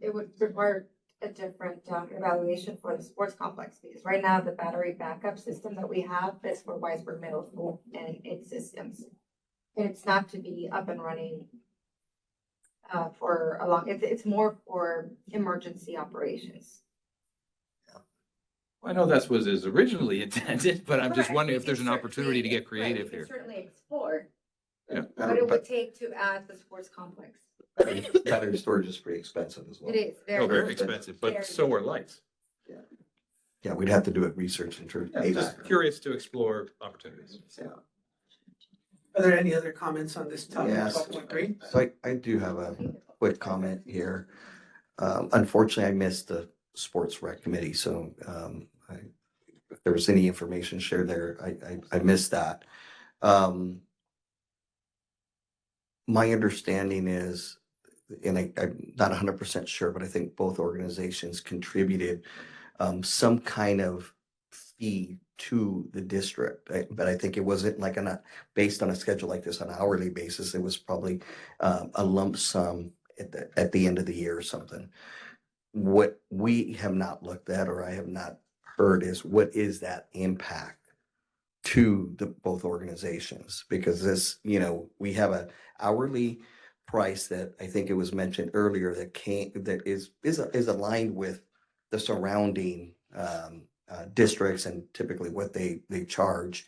it would require a different evaluation for the sports complex, because right now the battery backup system that we have is for Weisberg Middle School and its systems. And it's not to be up and running for a long, it's more for emergency operations. I know that's what is originally intended, but I'm just Correct. wondering We if there's can an opportunity to certainly- get creative right, we here. can certainly explore Yeah. what it would take to add the sports complex. Battery storage is pretty expensive as well. It is Oh, very expensive, but Very so are lights. Yeah, we'd have to do it research in terms of. I'm just curious to explore opportunities. Yeah. Are there any other comments on this topic? Yes. 12.3? So I do have a quick comment here. Unfortunately, I missed the sports rec committee, so if there was any information shared there, I missed that. My understanding is, and I'm not 100% sure, but I think both organizations contributed some kind of fee to the district. But I think it wasn't like based on a schedule like this on an hourly basis. It was probably a lump sum at the end of the year or something. What we have not looked at, or I have not heard, is what is that impact to both organizations? Because this, we have a hourly price that I think it was mentioned earlier that is aligned with the surrounding districts and typically what they charge.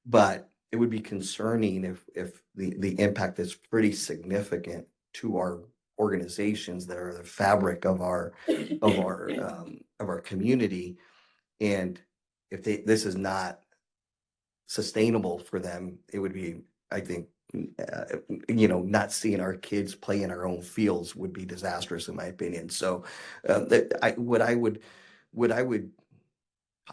But it would be concerning if the impact is pretty significant to our organizations that are the fabric of our community, and if this is not sustainable for them, it would be, I think, not seeing our kids play in our own fields would be disastrous in my opinion. So what I would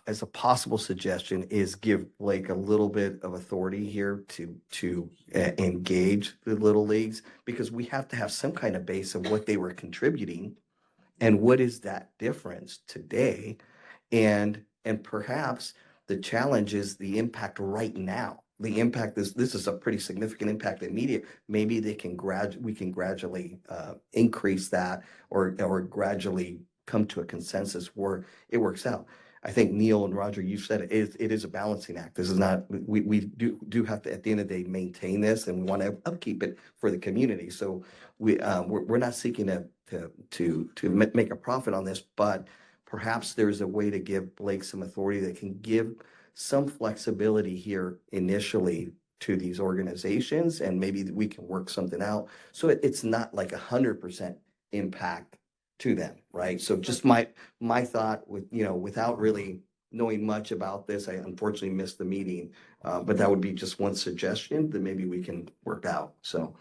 as a possible suggestion is give Blake a little bit of authority here to engage the little leagues, because we have to have some kind of base of what they were contributing and what is that difference today, and perhaps the challenge is the impact right now. The impact is, this is a pretty significant impact immediate. Maybe we can gradually increase that or gradually come to a consensus where it works out. I think Neil and Roger, you've said it is a balancing act. This is not, we do have to, at the end of the day, maintain this, and we want to upkeep it for the community. So we're not seeking to make a profit on this, but perhaps there's a way to give Blake some authority that can give some flexibility here initially to these organizations, and maybe we can work something out so it's not like 100% impact to them, right? So just my thought without really knowing much about this, I unfortunately missed the meeting, but that would be just one suggestion that maybe we can work out. So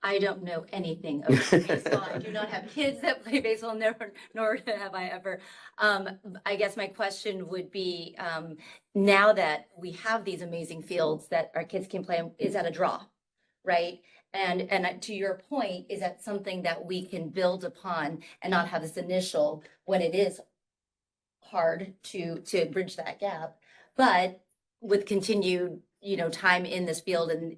I don't know anything about baseball. I do not have kids that play baseball, nor have I ever. I guess my question would be, now that we have these amazing fields that our kids can play, is that a draw, right? And to your point, is that something that we can build upon and not have this initial, when it is hard to bridge that gap, but with continued time in this field, and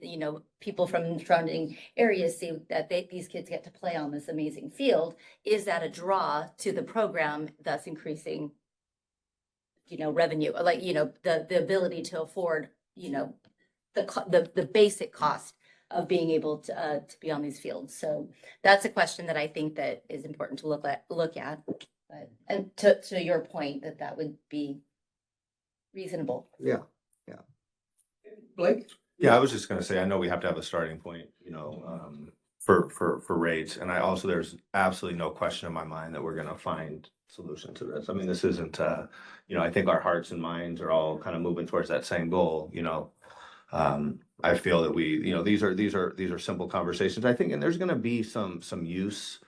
people from surrounding areas see that these kids get to play on this amazing field, is that a draw to the program, thus increasing revenue, like the ability to afford the basic cost of being able to be on these fields. So that's a question that I think that is important to look at. But, and to your point, that would be reasonable. Yeah. Blake? Yeah, I was just gonna say, I know we have to have a starting point, for rates. And I also, there's absolutely no question in my mind that we're gonna find solution to this. I mean, this isn't, I think our hearts and minds are all kind of moving towards that same goal, I feel that these are simple conversations, I think, and there's gonna be some use,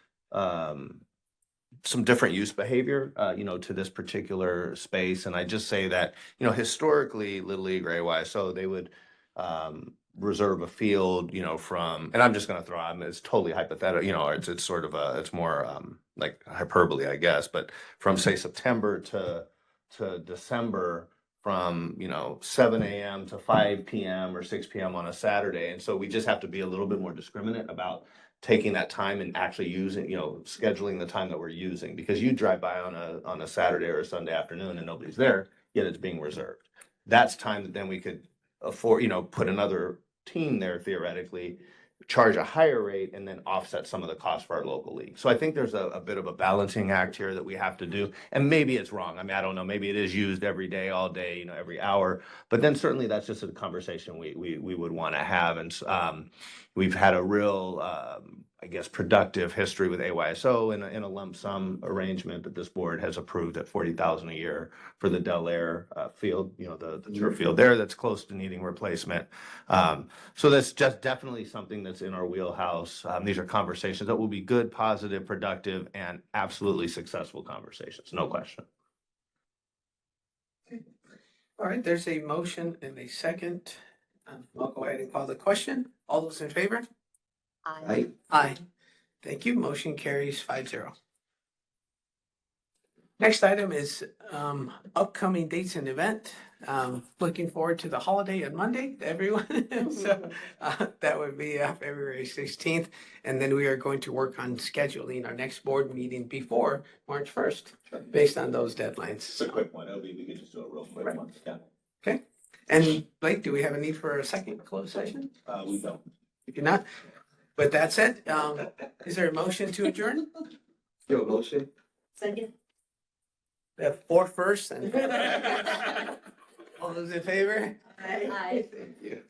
some different use behavior, to this particular space. And I just say that, historically, Little League or AYSO, they would reserve a field, from, and I'm just going to throw out, it's totally hypothetical, it's sort of it's more like hyperbole, I guess, but from say September to December, from 7 a.m. to 5 p.m. or 6 p.m. on a Saturday. And so we just have to be a little bit more discriminate about taking that time and actually using, scheduling the time that we're using, because you drive by on a Saturday or a Sunday afternoon and nobody's there, yet it's being reserved. That's time that then we could afford, put another team there theoretically, charge a higher rate, and then offset some of the costs for our local league. So I think there's a bit of a balancing act here that we have to do. And maybe it's wrong. I mean, I don't know, maybe it is used every day, all day, every hour, but then certainly that's just a conversation we would want to have. And we've had a real, I guess, productive history with AYSO in a lump sum arrangement that this board has approved at $40,000 a year for the Del Air field, the turf field there that's close to needing replacement. So that's just definitely something that's in our wheelhouse. These are conversations that will be good, positive, productive, and absolutely successful conversations, no question. All right, there's a motion and a second. I'll go ahead and call the question. All those in favor? Aye. Aye. Thank you. Motion carries 5-0. Next item is upcoming dates and event. Looking forward to the holiday on Monday, everyone. So that would be February 16th. And then we are going to work on scheduling our next board meeting before March 1st, based on those deadlines. It's a quick one. We could just do a real quick one. Yeah. Okay. And Blake, do we have a need for a second closed session? We don't. We do not. With that said, is there a motion to adjourn? Your motion? Second. We have 4 first and all those in favor? Aye. Thank you.